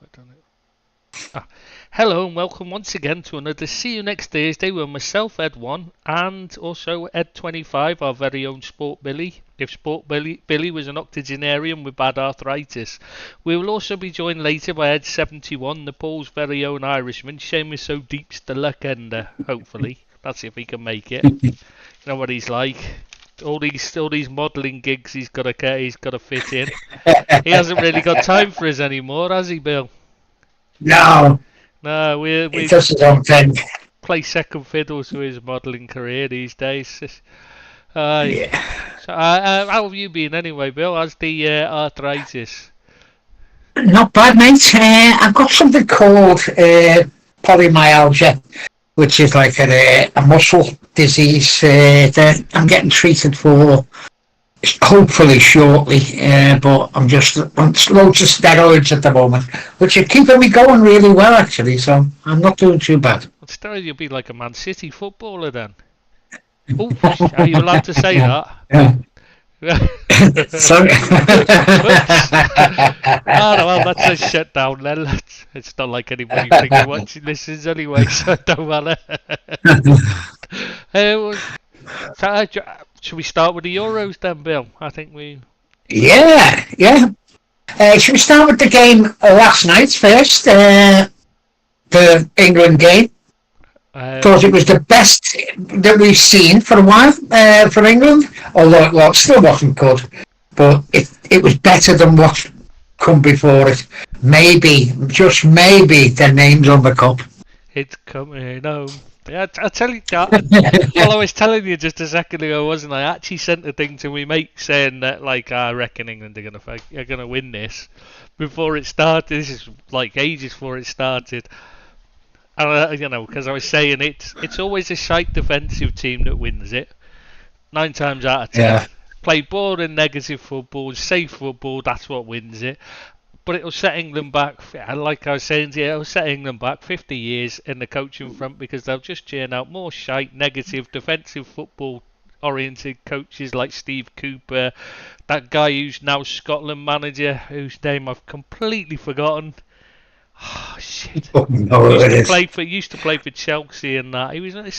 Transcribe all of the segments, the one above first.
I don't know. Hello and welcome once again to another See You Next Thursday with myself, Ed1, and also Ed25, our very own Sport Billy, if Sport Billy was an octogenarian with bad arthritis. We will also be joined later by Ed71, Nepal's very own Irishman, Seamus So Deep's the luck ender, hopefully. That's if he can make it. You know what he's like. All these modelling gigs he's got to fit in. He hasn't really got time for us anymore, has he, Bill? No, No, we does his own thing. play second fiddle to his modelling career these days. Yeah. So, how have you been anyway, Bill? How's the arthritis? Not bad, mate. I've got something called polymyalgia, which is like a muscle disease that I'm getting treated for hopefully shortly, but I'm just on loads of steroids at the moment, which are keeping me going really well, actually, so I'm not doing too bad. Well, steroid, you'll be like a Man City footballer then. Oh, are you allowed to say that? Yeah. Sorry. Well, that's a shutdown then. It's not like anybody thinking watching listens anyway, so it don't matter. Should we start with the Euros then, Bill? I think we... Yeah. Should we start with the game last night first? The England game. Thought it was the best that we've seen for a while for England, although it still wasn't good, but it was better than what come before it. Maybe, just maybe, their name's on the cup. It's coming home. Yeah, I tell you that. Well, I was telling you just a second ago, wasn't I? Actually sent a thing to my mate saying that, like, I reckon England are gonna win this before it started. This is like ages before it started. And, because I was saying it's always a shite defensive team that wins it. 9 times out of 10. Yeah. Play boring, negative football, safe football, that's what wins it. But it'll set England back, like I was saying to you, it'll set England back 50 years in the coaching front because they'll just churn out more shite, negative, defensive football oriented coaches like Steve Cooper, that guy who's now Scotland manager, whose name I've completely forgotten. Oh shit! He used to play for Chelsea and that. He was a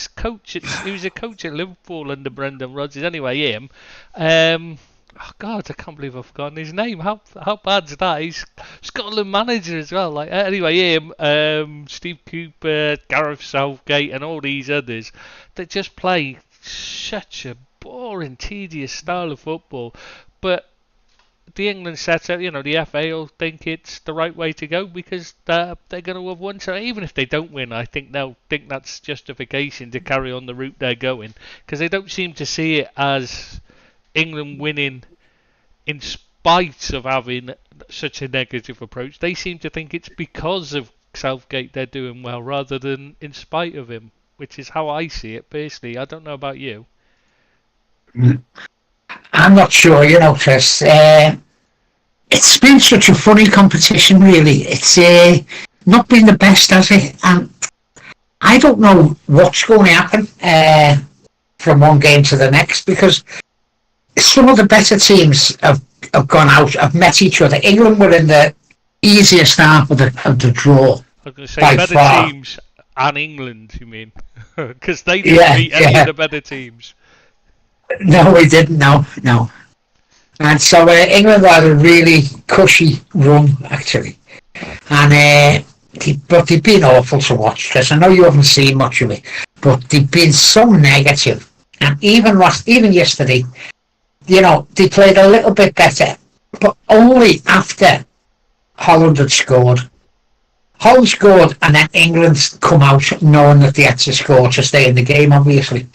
coach at Liverpool under Brendan Rodgers. Anyway, him. Oh God, I can't believe I've forgotten his name. How bad's that? He's Scotland manager as well. Like anyway, him, Steve Cooper, Gareth Southgate, and all these others that just play such a boring, tedious style of football. But the England setup, the FA will think it's the right way to go because they're going to have won. So even if they don't win, I think they'll think that's justification to carry on the route they're going because they don't seem to see it as England winning in spite of having such a negative approach. They seem to think it's because of Southgate they're doing well rather than in spite of him, which is how I see it personally. I don't know about you. I'm not sure, Chris. It's been such a funny competition, really. It's not been the best, has it? And I don't know what's going to happen from one game to the next because some of the better teams have gone out, have met each other. England were in the easiest half of the draw. I was going to say better far. Teams and England, you mean? Because they didn't beat any of the better teams. No, we didn't. No. And so England had a really cushy run, actually. And but they've been awful to watch, because I know you haven't seen much of it, but they've been so negative. And even yesterday, they played a little bit better, but only after Holland had scored. Holland scored, and then England come out knowing that they had to score to stay in the game, obviously.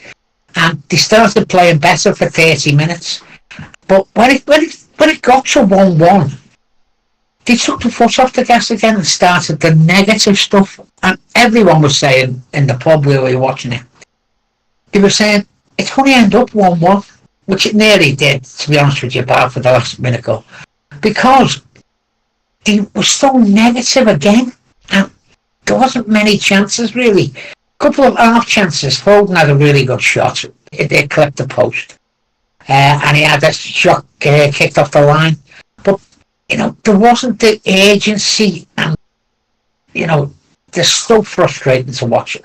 And they started playing better for 30 minutes. But when it got to 1-1, they took the foot off the gas again and started the negative stuff. And everyone was saying in the pub where we were watching it, they were saying, it's going to end up 1-1, which it nearly did, to be honest with you, apart for the last minute goal. Because they were so negative again. And there wasn't many chances, really. A couple of half chances. Foden had a really good shot. It clipped the post. And he had a shot kicked off the line. But, there wasn't the urgency and you know, they're so frustrating to watch.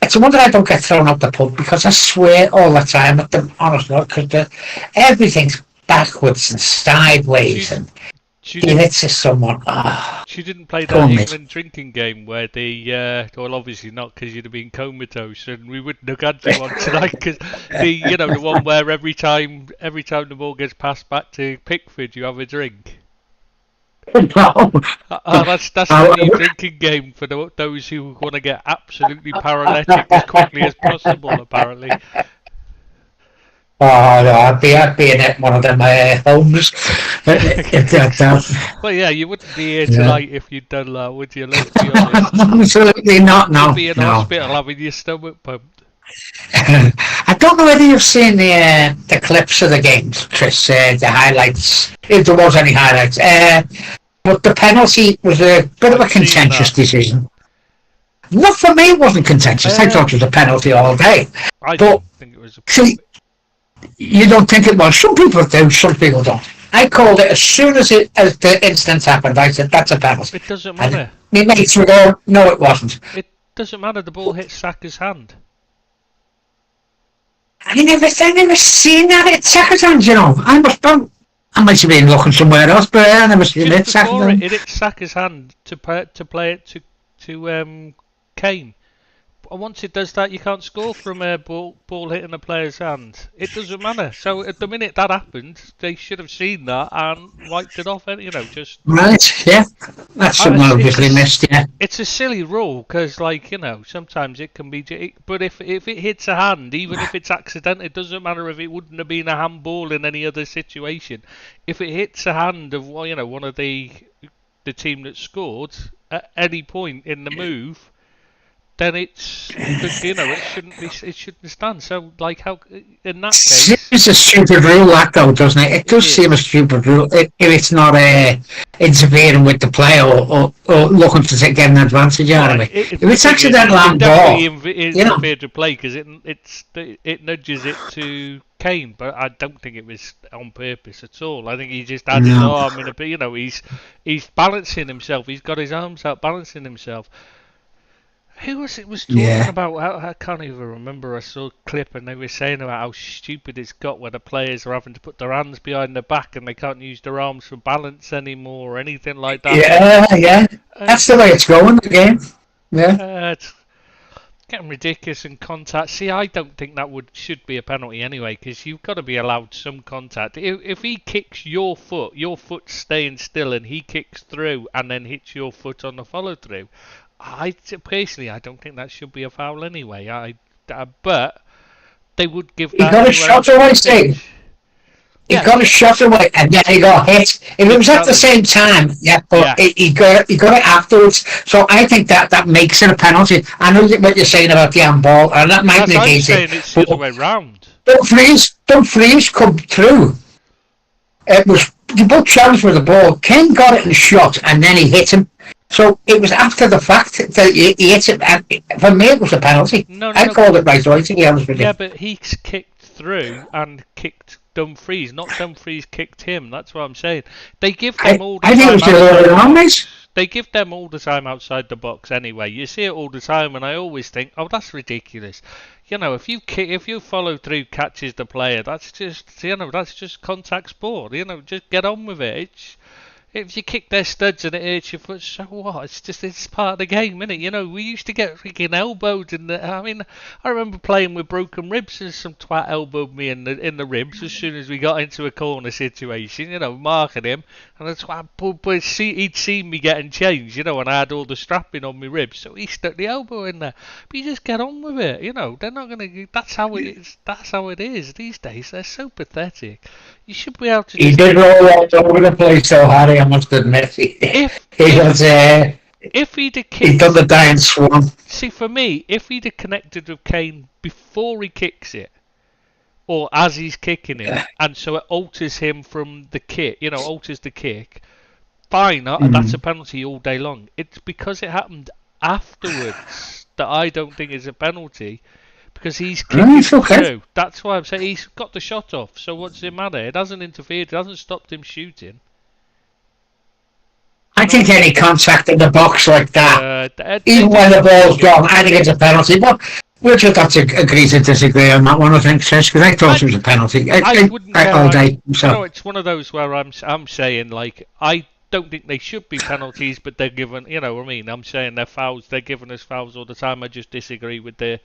It's a wonder I don't get thrown out the pub because I swear all the time at them, honestly, because everything's backwards and sideways, and he hits someone. She didn't play Go that on, mate. England drinking game where they, well, obviously not because you'd have been comatose and we wouldn't have had you on tonight. Because the one where every time the ball gets passed back to Pickford, you have a drink. No. That's the new drinking game for those who want to get absolutely paralytic as quickly as possible, apparently. Oh, no, I'd be in one of them homes. Well, yeah, you wouldn't be here tonight if you'd done that, would you? Let's be honest. Absolutely not, no. You'd be in hospital having your stomach pumped. I don't know whether you've seen the clips of the games, Chris, the highlights, if there was any highlights. But the penalty was a bit of a contentious decision. Not for me, it wasn't contentious. I thought it was a penalty all day. I don't think it was a penalty. You don't think it was? Some people do, some people don't. I called it as soon as the incident happened. I said, that's a penalty. It doesn't matter. My mates were going, no, it wasn't. It doesn't matter. The ball hit Saka's hand. I never seen that at Saka's hand, you know. I must have been looking somewhere else, but I never seen it. It hit Saka's hand to play it to Kane. And once it does that, you can't score from a ball hitting a player's hand. It doesn't matter. So at the minute that happened, they should have seen that and wiped it off. Just right. Yeah, that's something I obviously missed. Yeah, it's a silly rule because, sometimes it can be. But if it hits a hand, even if it's accidental, it doesn't matter if it wouldn't have been a handball in any other situation. If it hits a hand of one of the team that scored at any point in the move, then it shouldn't stand. So how in that case, it's a stupid rule, that though, doesn't it? It does seem a stupid rule if it's not interfering with the play or looking to get an advantage out of it. If it's accidental handball, interfered to play because it nudges it to Kane, but I don't think it was on purpose at all. I think he just had his arm in a he's balancing himself. He's got his arms out balancing himself. Who was talking about? I can't even remember. I saw a clip and they were saying about how stupid it's got when the players are having to put their hands behind their back and they can't use their arms for balance anymore or anything like that. Yeah. That's the way it's going, the game. Yeah. It's getting ridiculous in contact. See, I don't think that should be a penalty anyway because you've got to be allowed some contact. If he kicks your foot's staying still and he kicks through and then hits your foot on the follow through, I don't think that should be a foul anyway. But they would give that. He got a shot away, Steve. He got a shot away, and then he got hit. If it was at the same time, but he got it afterwards. So I think that makes it a penalty. I know what you're saying about the handball, and that might negate it. I'm saying it's the other way round. Dumfries come through. It was the both challenged with the ball. Kane got it and shot, and then he hit him. So it was after the fact that he hit it, and for me it was a penalty. I called it right away, to be honest with you. Yeah, but he kicked through and kicked Dumfries, not Dumfries kicked him. That's what I'm saying. They give them all the time. I think it was the other way around, mate. They give them all the time outside the box anyway. You see it all the time, and I always think, oh, that's ridiculous. If you follow through catches the player, that's just contact sport. Just get on with it. If you kick their studs and it hurts your foot, so what? It's part of the game, isn't it? We used to get freaking elbowed I remember playing with broken ribs and some twat elbowed me in the ribs as soon as we got into a corner situation, marking him, and that's why he'd seen me getting changed, and I had all the strapping on my ribs, so he stuck the elbow in there. But you just get on with it, they're not gonna. That's how it is. That's how it is these days. They're so pathetic. You should be able to. He did roll all over the place, so Harry, I must admit. If he'd have kicked, he'd done the dying swan. See, for me, if he'd have connected with Kane before he kicks it, or as he's kicking it, and so it alters him from the kick, alters the kick, fine, that's a penalty all day long. It's because it happened afterwards that I don't think it's a penalty. Because he's kicking through. That's why I'm saying he's got the shot off. So what's it matter? It hasn't interfered. It hasn't stopped him shooting. I think any contact in the box like that, even when the ball's gone, I think it's a penalty. But we'll just have to agree to disagree on that one, I think, Chris, because I thought it was a penalty. I wouldn't care. All day. So. No, it's one of those where I'm saying, like, I don't think they should be penalties, but they're given, you know what I mean? I'm saying they're fouls. They're giving us fouls all the time. I just disagree with the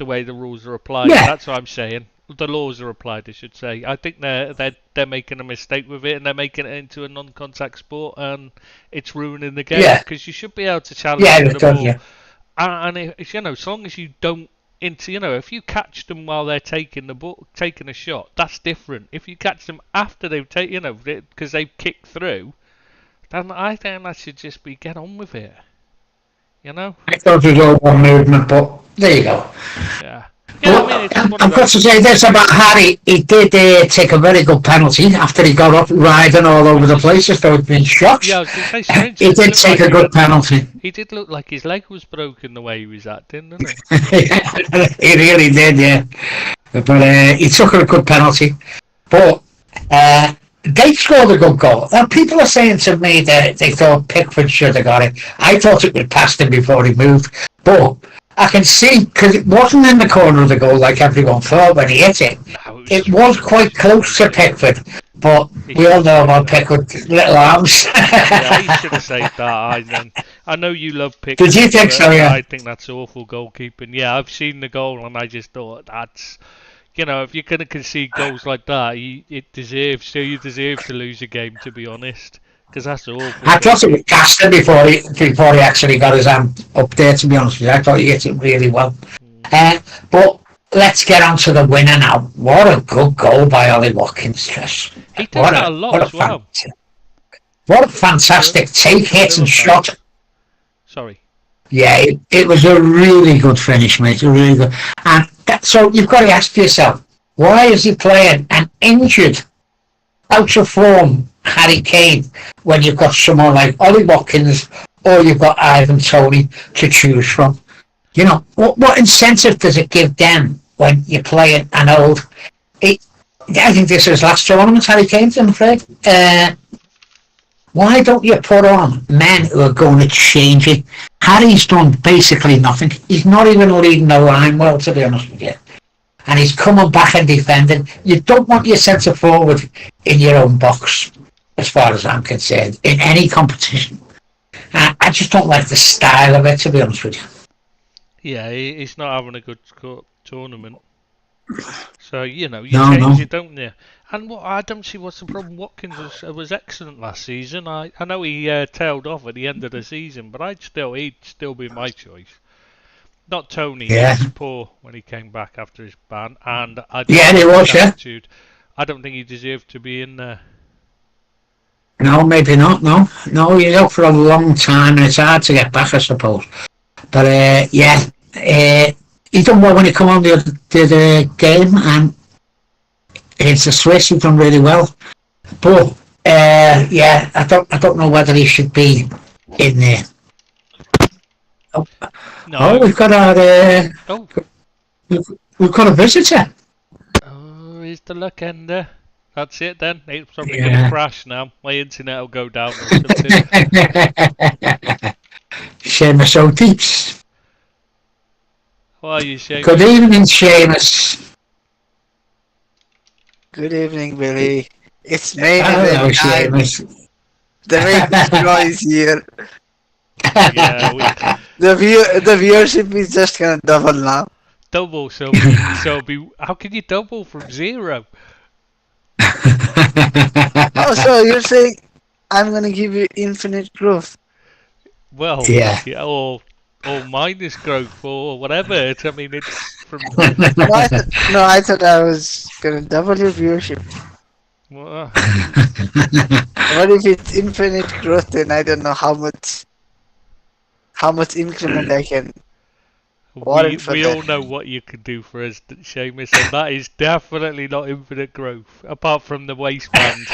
way the rules are applied. Yeah. That's what I'm saying. The laws are applied, I should say. I think they're making a mistake with it, and they're making it into a non-contact sport, and it's ruining the game because you should be able to challenge the ball. Yeah. And if, you know, as long as you don't you know, if you catch them while they're taking a shot, that's different. If you catch them after they've taken, you know, because they've kicked through, then I think that should just be get on with it. You know. I thought it was all one movement, but there you go. Yeah. Well, I mean, I've got to say this about Harry. He did take a very good penalty after he got up riding all over the place as though he'd been shot. Yeah, I was going to say, he did take a good penalty. He did look like his leg was broken the way he was acting, didn't he? He really did, yeah. But he took a good penalty. But they scored a good goal. Now, people are saying to me that they thought Pickford should have got it. I thought it would pass him before he moved. But I can see, because it wasn't in the corner of the goal like everyone thought when he hit it. No, it was quite close to Pickford, but we all know about Pickford's little arms. Yeah, he should have saved that. I know you love Pickford. Did you think so, yeah? I think that's awful goalkeeping. Yeah, I've seen the goal and I just thought that's... You know, if you're going to concede goals like that, you deserve to lose a game, to be honest. Because that's awful. I thought it was Castor before he actually got his hand up there, to be honest with you. I thought he hit it really well. But let's get on to the winner now. What a good goal by Ollie Watkins, Chris. He did that a lot as well. What a fantastic take, hit and shot. Sorry. Yeah, it was a really good finish, mate. Really good. And so you've got to ask yourself, why is he playing an injured, out of form Harry Kane when you've got someone like Ollie Watkins or you've got Ivan Toney to choose from? You know, what incentive does it give them when you're playing an old... I think this is his last tournament, Harry Kane's, I'm afraid. Why don't you put on men who are going to change it? Harry's done basically nothing. He's not even leading the line well, to be honest with you. And he's coming back and defending. You don't want your centre forward in your own box, as far as I'm concerned, in any competition. I just don't like the style of it, to be honest with you. Yeah, he's not having a good tournament. So, you know, you change it, don't you? And I don't see what's the problem. Watkins was excellent last season. I know he tailed off at the end of the season, but he'd still be my choice. Not Tony. Yeah. He was poor when he came back after his ban, and he was. Attitude. I don't think he deserved to be in there. No, maybe not. No, he's out for a long time, and it's hard to get back, I suppose. But he done well when he come on the game, and against the Swiss, he done really well. But I don't know whether he should be in there. We've got our we've got a visitor. Oh, he's the luck ender. That's it then. It's probably going to crash now. My internet will go down. Seamus O'Deeps. How are you, Seamus? Good evening, Seamus. Good evening, Billy. It's me. Hello, Seamus. The Vegas noise here. Yeah, the viewership is just gonna double now. Double, so how can you double from 0? Oh, so you're saying I'm gonna give you infinite growth? Well, or minus growth or whatever. I mean, it's from. I thought I was gonna double your viewership. What if it's infinite growth? Then I don't know how much increment I can. We all know what you can do for us, Seamus, and that is definitely not infinite growth, apart from the waistband.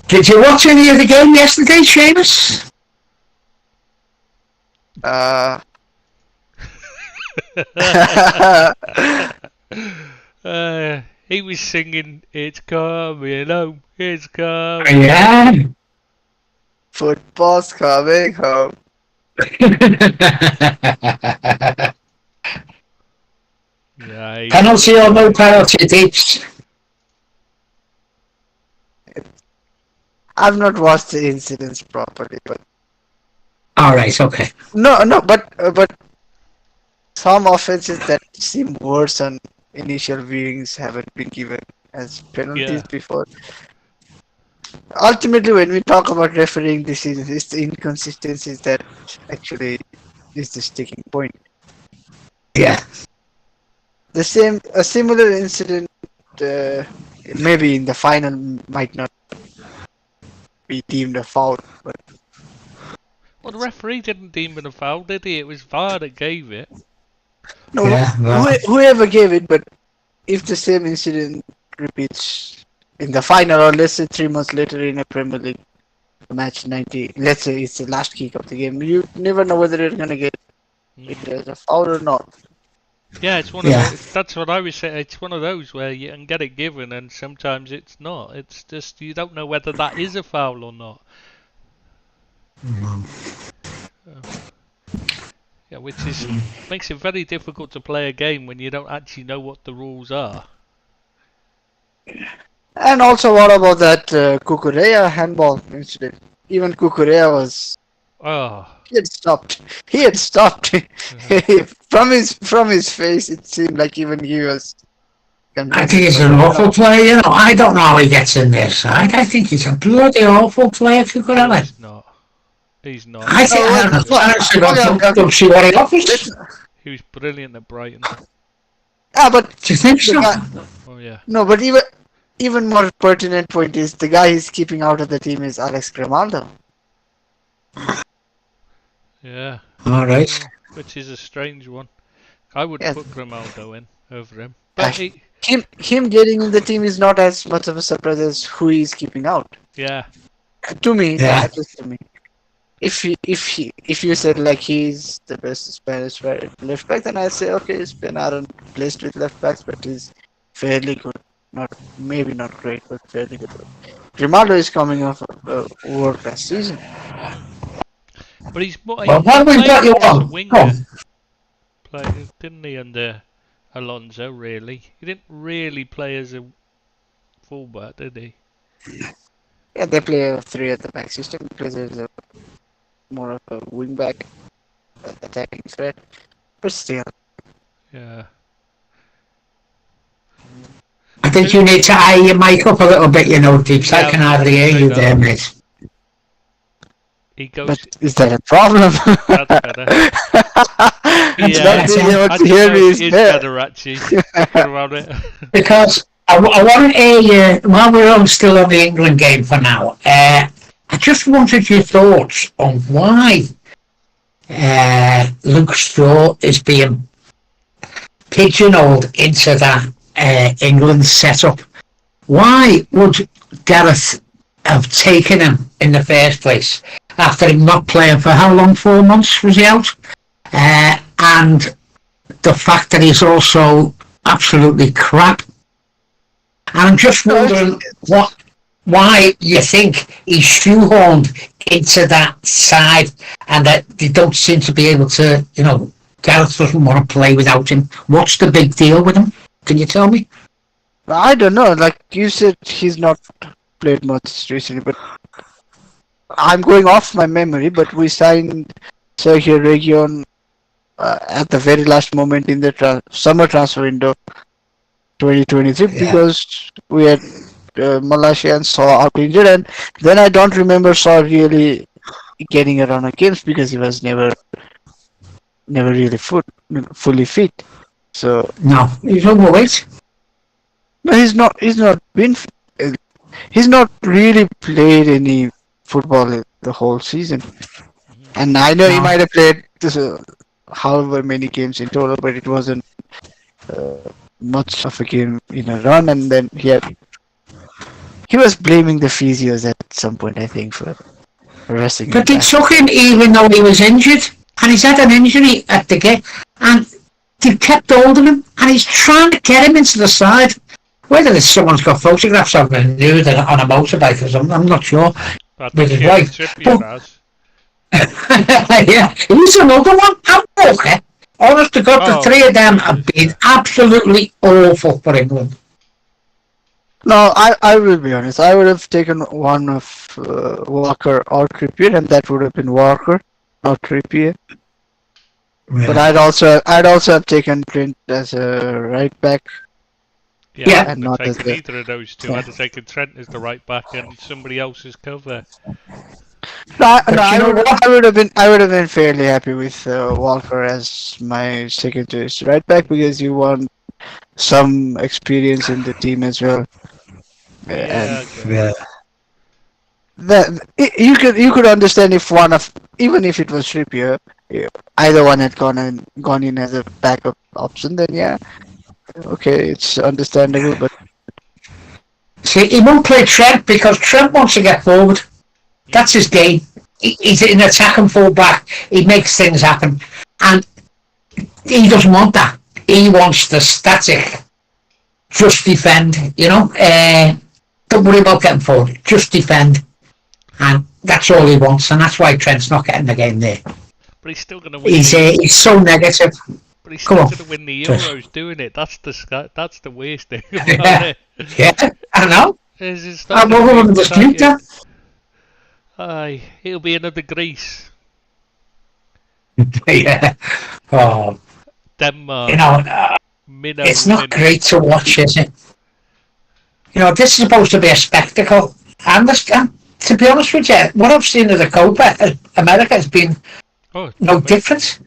Did you watch any of the game yesterday, Seamus? He was singing, "It's coming home, it's coming." Yeah. Football's coming home. Yeah. Penalty or no penalty, Deeps? I've not watched the incidents properly, but Alright, okay. no, but some offenses that seem worse on initial viewings haven't been given as penalties Yeah. before. Ultimately, when we talk about refereeing decisions, it's the inconsistencies that actually is the sticking point. Yeah. A similar incident, maybe in the final, might not be deemed a foul, but Well, the referee didn't deem it a foul, did he? It was VAR that gave it. no, Yeah, well. whoever gave it. But if the same incident repeats in the final, or let's say 3 months later in a Premier League match 90, let's say it's the last kick of the game, you never know whether you're gonna get it as a foul or not. Yeah, it's one Yeah. of those, that's what I was saying. It's one of those where you can get it given, and sometimes it's not. It's just you don't know whether that is a foul or not. Yeah, which is makes it very difficult to play a game when you don't actually know what the rules are. And also, what about that Kukurea handball incident? Even Kukurea was Oh, he had stopped. He had stopped. From his face, it seemed like even he was. I think he's an awful player, you know. I don't know how he gets in their side. I think he's a bloody awful player, Cucurella. he's not. He's not. I think, honestly, don't see what he offers. He was brilliant at Brighton. But Do you think so? Oh yeah. no, but even more pertinent point is the guy he's keeping out of the team is Alex Grimaldo. Yeah. Alright. Which is a strange one. I would Yes. put Grimaldo in over him. But Him getting in the team is not as much of a surprise as who he's keeping out. yeah. To me, Yeah. at least to me. If you said like he's the best Spanish left back, then I say okay, Spain aren't placed with left backs, but he's fairly good. Maybe not great, but fairly good. Grimaldo is coming off a world class season. But he's more. Well, why have we played got you more as a on? winger. Played, didn't he, under Alonso? Really, he didn't really play as a fullback, did he? Yeah, they play a 3 at the back system. He plays as a more of a wing back attacking threat, but still. Yeah. I think you need to eye your mic up a little bit, you know, Deeps. I Yeah, can hardly hear you there, mate. He goes. But is that a problem? That's better. Not being able I to hear me it's is better actually. Thinking about it. Because I want to hear you, while we're still on the England game for now, I just wanted your thoughts on why Luke Shaw is being pigeonholed into that England setup. Why would Gareth have taken him in the first place after him not playing for how long? 4 months was he out? And the fact that he's also absolutely crap. And I'm just wondering why you think he's shoehorned into that side and that they don't seem to be able to, you know, Gareth doesn't want to play without him. What's the big deal with him? Can you tell me? I don't know. Like you said, he's not played much recently, but I'm going off my memory. But we signed Sergio Reguilon at the very last moment in the summer transfer window 2023 because we had Malaysia and Saw out injured, and then I don't remember Saw really getting around games because he was never really fully fit. So No, he's overweight. no, he's not really played any football the whole season. And I know he No. might have played however many games in total, but it wasn't much of a game in a run. And then he was blaming the physios at some point, I think, for resting. But they took him even though he was injured, and he's had an injury at the game, and they kept hold of him, and he's trying to get him into the side. Whether someone's got photographs of him nude on a motorbike or something, I'm not sure. I With think his Kieran wife. Trippier has. Yeah, he's another one. And Walker. Honest to God, the Oh, three of them have Jesus, been yeah. absolutely awful for England. No, I will be honest. I would have taken one of Walker or Trippier, and that would have been Walker, not Trippier. But I'd also have taken Trent as a right back. Yeah, Yeah. I And wouldn't have not as taken a- either of those two. I'd have taken Trent as the right back and somebody else's cover. No, But I you know would, what? I would have been fairly happy with Walker as my second choice right back because you want some experience in the team as well. Yeah, And I guess. Yeah. you could understand if one of even if it was Trippier, either one had gone in as a backup option. Then yeah, okay, it's understandable. But See, he won't play Trent because Trent wants to get forward. That's his game. He's an attacking full-back. He makes things happen. And he doesn't want that. He wants the static, just defend, you know. Don't worry about getting forward. Just defend. And that's all he wants. And that's why Trent's not getting the game there. But he's still going to win. He's so negative. But he's Come still on. going to win the Just- Euros doing it. That's the worst thing about it. Yeah, I know. It's I not gonna won't be dispute exciting. that. Aye, it'll be another Greece, Yeah. Oh, Denmark, you know, Minnow. it's not great to watch, is it? You know, this is supposed to be a spectacle. And to be honest with you, what I've seen of the Copa America has been Oh, no different.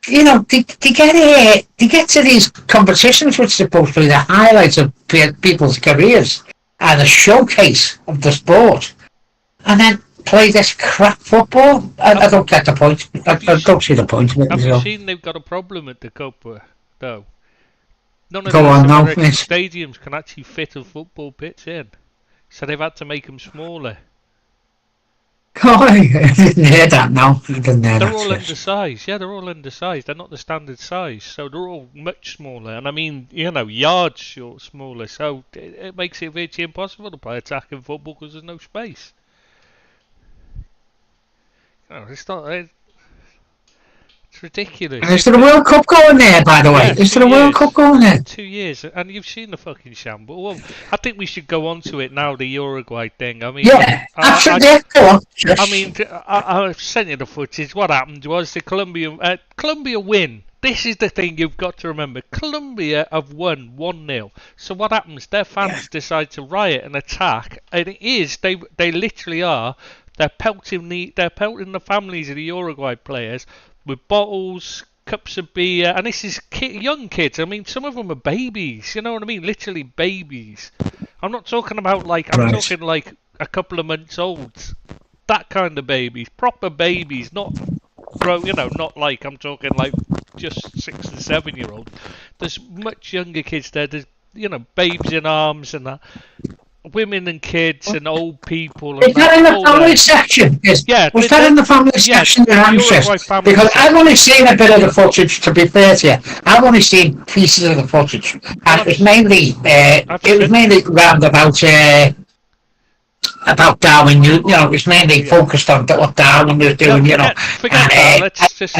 You know, they get to these competitions which are supposed to be the highlights of people's careers and a showcase of the sport, and then play this crap football. I don't get the point. I don't see the point. Have you So, seen they've got a problem at the Copa, though? None of Go these on now, American yes. stadiums can actually fit a football pitch in, so they've had to make them smaller. I didn't hear that now. I didn't hear They're that. all yes. undersized. Yeah, they're all undersized. They're not the standard size, so they're all much smaller. And I mean, you know, yards short, smaller. So it makes it virtually impossible to play attacking football because there's no space. No, it's not. It's ridiculous. And is there a World Cup going there, by the way? Yeah, Is there a 2 World years. Cup going there? 2 years, and you've seen the fucking shambles. Well, I think we should go on to it now. The Uruguay thing. I mean, Yeah, absolutely. Yeah, go on. Yes. I mean, I sent you the footage. What happened was the Colombia win. This is the thing you've got to remember. Colombia have won 1-0. So what happens? Their fans decide to riot and attack, and it is they literally are. They're pelting the families of the Uruguay players with bottles, cups of beer, and this is young kids. I mean, some of them are babies. You know what I mean? Literally babies. I'm not talking about I'm talking like a couple of months old. That kind of babies, proper babies, not not like I'm talking like just 6 and 7 year old. There's much younger kids there. There's babes in arms and that. Women and kids and old people. Is And that in the all family that. section? Yes. Yeah, Was that in the family section in Hampshire? Uruguay family Because section. I've only seen a bit of the footage, to be fair to you. I've only seen pieces of the footage. And it was mainly, round about Darwin. You know, it was mainly focused on what Darwin was doing, Forget that. Let's just.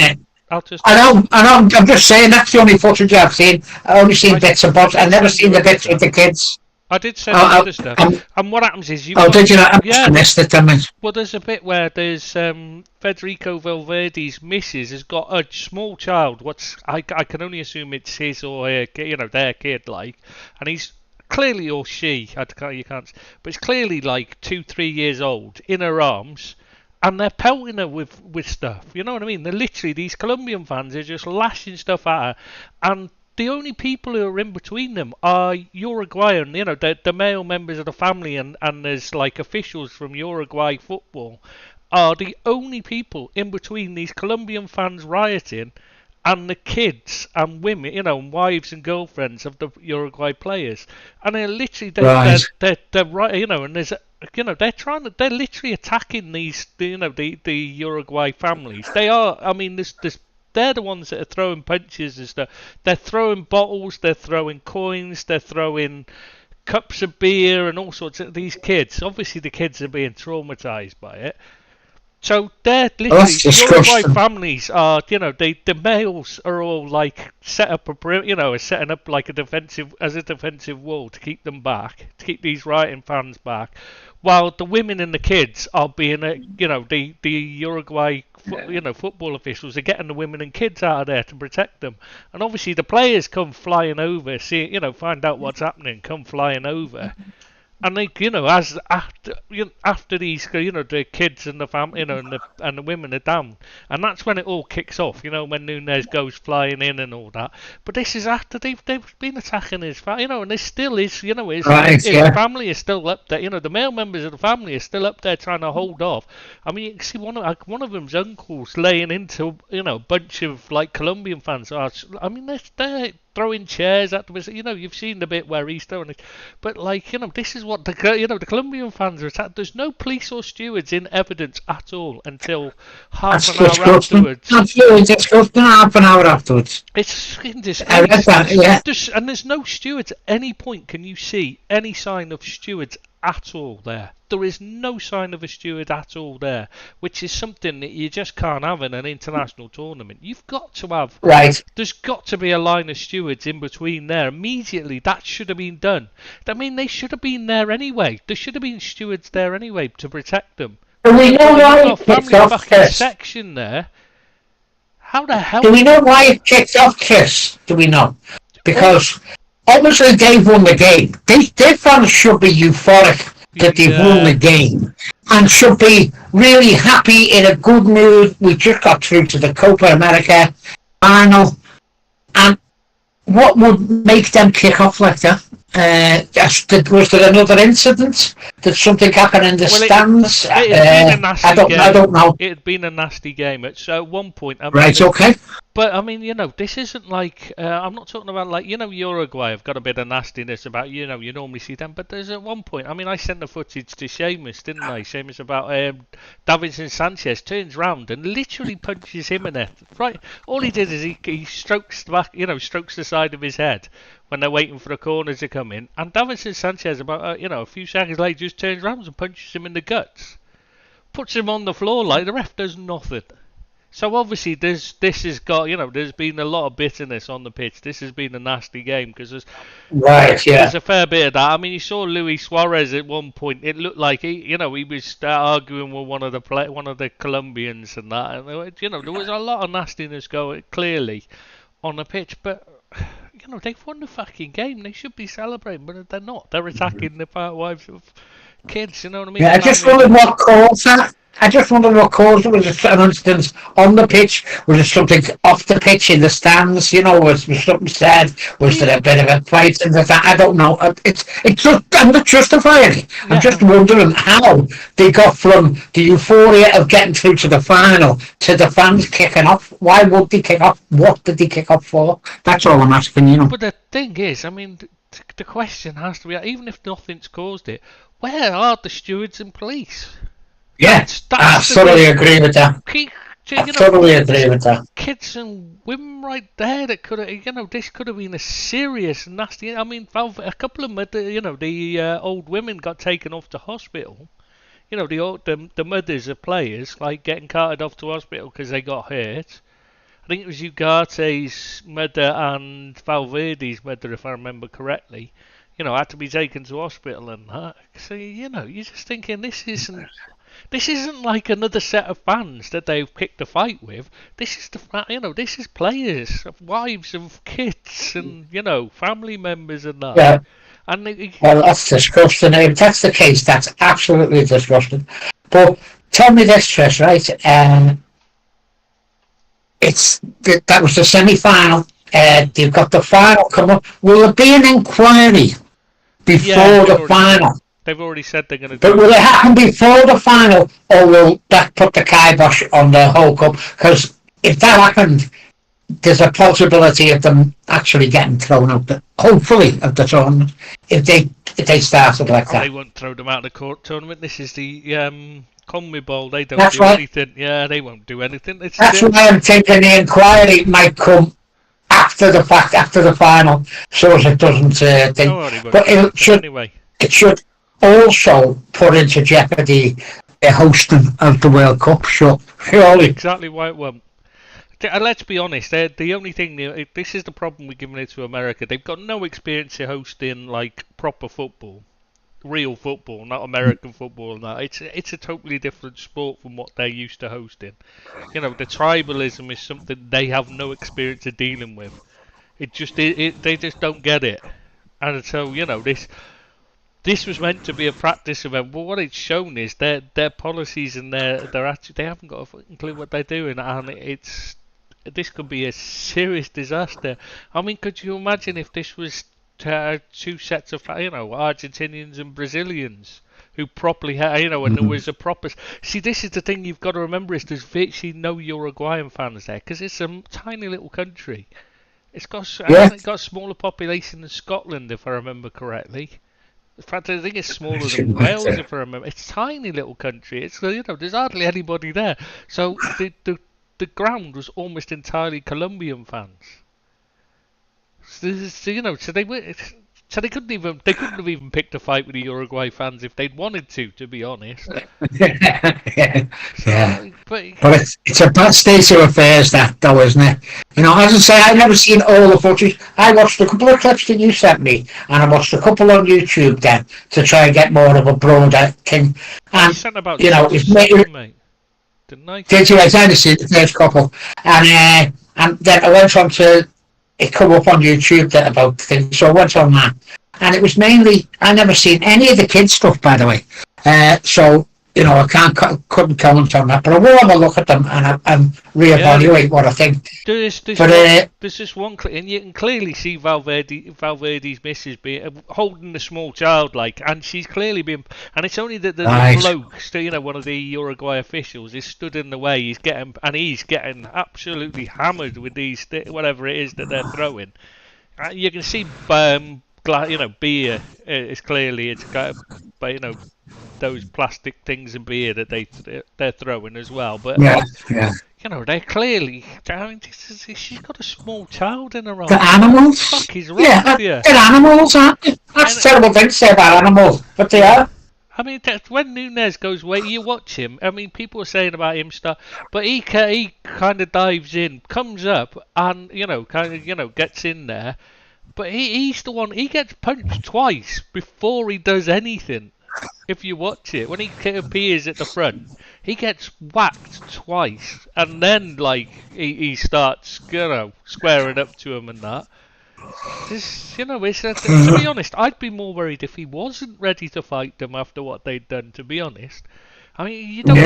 I'll just. I know, I'm just saying that's the only footage I've seen. I've only seen bits and bobs. I've never seen the bits with the kids. I did send you other stuff. And what happens is you. Did you not? Yeah. I missed it, didn't I? Well, there's a bit where there's Federico Valverde's missus has got a small child. I can only assume it's his or her, their kid, like, and he's clearly, or she, you can't, but it's clearly like 2-3 years old in her arms. And they're pelting her with stuff. You know what I mean? They're literally, these Colombian fans are just lashing stuff at her. And the only people who are in between them are Uruguayan, the male members of the family, and there's like officials from Uruguay football are the only people in between these Colombian fans rioting and the kids and women, and wives and girlfriends of the Uruguay players. And they're literally, they're right, and there's, they're literally attacking these, the Uruguay families. They are, I mean, there's they're the ones that are throwing punches and stuff. They're throwing bottles, they're throwing coins, they're throwing cups of beer and all sorts of these kids. Obviously, the kids are being traumatized by it. So they're literally Uruguay families are, the males are all like set up are setting up like a defensive wall to keep them back, to keep these rioting fans back, while the women and the kids are being, the Uruguay, football officials are getting the women and kids out of there to protect them, and obviously the players come flying over, find out what's happening, come flying over. And they, as after these, the kids and the family, and the women are down, and that's when it all kicks off. When Nunez goes flying in and all that. But this is after they've been attacking his family, and there still is, his family is still up there. The male members of the family are still up there trying to hold off. I mean, you can see one of them's uncles laying into, a bunch of like Colombian fans. I mean, they're throwing chairs at them. You've seen the bit where he's throwing it, but this is what the Colombian fans are attacked. There's no police or stewards in evidence at all until half an hour afterwards. Absolutely disgusting. Half an hour afterwards. It's disgusting. I read that, yeah. And there's no stewards at any point. Can you see any sign of stewards at all there? There is no sign of a steward at all there, which is something that you just can't have in an international tournament. You've got to have... Right. There's got to be a line of stewards in between there. Immediately, that should have been done. I mean, they should have been there anyway. There should have been stewards there anyway to protect them. Do we know why it kicked off, Chris? Section there. How the hell... Do we know why it kicked off, Chris? Do we know? Because obviously they've won the game. Their fans should be euphoric that they've won the game and should be really happy, in a good mood. We just got through to the Copa America final. And what would make them kick off like that? Was there another incident? Did something happen in the stands? It had been a nasty game. I don't know. It had been a nasty game at one point. Right, okay. But, I mean, this isn't like... I'm not talking about, like, Uruguay have got a bit of nastiness about, you normally see them. But there's at one point... I mean, I sent the footage to Seamus, didn't I? Seamus about Davinson Sanchez turns round and literally punches him in the... Right. All he did is he strokes the back, strokes the side of his head when they're waiting for the corner to come in. And Davinson Sanchez, about, a few seconds later, just turns round and punches him in the guts. Puts him on the floor like the ref does nothing. So obviously this has got, there's been a lot of bitterness on the pitch. This has been a nasty game because there's a fair bit of that. I mean, you saw Luis Suarez at one point. It looked like he was arguing with one of the Colombians and that. And there was a lot of nastiness going clearly on the pitch. But they've won the fucking game. They should be celebrating, but they're not. They're attacking the wives of kids. You know what I mean? Yeah, I just wondered what caused that. Was it an instance on the pitch? Was it something off the pitch in the stands? Was something said? Was there a bit of a fight in the stand? I don't know. I'm not justifying it. I'm just wondering how they got from the euphoria of getting through to the final to the fans kicking off. Why would they kick off? What did they kick off for? That's all I'm asking, But the thing is, I mean, the question has to be, even if nothing's caused it, where are the stewards and police? Yeah, I totally agree with that. Agree with that. Kids and women right there that could have, this could have been a serious nasty. I mean, a couple of the old women got taken off to hospital. The mothers of players like getting carted off to hospital because they got hurt. I think it was Ugarte's mother and Valverde's mother, if I remember correctly. Had to be taken to hospital and that. So you're just thinking this isn't like another set of fans that they've picked a fight with. This is this is players, wives of kids, and family members and that. Yeah. And well, that's disgusting. If that's the case, that's absolutely disgusting. But tell me this, Trish, right? That was the semi-final. You've got the final coming up. Will there be an inquiry before the final? They've already said they're going to do it. But will it happen before the final, or will that put the kibosh on the whole cup? Because if that happened, there's a possibility of them actually getting thrown out, hopefully, of the tournament, if they started like that. They won't throw them out of the court tournament. This is the CONMEBOL, they don't That's do right. anything. Yeah, they won't do anything. It's That's why I'm thinking the inquiry might come after the fact, after the final, so as it doesn't thing. oh, they won't But do it anything should anyway. also put into jeopardy the hosting of the World Cup. Surely. Exactly why it won't. And let's be honest, the only thing, this is the problem with giving it to America. They've got no experience of hosting like proper football, real football, not American football. And that it's a totally different sport from what they're used to hosting. You know, the tribalism is something they have no experience of dealing with. They just don't get it. And so you know this was meant to be a practice event, but what it's shown is their policies and their attitude. They haven't got a fucking clue what they're doing, and this could be a serious disaster. I mean, could you imagine if this was two sets of Argentinians and Brazilians who properly had and there was a proper. See, this is the thing you've got to remember is there's virtually no Uruguayan fans there because it's a tiny little country. It's got a smaller population than Scotland, if I remember correctly. In fact, I think it's smaller than Wales, if I remember. It's a tiny little country. It's there's hardly anybody there. So the ground was almost entirely Colombian fans. So they couldn't have even picked a fight with the Uruguay fans if they'd wanted to be honest. Yeah. But it's a bad state of affairs, that though, isn't it? You know, as I say, I've never seen all the footage. I watched a couple of clips that you sent me, and I watched a couple on YouTube then to try and get more of a broader thing. And sent about it's mate. Didn't I? Did you? I tried to see the first couple, and then I went on to it come up on YouTube about things, so I went on that, and it was mainly I never seen any of the kids stuff, by the way. So I couldn't comment on that, but I will have a look at them and reevaluate what I think. There's this one clip, and you can clearly see Valverde's missus holding the small child, and she's clearly been, and it's only that the bloke, one of the Uruguay officials, is stood in the way. He's getting absolutely hammered with these whatever it is that they're throwing. You can see, beer is clearly those plastic things of beer that they're throwing as well. But they're clearly. I mean, she's got a small child in her arms. The animals. What the fuck is wrong with you? They're animals, aren't they? That's a terrible thing to say about animals, but they are. I mean, when Nunez goes away, you watch him. I mean, people are saying about him stuff, but he kind of dives in, comes up, and gets in there. But he's the one. He gets punched twice before he does anything. If you watch it, when he appears at the front, he gets whacked twice, and then he starts squaring up to him and that. To be honest, I'd be more worried if he wasn't ready to fight them after what they'd done. To be honest, I mean, you don't.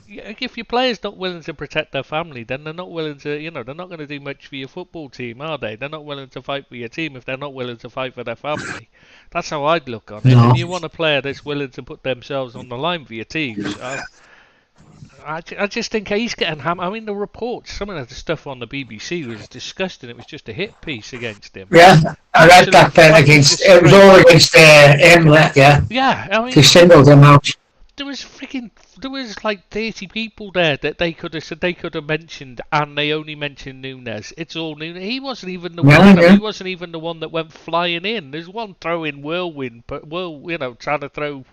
If your player's not willing to protect their family, then they're not willing to. They're not going to do much for your football team, are they? They're not willing to fight for your team if they're not willing to fight for their family. That's how I'd look on it. No. If you want a player that's willing to put themselves on the line for your team, I just think he's getting hammered. I mean, the reports, some of the stuff on the BBC was disgusting. It was just a hit piece against him. Yeah, I read that thing against. It was all against him. Yeah, I mean, he singled him out. There was like 30 people there that they could have mentioned, and they only mentioned Nunez. It's all Nunez. He wasn't even the one. He wasn't even the one that went flying in. There's one throwing whirlwind, but trying to throw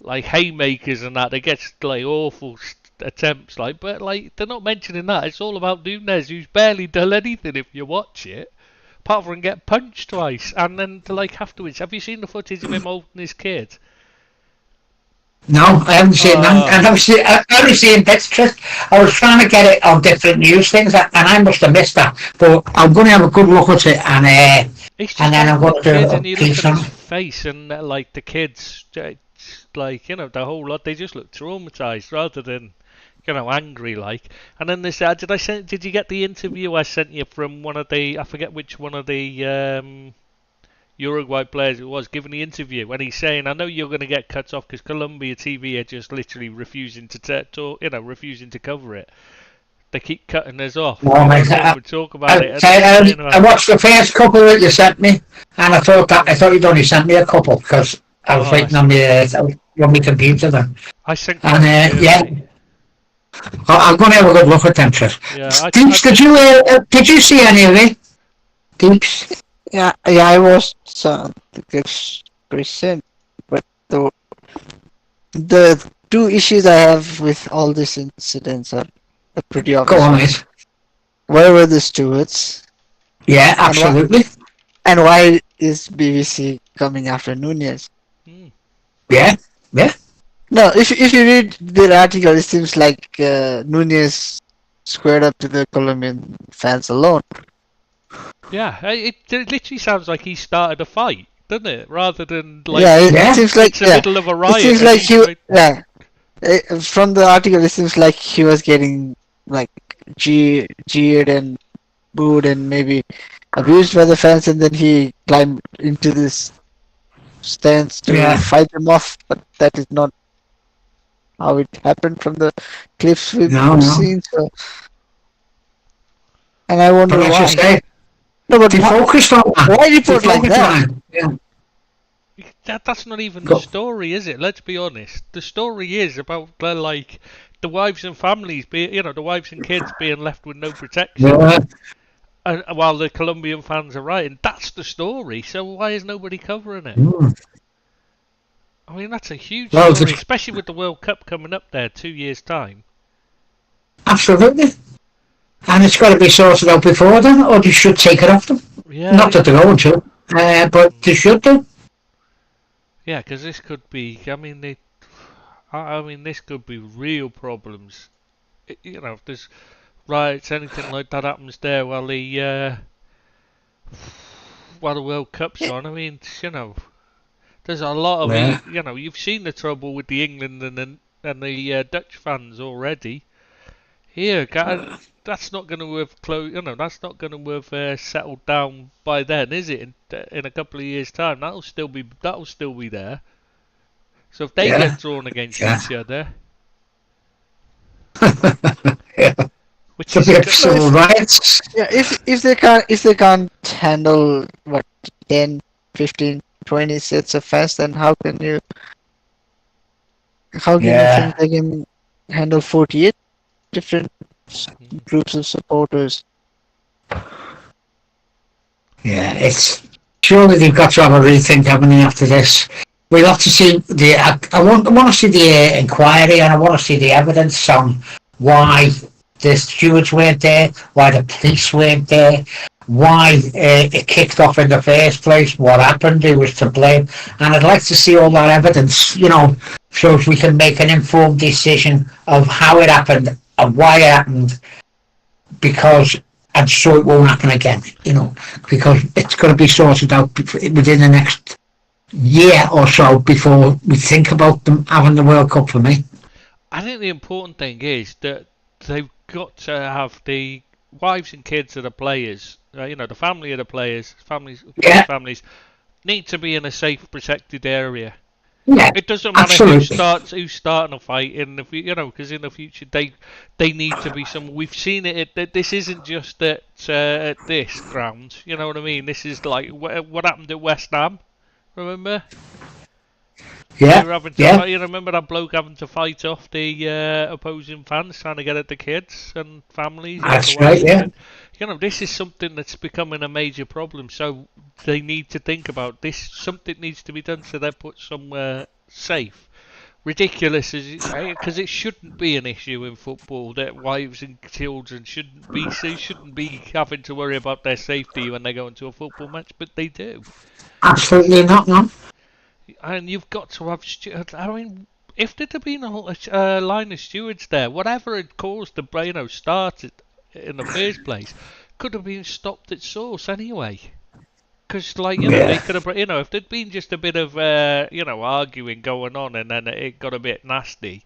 like haymakers and that. They get awful attempts, but they're not mentioning that. It's all about Nunez, who's barely done anything if you watch it, apart from get punched twice, and then afterwards. Have you seen the footage of him holding his kid? No, I haven't seen that. I've only seen bits. I was trying to get it on different news things, and I must have missed that. But I'm going to have a good look at it, and then I'm going to do a piece on his face, and the kids, the whole lot, they just look traumatized rather than, angry And then this, did you get the interview I sent you from one of the, I forget which one of the Uruguay players it was, giving the interview, and he's saying, I know you're going to get cut off because Colombia TV are just literally refusing to cover it. They keep cutting us off. I talk about it. I watched the first couple that you sent me, and I thought you'd only sent me a couple because I was waiting on the. on my computer then. I think. And yeah, I'm going to have a good look at them. Yeah, Deeps, did you see any of it? Deeps? Yeah, I watched some the Christian, but the two issues I have with all these incidents are pretty obvious. Go on, mate. Where were the stewards? Yeah, absolutely. And why is BBC coming after Nunez? Yeah. No, if you read the article, it seems like Nunez squared up to the Colombian fans alone. Yeah, it literally sounds like he started a fight, doesn't it? Rather than like it seems like it's the middle of a riot. It seems like from the article, it seems like he was getting like jeered and booed and maybe abused by the fans, and then he climbed into this stance to fight them off. But that is not how it happened from the clips we've seen. So, and I wonder why. No, but focused on that. Why report like that? That's not even the story, is it? Let's be honest. The story is about like the wives and families the wives and kids being left with no protection, while the Colombian fans are rioting. That's the story. So why is nobody covering it? I mean, that's a huge story, especially with the World Cup coming up there 2 years' time. Absolutely. And it's got to be sorted out before then, or they should take it off them. Yeah, not that they're going to, but they should do. Yeah, because this could be. I mean, this could be real problems. If there's riots, anything like that happens there while the World Cup's on. I mean, there's a lot of you've seen the trouble with the England and the Dutch fans already. Here, that's not going to have that's not going to have settled down by then, is it? In a couple of years' time, that'll still be there. So if they get drawn against each other, which is civil rights. Yeah, if they can't handle 10, 15, 20 sets of fans, then how can you think they can handle 48 different groups of supporters? Yeah, it's surely they've got to have a rethink, haven't they, after this? We'll have to see I want to see the inquiry, and I want to see the evidence on why the stewards weren't there, why the police weren't there, why it kicked off in the first place, what happened, who was to blame, and I'd like to see all that evidence, so we can make an informed decision of how it happened and why it happened, and so it won't happen again, because it's going to be sorted out within the next year or so before we think about them having the World Cup, for me. I think the important thing is that they've got to have the wives and kids of the players, the family of the players, families need to be in a safe, protected area. Yeah, it doesn't matter absolutely. who's starting a fight because in the future they need to be some. We've seen it. This isn't just at this ground. You know what I mean? This is like what happened at West Ham. Remember? Yeah. You remember that bloke having to fight off the opposing fans, trying to get at the kids and families. That's right. Yeah. This is something that's becoming a major problem. So they need to think about this. Something needs to be done so they're put somewhere safe. Ridiculous, because it shouldn't be an issue in football that wives and children shouldn't be having to worry about their safety when they go into a football match, but they do. Absolutely not, no. And you've got to have. I mean, if there'd have been a line of stewards there, whatever had caused the started in the first place, could have been stopped at source anyway. Because they could have, if there'd been just a bit of arguing going on and then it got a bit nasty,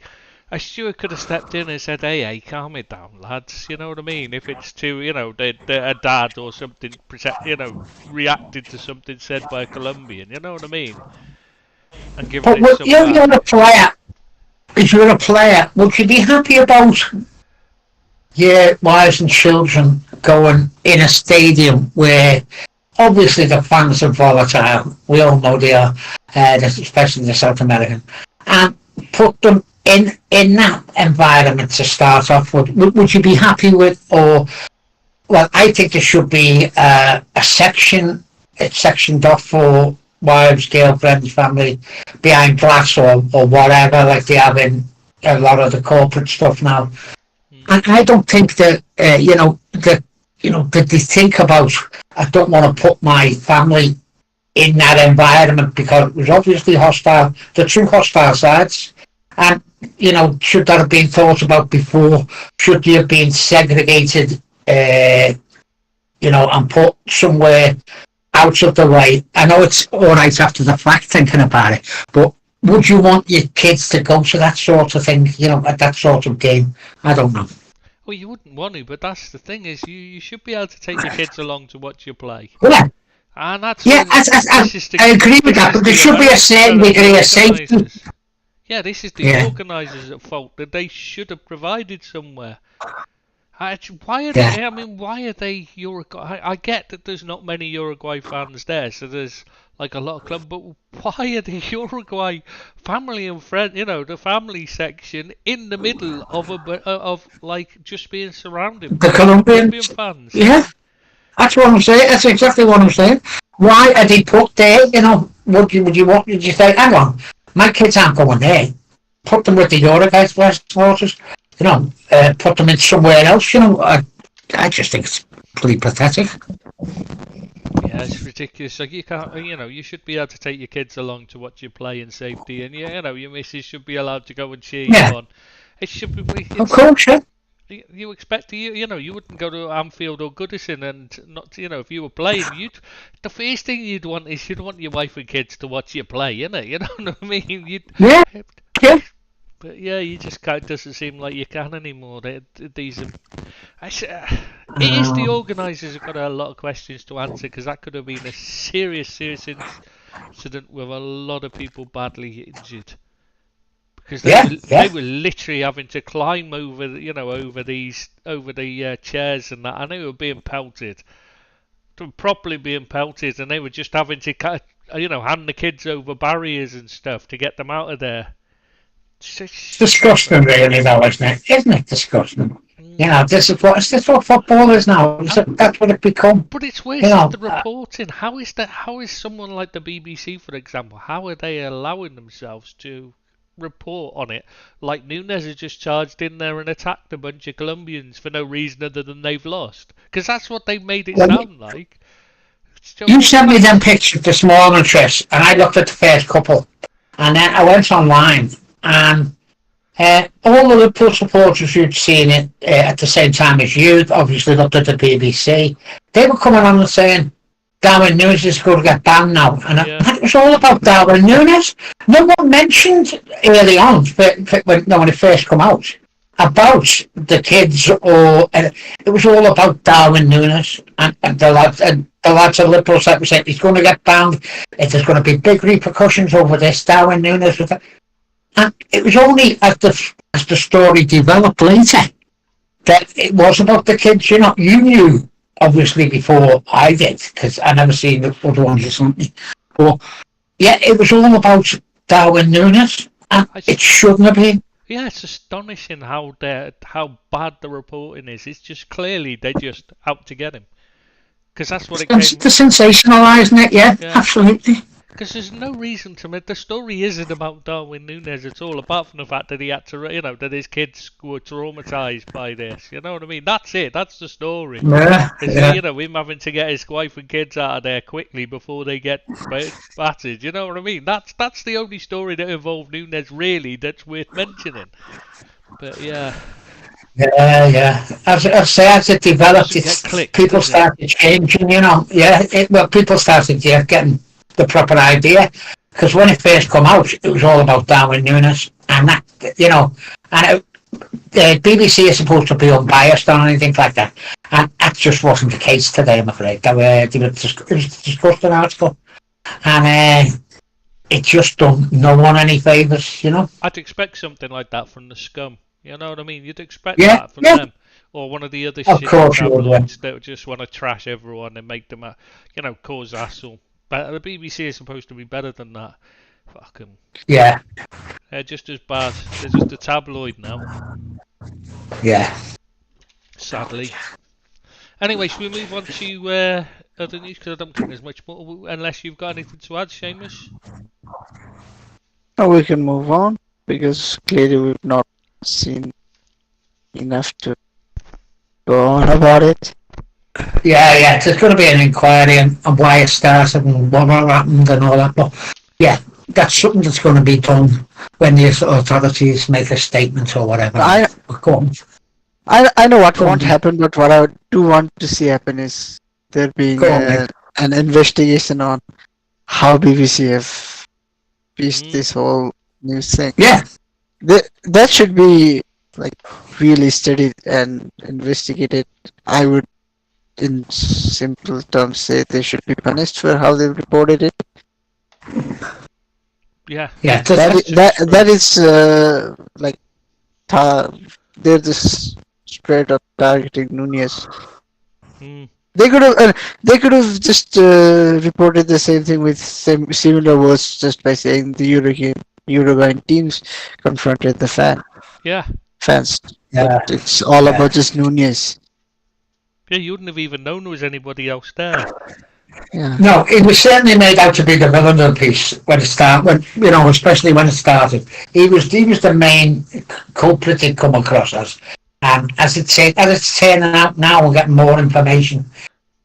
a steward could have stepped in and said, "Hey, calm it down, lads." You know what I mean? If it's to, a dad or something, reacted to something said by a Colombian. You know what I mean? And give it some. You're a player. If you're a player, would you be happy about your wives and children going in a stadium where obviously the fans are volatile? We all know they are, especially the South American. And put them in that environment to start off with, would you be happy with, or, well, I think there should be a section, it's sectioned off for wives, girlfriends, family, behind glass or whatever, like they have in a lot of the corporate stuff now. And I don't think that, that they think about, I don't want to put my family in that environment because it was obviously hostile, the two hostile sides. And, should that have been thought about before? Should they have been segregated, and put somewhere out of the way? I know it's all right after the fact thinking about it, but would you want your kids to go to that sort of thing, at that sort of game? I don't know. Well, you wouldn't want to, but that's the thing is you should be able to take your kids along to watch you play. Yeah. And that's I agree with that, but there should be a certain degree of safety. Yeah, this is the organisers at fault, that they should have provided somewhere. Why are they? I mean, why are they Uruguay? I get that there's not many Uruguay fans there, so there's like a lot of clubs. But why are the Uruguay family and friends, the family section in the middle of like just being surrounded by Colombian fans? Yeah, that's what I'm saying. That's exactly what I'm saying. Why are they put there? Would you say, hang on, my kids aren't going there. Put them with the Uruguay supporters. Put them in somewhere else. I just think it's pretty pathetic. Yeah, it's ridiculous. Like you can't, you should be able to take your kids along to watch you play in safety, and your missus should be allowed to go and cheer you on. It should be. Of course, yeah. You expect you wouldn't go to Anfield or Goodison and not, if you were playing, the first thing you'd want your wife and kids to watch you play, You know what I mean? Yeah. But yeah, you just can't. Doesn't seem like you can anymore. It is the organisers have got a lot of questions to answer, because that could have been a serious incident with a lot of people badly injured. Because they were literally having to climb over the chairs and that, and they were being pelted, properly being pelted, and they were just having to hand the kids over barriers and stuff to get them out of there. It's disgusting, really, though, isn't it? Isn't it disgusting? This is what football is now. That's what it become. But it's worse than the reporting. How is someone like the BBC, for example, how are they allowing themselves to report on it? Like Nunes has just charged in there and attacked a bunch of Colombians for no reason other than they've lost. Because that's what they made it sound like. You sent me them pictures this morning, Trish, and I looked at the first couple. And then I went online, and all the Liverpool supporters who'd seen it at the same time as you, obviously looked at the BBC, they were coming on and saying, Darwin Núñez is going to get banned now. And it was all about Darwin Núñez. No one mentioned early on, when it first came out, about the kids, or it was all about Darwin Núñez and the lads at Liverpool were saying he's going to get banned. There's going to be big repercussions over this. Darwin Núñez. And it was only as the story developed later that it was about the kids. You knew obviously before I did, because I never seen the other ones or something. But yeah, it was all about Darwin Núñez, and it shouldn't have been. Yeah, it's astonishing how bad the reporting is. It's just clearly they're just out to get him. Because that's what it came. The sensationalising it, yeah, absolutely. Because there's no reason to make the story isn't about Darwin Núñez at all, apart from the fact that he had to, that his kids were traumatised by this. You know what I mean? That's it. That's the story. Yeah. Him having to get his wife and kids out of there quickly before they get battered. You know what I mean? That's the only story that involved Núñez really that's worth mentioning. But yeah. Yeah. As it developed, people started changing. People started getting the proper idea, because when it first come out, it was all about Darwin Núñez, and that, and the BBC is supposed to be unbiased on anything like that, and that just wasn't the case today, I'm afraid. It was a disgusting article, and it just done no one any favours, I'd expect something like that from the Scum, you know what I mean? You'd expect that from them. Or one of the other tabloids that just want to trash everyone and make them, cause hassle. But the BBC is supposed to be better than that. Fucking. Yeah. They're just as bad. They're just a tabloid now, Yeah. sadly. Anyway, should we move on to other news? Because I don't think there's much more, unless you've got anything to add, Seamus. Now we can move on because clearly we've not seen enough to go on about it. Yeah, there's going to be an inquiry on why it started and what happened and all that. But yeah, that's something that's going to be done when the authorities make a statement or whatever. Go on. I know what won't happen, but what I do want to see happen is there being an investigation on how BBC have pieced this whole news thing. Yeah. That should be like really studied and investigated. I would, in simple terms, say they should be punished for how they've reported it. Yeah. Yeah. That is like they're just straight up targeting Nunez. They could have just reported the same thing with similar words just by saying the European teams confronted the fans. Yeah. But it's all about just Nunez. Yeah, you wouldn't have even known there was anybody else there. Yeah. No, it was certainly made out to be the villain of the piece when it started. Especially when it started, he was the main culprit it come across as. And as it's turning out now, we're getting more information.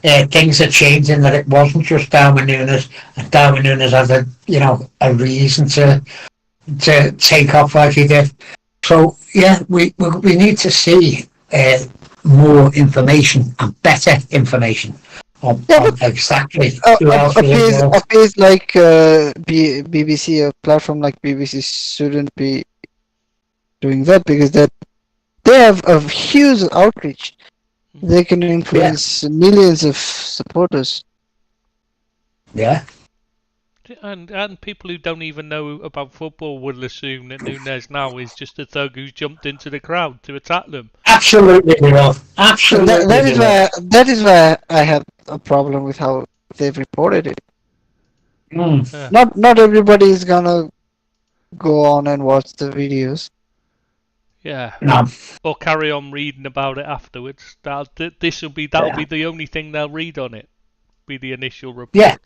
Things are changing, that it wasn't just Darwin Núñez, and Darwin Núñez had a reason to take off like he did. So yeah, we need to see more information and better information on exactly who else is involved. A place like BBC, a platform like BBC shouldn't be doing that because they have a huge outreach. They can influence millions of supporters. Yeah. And people who don't even know about football will assume that Núñez now is just a thug who's jumped into the crowd to attack them. Absolutely, absolutely. That is why I have a problem with how they've reported it. Yeah. Not everybody is gonna go on and watch the videos. Yeah. No. Or carry on reading about it afterwards. That'll be the only thing they'll read on it. Be the initial report. Yeah.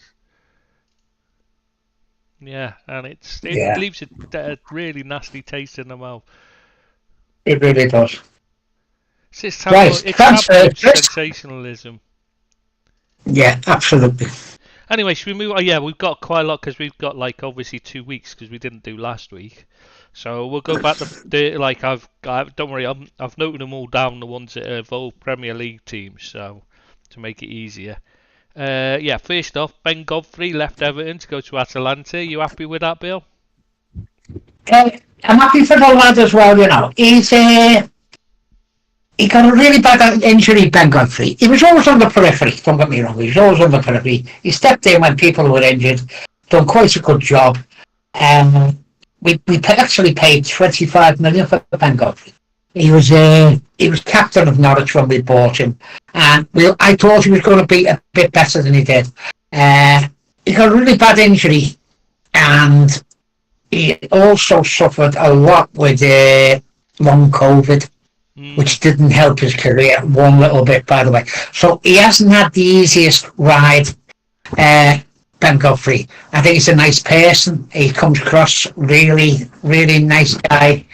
Yeah, and it leaves a really nasty taste in the mouth. It really does. It's tabloid sensationalism. Yeah, absolutely. Anyway, should we move on? Yeah, we've got quite a lot because we've got obviously 2 weeks because we didn't do last week. So we'll go back to don't worry, I've noted them all down, the ones that involve Premier League teams, so to make it easier. First off, Ben Godfrey left Everton to go to Atalanta. You happy with that, Bill? I'm happy for the lad as well. He got a really bad injury, Ben Godfrey. He was always on the periphery. Don't get me wrong. He was always on the periphery. He stepped in when people were injured. Done quite a good job. We actually paid 25 million for Ben Godfrey. He was captain of Norwich when we bought him, and I thought he was going to be a bit better than he did. He got a really bad injury, and he also suffered a lot with long COVID, which didn't help his career one little bit, by the way. So he hasn't had the easiest ride. Ben Godfrey. I think he's a nice person. He comes across really, really nice guy.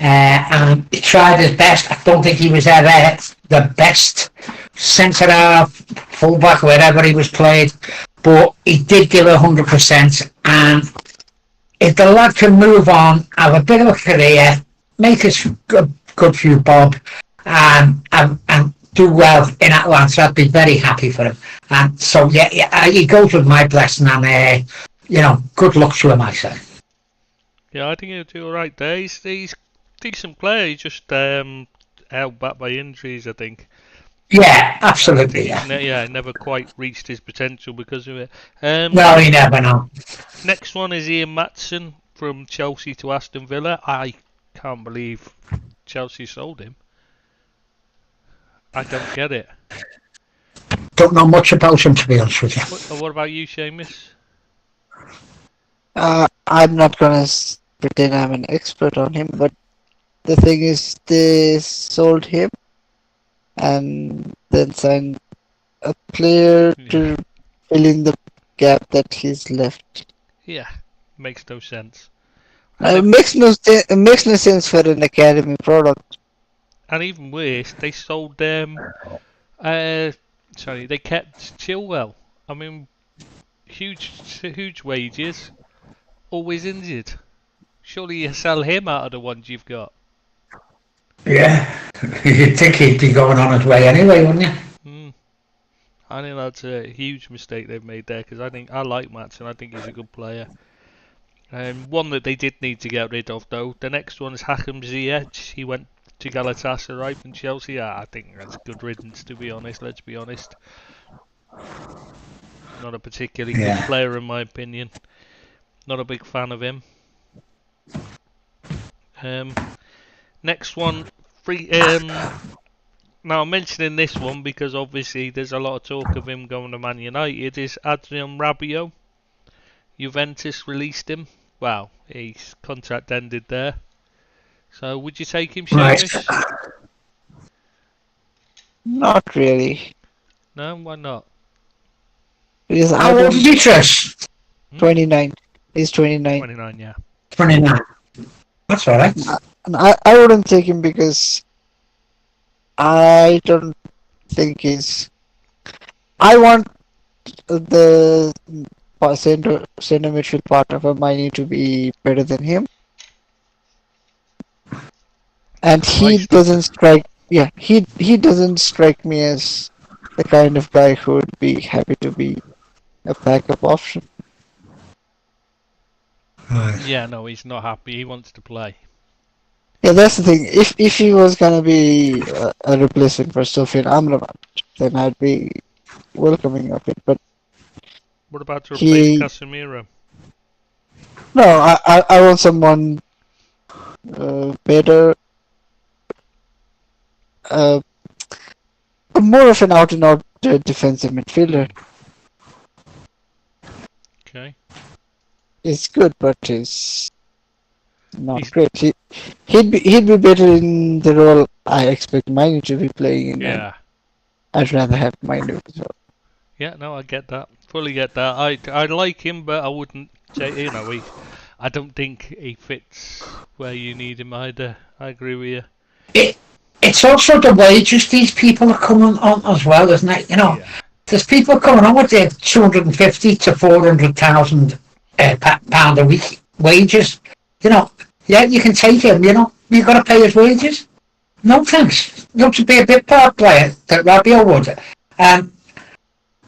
And he tried his best. I don't think he was ever the best centre half, fullback, wherever he was played, but he did give 100%. And if the lad can move on, have a bit of a career, make us good few bob, and do well in Atlanta, I'd be very happy for him. And so he goes with my blessing, and good luck to him, I say. Yeah, I think he'll do all right there. He's a decent player. He's just held back by injuries, I think. Yeah, absolutely. Yeah, never quite reached his potential because of it. Well, you never know. Next one is Ian Maatsen from Chelsea to Aston Villa. I can't believe Chelsea sold him. I don't get it. Don't know much about him, to be honest with you. What about you, Seamus? I'm not gonna pretend I'm an expert on him, but the thing is, they sold him and then signed a player Yeah. to fill in the gap that he's left. Yeah, makes no sense. It makes no sense for an academy product. And even worse, they sold they kept Chilwell. I mean, huge wages, always injured. Surely you sell him out of the ones you've got. Yeah. You'd think he'd be going on his way anyway, wouldn't you? I think that's a huge mistake they've made there because I like Maatsen. I think he's a good player. One that they did need to get rid of though. The next one is Hakim Ziyech. He went to Galatasaray from Chelsea. Yeah, I think that's good riddance, to be honest. Let's be honest. Not a particularly good player in my opinion. Not a big fan of him. Next one, now I'm mentioning this one because obviously there's a lot of talk of him going to Man United. Is Adrian Rabiot? Juventus released him. Wow, his contract ended there. So would you take him, Seamus? Right. Not really. No, why not? Because How old is he, Trish? 29. He's 29. 29, yeah. 29. That's all right. And I wouldn't take him because I don't think he's. I want the center midfield part of Hermione to be better than him, and he doesn't strike. Yeah, he doesn't strike me as the kind of guy who would be happy to be a backup option. Right. Yeah, no, he's not happy. He wants to play. Yeah, that's the thing. If he was gonna be a replacement for Sofian Amrabat, then I'd be welcoming of it. But What about to replace Casemiro? no, I want someone better, more of an out and out defensive midfielder. Okay. It's good, but it's not great. He'd be better in the role I expect Manu to be playing in. Yeah. I'd rather have Manu as well. Yeah, no, I get that. Fully get that. I like him, but I wouldn't say, I don't think he fits where you need him either. I agree with you. It's also the wages these people are coming on as well, isn't it? You know, there's people coming on with their 250 to 400,000 pound a week wages. You know, yeah, you can take him. You know, you got to pay his wages. No thanks. You have to be a bit part player that Rabiot would.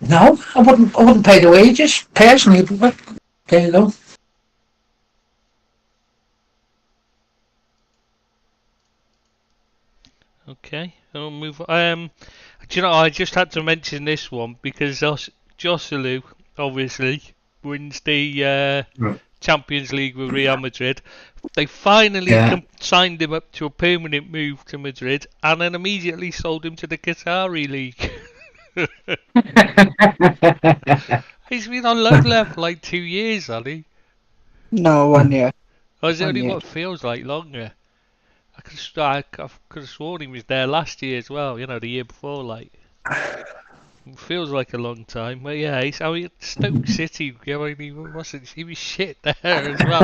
No, I wouldn't pay the wages personally. But there you go. Okay, I'll move on. Do you know, I just had to mention this one because Joselu obviously wins the Champions League with Real Madrid. They finally signed him up to a permanent move to Madrid and then immediately sold him to the Qatari League. He's been on loan there for like 2 years, hasn't he? No, 1 year. Or is it only what feels like longer? I could have sworn he was there last year as well, you know, the year before, like. It feels like a long time, but yeah, Stoke City, he was shit there as well.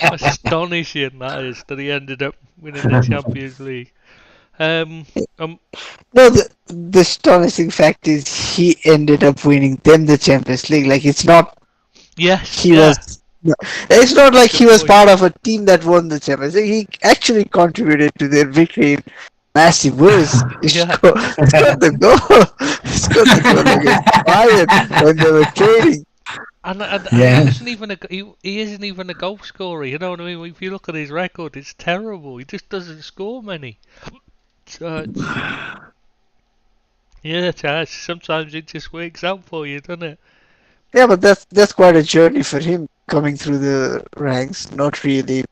Astonishing that is that he ended up winning the Champions League. No, the astonishing fact is he ended up winning them the Champions League. Like, it's not. Yes. No, it's not like he was part of a team that won the Champions League. He actually contributed to their victory in massive ways. He scored the goal. He scored the goal against Bayern when they were trading. And he isn't even a goal scorer. You know what I mean? If you look at his record, it's terrible. He just doesn't score many. So sometimes it just works out for you, doesn't it? Yeah, but that's quite a journey for him, coming through the ranks, not really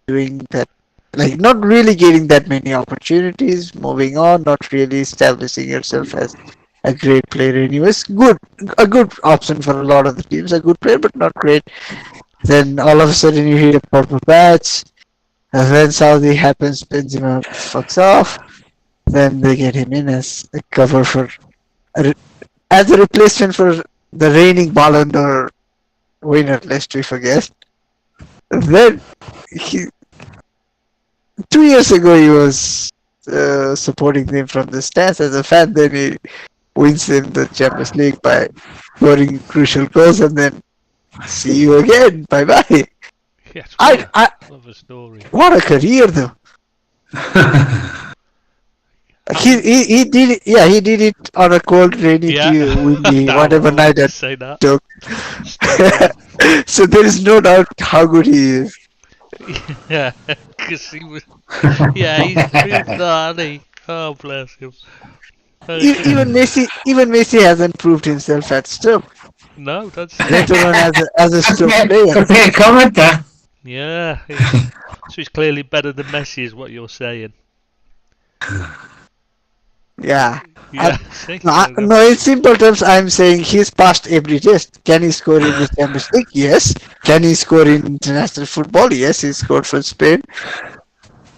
doing that, like not really getting that many opportunities, moving on, not really establishing yourself as a great player anyways. A good option for a lot of the teams, a good player, but not great. Then all of a sudden you hear a purple patch. And then Saudi happens, Benzema fucks off. Then they get him in as a cover for as a replacement for the reigning Ballon d'Or winner, lest we forget. Then he 2 years ago he was supporting them from the stands as a fan. Then he wins them the Champions League by scoring crucial goals, and then see you again. Bye bye. Yes, I love a story. what a career though. He did it. Yeah, he did it on a cold, rainy, windy, No, whatever I night wouldn't at say that. took. So there is no doubt how good he is. Yeah, because he was. Yeah, he's proved that, hasn't he? Oh, bless him. Even Messi hasn't proved himself at Stoke. No, that's. Let alone as a Stoke player. Could be a comment there. Yeah, so he's clearly better than Messi, is what you're saying. Yeah. Yeah, see? No, in simple terms, I'm saying he's passed every test. Can he score in the Champions League? Yes. Can he score in international football? Yes, he scored for Spain.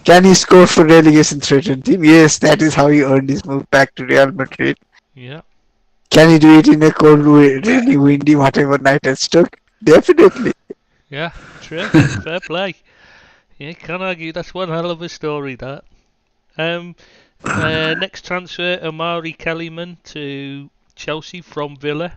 Can he score for relegation threatened team? Yes, that is how he earned his move back to Real Madrid. Yeah. Can he do it in a cold, rainy, windy, whatever night at Stoke? Definitely. Yeah, true. Fair play. Yeah, can't argue. That's one hell of a story, that. Next transfer, Omari Kellyman to Chelsea from Villa.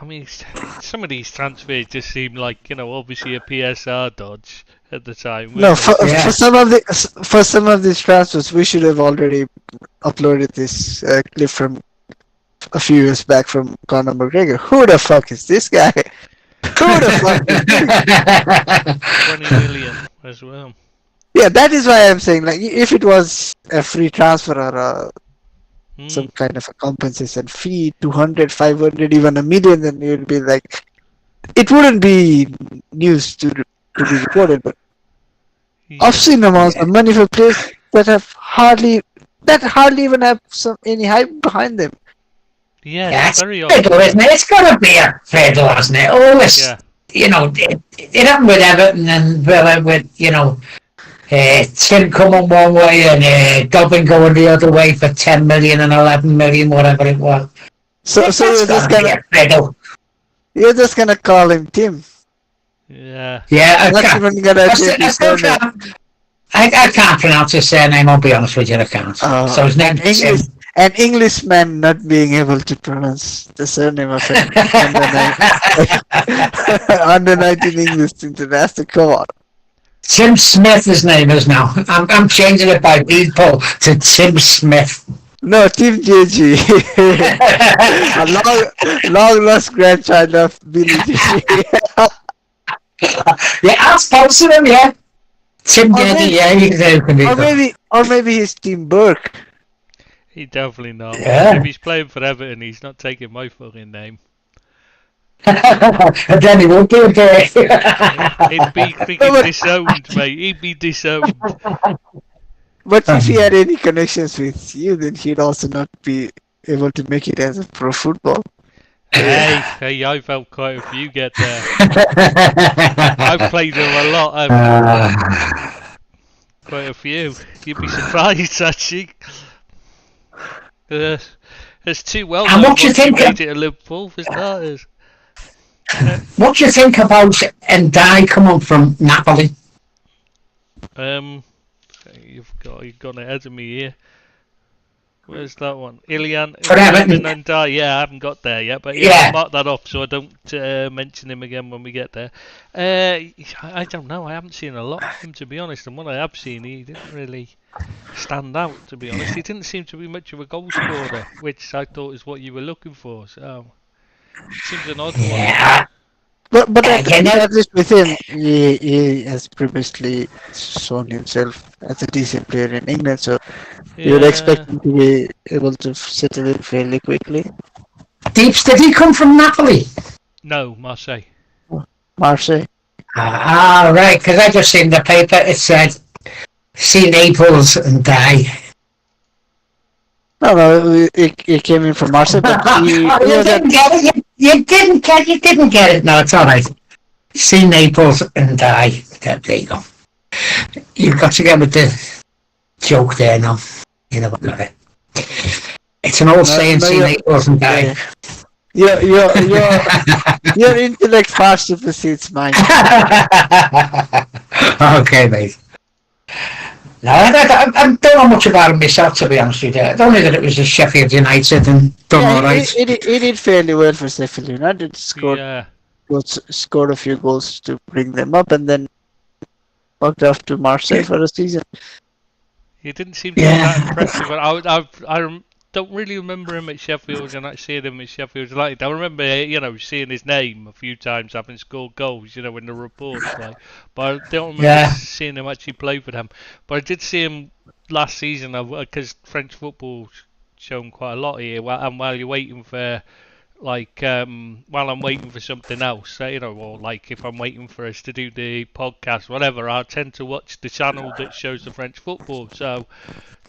I mean, some of these transfers just seem like, obviously a PSR dodge at the time. No, for some of these transfers, we should have already uploaded this clip from a few years back from Conor McGregor. Who the fuck is this guy? Who the fuck is this? 20 million as well. Yeah, that is why I'm saying, like, if it was a free transfer or some kind of a compensation fee, 200, 500, even a million, then you'd be like, it wouldn't be news to be reported, but obscene amounts of money for players that hardly even have any hype behind them. Yeah, it's very fair though, isn't it? It's got to be a fair though, hasn't it? Always, it happened with Everton and Villa with, Tim coming one way and Dobbin going the other way for 10 million and 11 million, whatever it was. So you're just gonna call him Tim. Yeah. Yeah, I can't pronounce his surname, I'll be honest with you, I can't. So his name is Tim. An Englishman not being able to pronounce the surname of an under 19 English international. Come on. Tim Smith, his name is now. I'm changing it by people to Tim Smith. No, Tim JG. A long lost grandchild of Billy JG. Yeah, I'll sponsor him, yeah. Tim JG, yeah, he's there. Or maybe he's Tim Burke. He definitely not. Yeah. If he's playing for Everton, he's not taking my fucking name. And then he won't do it. He'd be freaking disowned, mate. He'd be disowned. But if he had any connections with you, then he'd also not be able to make it as a pro football. Hey, I've helped quite a few get there. I've played them a lot. Quite a few. You'd be surprised, actually. There's two well-known ones who made it at Liverpool for starters. What do you think about Ndai coming from Napoli? You've gone ahead of me here. Where's that one? Ilian Ndai. Yeah, I haven't got there yet, but I'll mark that off so I don't mention him again when we get there. I don't know. I haven't seen a lot of him, to be honest, and what I have seen, he didn't really stand out, to be honest. He didn't seem to be much of a goal scorer, which I thought is what you were looking for. So seems an odd one. But at least with him, he has previously shown himself as a decent player in England, so you would expect him to be able to settle in fairly quickly. Deeps, did he come from Napoli? No, Marseille. Marseille. Right, because I just seen the paper, it said, see Naples and die. No, it came in from Marseille, but you didn't get it. You didn't get it. No, it's all right. see Naples and die. There you go. You've got to get with the joke there now. You know what? It's an old saying, see Naples and die. Your intellect far supersedes mine. Okay, mate. No, I don't know much about him myself, to be honest with you. I don't know that it was a Sheffield United and done all right. He did fairly well for Sheffield United. Scored a few goals to bring them up, and then walked off to Marseille for a season. He didn't seem to be that impressive. I don't really remember him at Sheffield and seeing him at Sheffield United. I remember, seeing his name a few times, having scored goals, in the reports. But I don't remember seeing him actually play for them. But I did see him last season because French football's shown quite a lot here. And while you're waiting for, while I'm waiting for something else, or if I'm waiting for us to do the podcast, whatever, I tend to watch the channel that shows the French football. So.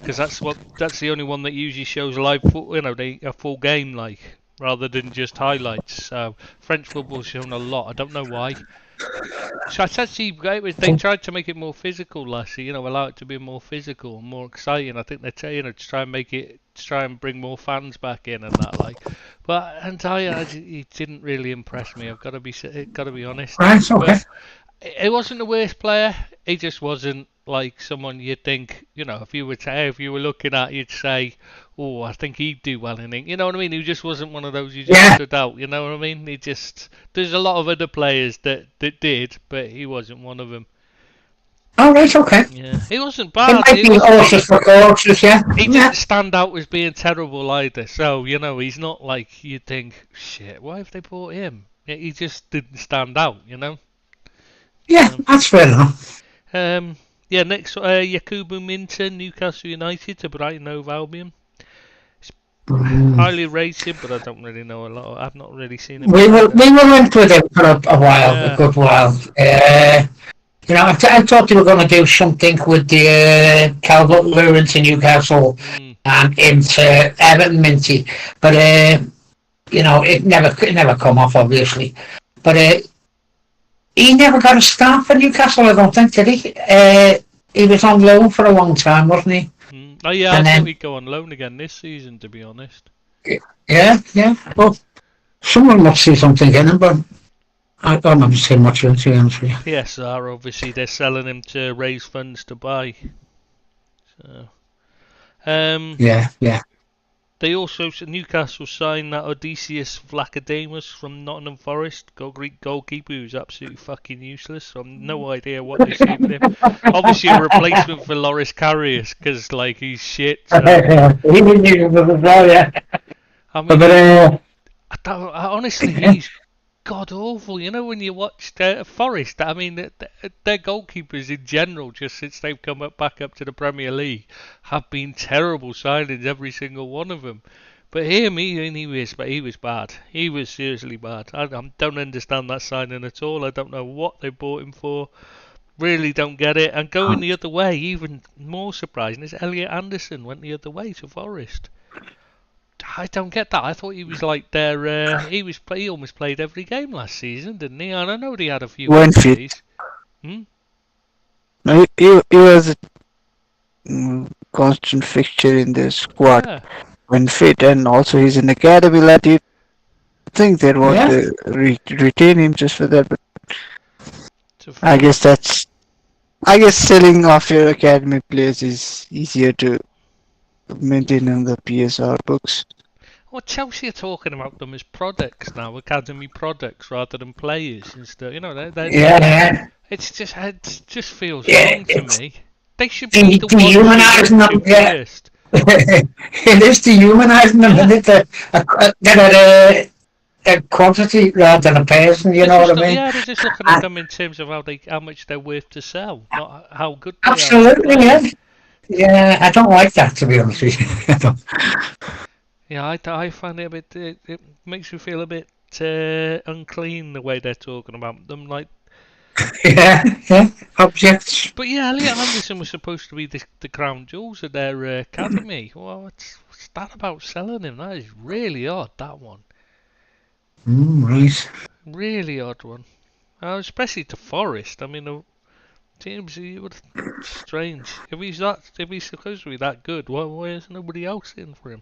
Because that's the only one that usually shows live, a full game, rather than just highlights. So French football's shown a lot. I don't know why. So it's actually they tried to make it more physical last year. Allow it to be more physical and more exciting. I think they're to try and bring more fans back in and that But Antaya, he didn't really impress me. I've got to be honest. Right, okay. But he wasn't the worst player. He just wasn't someone you'd think, if you were looking at, you'd say, oh, I think he'd do well in it. You know what I mean? He just wasn't one of those you just stood out. You know what I mean? There's a lot of other players that did, but he wasn't one of them. Oh, right, okay. Yeah, he wasn't bad. He didn't stand out as being terrible either. So, he's not you'd think, shit, why have they bought him? He just didn't stand out, Yeah, that's fair enough. Next, Yakubu Minter, Newcastle United to Brighton Hove Albion. It's highly rated, but I don't really know a lot. I've not really seen him. We were linked with him for a while, a good while. I thought they were going to do something with the Calvert Lewin to Newcastle and into Everton Minty, but it never come off, obviously. But he never got a start for Newcastle, I don't think, did he? He was on loan for a long time, wasn't he? Oh yeah, I thought he'd go on loan again this season, to be honest. Yeah. Well, someone must see something in him, but I don't remember seeing much of him, to be honest with you. PSR, obviously, they're selling him to raise funds to buy. So, yeah. They also, Newcastle signed that Odysseus Vlachodimos from Nottingham Forest, Greek goalkeeper who's absolutely fucking useless. So I've no idea what they're seeing with him. Obviously a replacement for Loris Karius, because he's shit. So. He didn't even as well, yeah. I mean, honestly, he's god awful. When you watch Forest, I mean, their goalkeepers in general, just since they've come back up to the Premier League, have been terrible signings, every single one of them. But him, he was bad. He was seriously bad. I don't understand that signing at all. I don't know what they bought him for. Really don't get it. And going the other way, even more surprising, is Elliot Anderson went the other way to Forest. I don't get that. I thought he was he almost played every game last season, didn't he? And I know he had a few injuries. No, he was a constant fixture in the squad when fit, and also he's an academy lad. You think they'd want to retain him just for that, but I guess selling off your academy players is easier to maintain in the PSR books. Well, Chelsea are talking about them as products now, academy products rather than players and stuff. It just feels wrong to me. They should be the dehumanising them. First. It is dehumanising them, isn't it? A quantity rather than a person. You know what I mean? Yeah, they're just looking at them in terms of how much they're worth to sell, not how good they are. Absolutely, yeah. Yeah, I don't like that, to be honest with you. Yeah, I find it a bit. It makes me feel a bit unclean the way they're talking about them, Yeah, objects. But yeah, Elliot Anderson was supposed to be the crown jewels of their academy. Well, what's that about selling him? That is really odd. That one. Right. Really odd one. especially to Forest. I mean, teams you would strange. If he's supposed to be that good, why is nobody else in for him?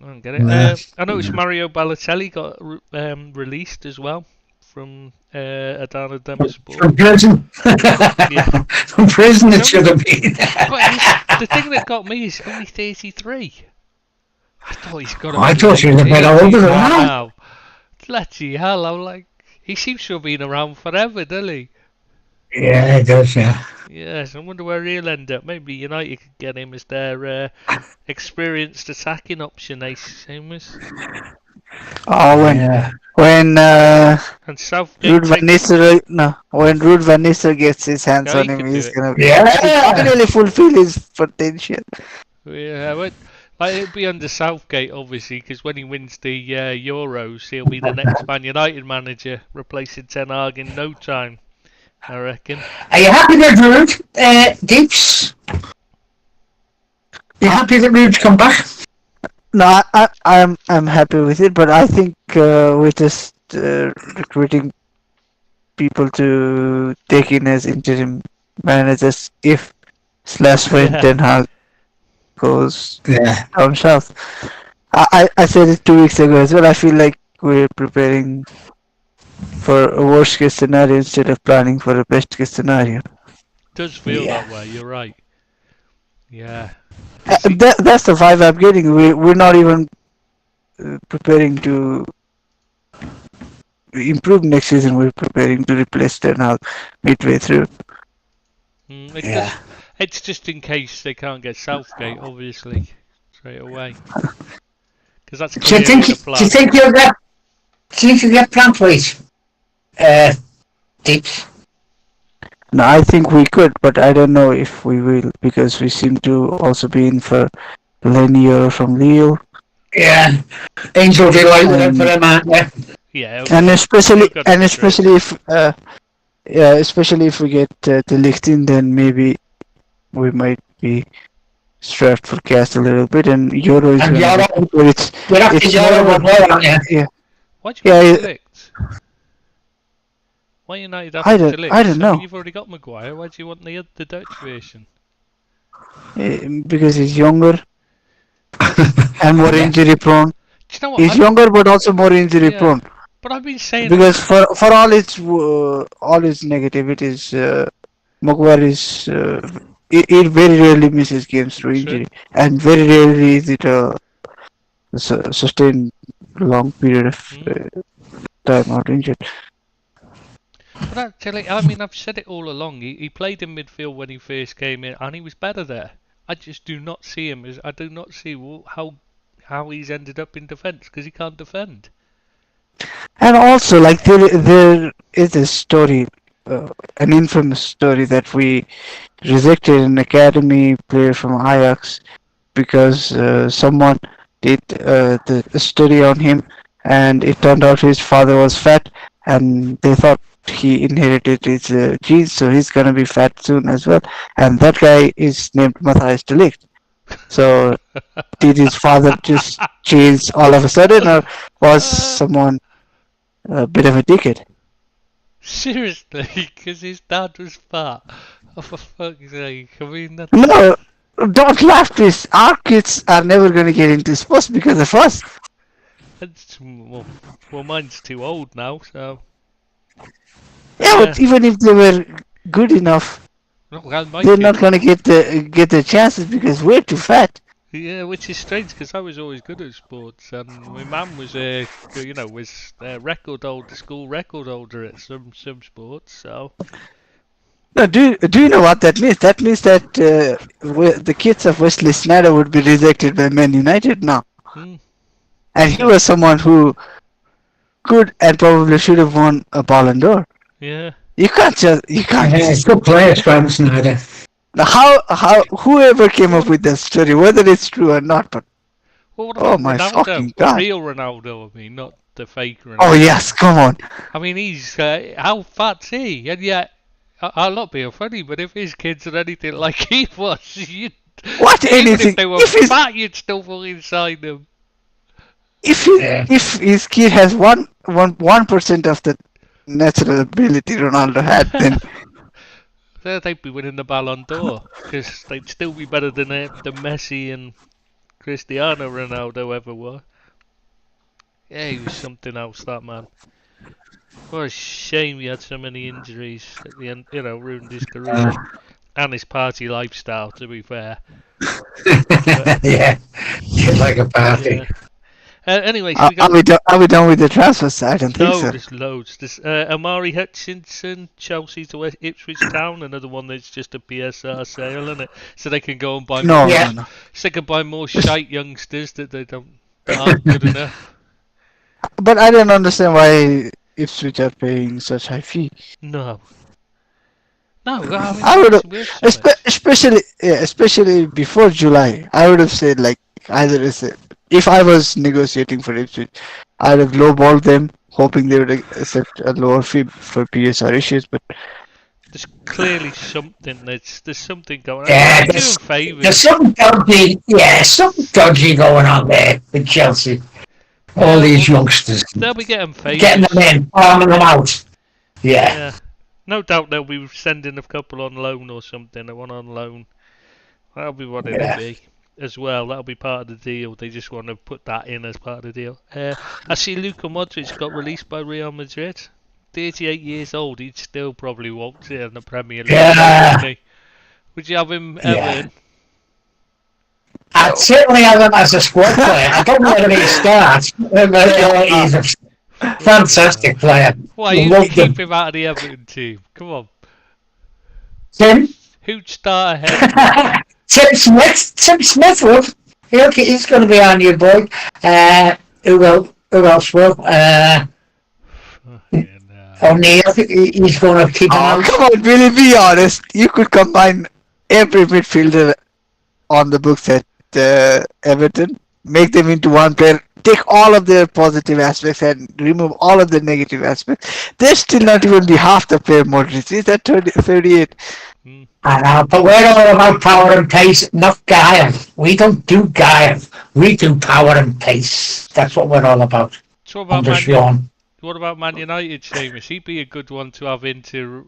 I don't get it. I noticed Mario Balotelli got released as well from Adana Demirspor. From prison. Yeah. From prison it should have been. But the thing that got me is only 33. I thought he's got. I thought he was a bit older than that. Wow. Bloody hell! I'm like, he seems to have been around forever, doesn't he? Yeah, it does, yeah. Yes, I wonder where he'll end up. Maybe United could get him as their experienced attacking option, Seamus. Oh, when And Southgate Ruud van Nistelrooy gets his hands Yeah, on he him, could he's do it. gonna Yeah. finally fulfill his potential. Yeah, but like, it'll be under Southgate, obviously, because when he wins the Euros, he'll be the next Man United manager, replacing Ten Hag in no time, I reckon. Are you happy that Ruud, Deeps? You happy that Ruud's come back? No, I'm happy with it, but I think we're just recruiting people to take in as interim managers if / when Yeah. Ten Hag goes Yeah. down south. I said it 2 weeks ago as well. I feel like we're preparing for a worst case scenario instead of planning for a best case scenario. Does feel Yeah. that way, you're right. Yeah. That's the vibe I'm getting. We're not even preparing to improve next season. We're preparing to replace Ten Hag midway through. Yeah. It's just in case they can't get Southgate, obviously, straight away. Because that's Do you clearly think? the Do you plan. think you'll get? Do you think you'll get Plantwaite? Deeps. No, I think we could, but I don't know if we will because we seem to also be in for Lenier from Lille, Yeah. Angel delighted for them, aren't they? Yeah. and especially we've got to especially if we get the Lichten, then maybe we might be strapped for cash a little bit, and Euro is And gonna Euro- be, but it's You're after It's Euro more as well, aren't you? yeah. Why'd you Yeah, want yeah. Delict? Why United I after don't- Delict? I don't know. mean, you've already got Maguire. Why do you want the Dutch version? Because he's younger and more injury prone. Do you know what? He's younger, but also more injury Yeah. prone. But I've been saying Because for all its negativities, Maguire is it very rarely misses games through True. injury, and very rarely is it a sustained long period of time out injured. But actually, I mean, I've said it all along. He played in midfield when he first came in, and he was better there. I just do not see him as. I do not see how he's ended up in defence because he can't defend. And also, like there is a story, an infamous story that we rejected an academy player from Ajax because someone did the study on him, and it turned out his father was fat, and they thought he inherited his genes, so he's gonna be fat soon as well. And that guy is named Matthias de Ligt. So did his father just change all of a sudden, or was someone a bit of a dickhead? Seriously, because his dad was fat. Oh, for fuck's sake! I mean, that's, No, don't laugh, please. Our kids are never gonna get into sports because of us. well, mine's too old now, so. Yeah, but even if they were good enough, Well, my they're kid- not gonna get the chances because we're too fat. Yeah, which is strange because I was always good at sports, and my mum was a school record holder at some sports. So No, do you know what that means? That means that the kids of Wesley Sneijder would be rejected by Man United now. Hmm. And he was someone who could and probably should have won a Ballon d'Or. yeah, You can't. Yeah, it's good players, Graham Snyder. Now, how whoever came up with that story, whether it's true or not, but well, what Oh about my Ronaldo? fucking The God. real Ronaldo, I mean, not the fake Ronaldo. oh yes, come on. I mean, he's how fat's he? And yet, I'll not being funny, but if his kids are anything like he was, you'd What even anything? if they were If his fat, you'd still fucking sign them. Yeah. If his kid has 1% of the natural ability Ronaldo had, then They'd be winning the Ballon d'Or because they'd still be better than Messi and Cristiano Ronaldo ever were. Yeah, he was something else, that man. What a shame he had so many injuries at the end, ruined his career. And his party lifestyle, to be fair. Yeah, it's like a party. Yeah. Anyway, should we go? are we done with the transfer side? I don't think No, so. there's loads. There's Amari Hutchinson, Chelsea to Ipswich Town, another one that's just a PSR sale, isn't it? So they can go and buy No, more. Yeah. no. So they can buy more shite youngsters that they aren't good enough. But I don't understand why Ipswich are paying such high fee. No. No, I mean, I would it's worth so much. especially before July, I would have said like either if I was negotiating for Ipswich, I'd have lowballed them, hoping they would accept a lower fee for PSR issues. But There's clearly something. There's something going on. Yeah, They're there's, doing favours. there's something dodgy. Yeah, something dodgy going on there with Chelsea. All these youngsters, They'll be getting favours. getting them in, farming them out. Yeah, Yeah. No doubt they'll be sending a couple on loan or something, one on loan. That'll be what it'll Yeah. be as well. That'll be part of the deal. They just want to put that in as part of the deal. I see Luka Modric got released by Real Madrid. 38 years old, he'd still probably walked in the Premier League. Yeah. Wouldn't he? Would you have him ever Yeah. in? I'd certainly have him as a squad player. I don't know whether he starts, but he's a fantastic player. Why, you Loved keep him. him out of the Everton team? Come on. Tim? Who'd start ahead? Tim Smith will. He's going to be our new boy. Who else will? O'Neill, he's going to keep him oh, out. come on, Billy, be honest. You could combine every midfielder on the books at Everton, make them into one player, take all of their positive aspects and remove all of the negative aspects. They'll still not even be half the player Modric. He's at 38. I know, but we're all about power and pace, not guile. We don't do guile. We do power and pace. That's what we're all about. So what Under about Sean. What about Man United, Seamus? He'd be a good one to have into,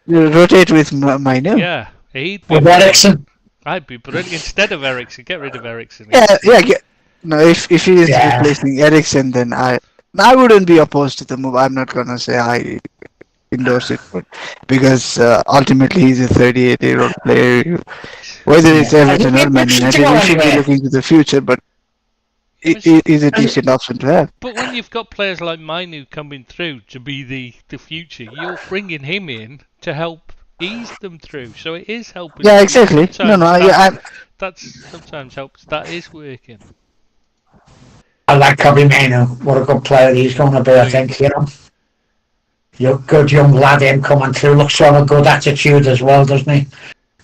You rotate with Mainu. yeah, he'd be With one. Ericsson. I'd be brilliant instead of Ericsson. Get rid of Ericsson. Yeah. No, if he is Yeah. replacing Ericsson, then I wouldn't be opposed to the move. I'm not gonna say I endorse it, but because ultimately he's a 38-year-old player. Whether it's Everton or Man United, we should be looking to the future. But it is a decent option to have. But when you've got players like Mainu coming through to be the future, you're bringing him in to help ease them through. So it is helping. Yeah, them. exactly. Sometimes that's sometimes helps. That is working. I like Kobe Manu. What a good player he's going to be, I think, Good young lad, him coming through. Looks to have a good attitude as well, doesn't he?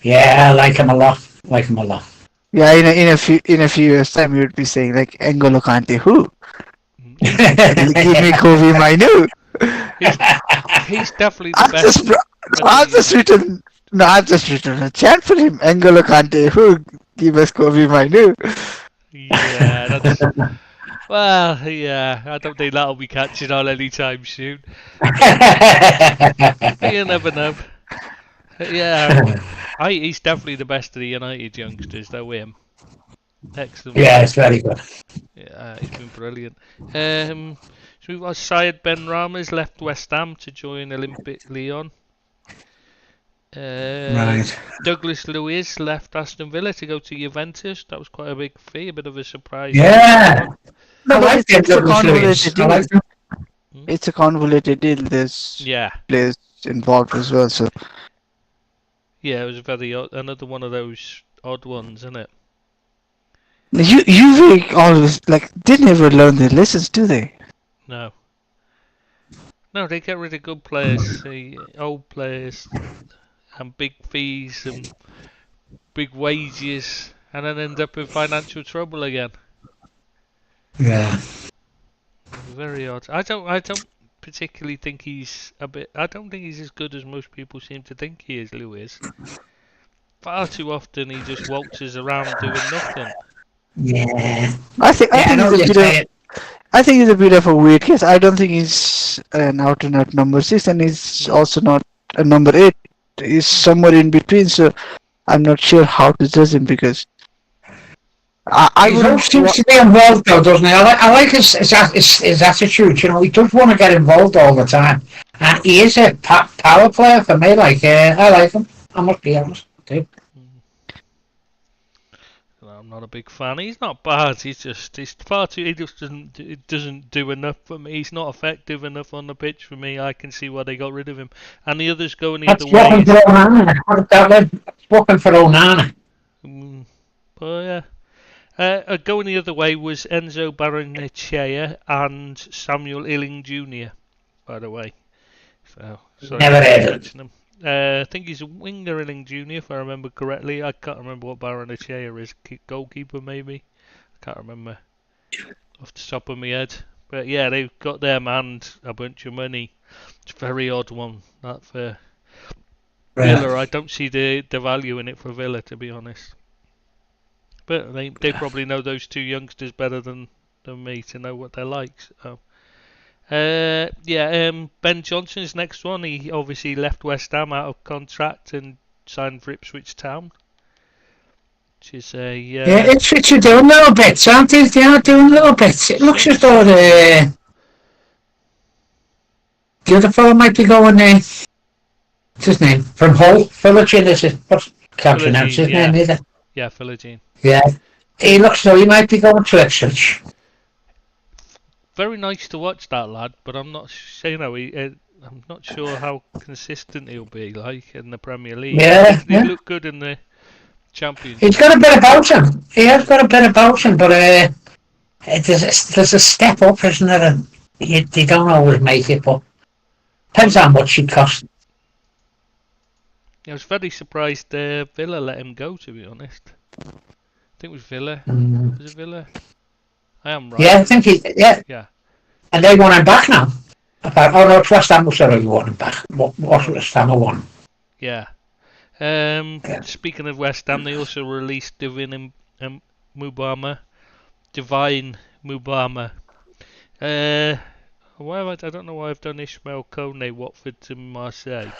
Yeah, I like him a lot. Yeah, in a few years' time, you would be saying like N'Golo Kante, who? Give me Kobe Mainu. He's definitely the best. I've just written a chant for him. N'Golo Kante, who? Give us Kobe Mainu. Yeah, that's. Well, yeah, I don't think that'll be catching on anytime soon. You never know. Yeah, he's definitely the best of the United youngsters, though, him. Excellent. Yeah, it's very good. Yeah, he's been brilliant. So we've got Syed Ben Ramos left West Ham to join Olympique Lyon. Right. Douglas Luiz left Aston Villa to go to Juventus. That was quite a big fee, a bit of a surprise. Yeah. No, but it's a convoluted deal. I like him. It's a convoluted deal. There's Yeah, players involved as well. So yeah, it was very odd, another one of those odd ones, isn't it? you always like they never learn their lessons, do they? No. No, they get rid of good players, old players, and big fees and big wages, and then end up in financial trouble again. Yeah. Very odd. I don't particularly think he's I don't think he's as good as most people seem to think he is, Luiz. Far too often he just waltzes around doing nothing. Yeah. I think I think he's a bit of a weird case. I don't think he's an out and out number 6, and he's also not a number 8. He's somewhere in between, so I'm not sure how to judge him because I He wouldn't. seems to be involved though, doesn't he? I like his attitude. You know, he does want to get involved all the time, and he is a power player for me. Like, I like him. I must be honest. Too. I'm not a big fan. He's not bad. He's far too. He just doesn't do enough for me. He's not effective enough on the pitch for me. I can see why they got rid of him. And the others going the That's other way. working for Onana. What did that mean? It's working for Onana. But yeah. Going the other way was Enzo Barrenechea and Samuel Illing Jr. By the way. So sorry Never heard for of mention him. I think he's a winger, Illing Jr. if I remember correctly. I can't remember what Barrenechea is. Goalkeeper maybe. I can't remember off the top of my head. But yeah, they've got them and a bunch of money. It's a very odd one. That for Villa. I don't see the value in it for Villa, to be honest. But they probably know those two youngsters better than me to know what they're like. So. Ben Johnson's next one. He obviously left West Ham out of contract and signed for Ipswich Town. Which is a Ipswich are doing little bits, aren't they? They are doing little bits. It looks as though the other fellow might be going there. What's his name? From Hull, Philogene, is it? Can't pronounce his name either. Yeah, Philogene. Yeah, he looks though he might be going to Ipswich. Very nice to watch that lad, but I'm not, I'm not sure how consistent he'll be like in the Premier League. He looked good in the Championship. He's got a bit about him. He has got a bit about him, but there's a step up, isn't there? And they don't always make it, but depends how much it costs. I was very surprised Villa let him go, to be honest. I think it was Villa. Was it Villa? I am right. Yeah, I think yeah. And they want him back now. No, it's West Ham who said you want him back. What West Ham won? Yeah. Speaking of West Ham, they also released Divine Mubama. I don't know why I've done Ismail Kone, Watford to Marseille.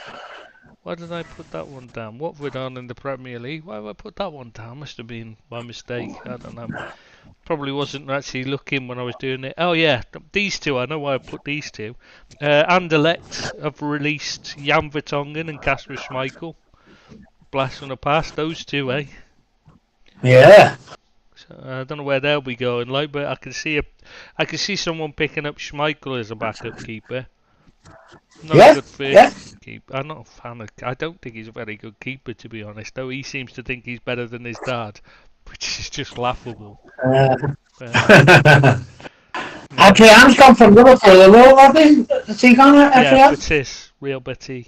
Why did I put that one down? Watford on in the Premier League. Why have I put that one down? Must have been my mistake. I don't know. Probably wasn't actually looking when I was doing it. Oh yeah, these two. I know why I put these two. Anderlecht have released Jan Vertonghen and Kasper Schmeichel. Blast from the past. Those two, eh? Yeah. So, I don't know where they'll be going, like, but I can see someone picking up Schmeichel as a backup keeper. Not a good first keeper. I'm not a fan of. I don't think he's a very good keeper, to be honest. Though he seems to think he's better than his dad, which is just laughable. Adrian's gone from Liverpool, hasn't he? Has he gone? Yeah, Betis, Real Betis.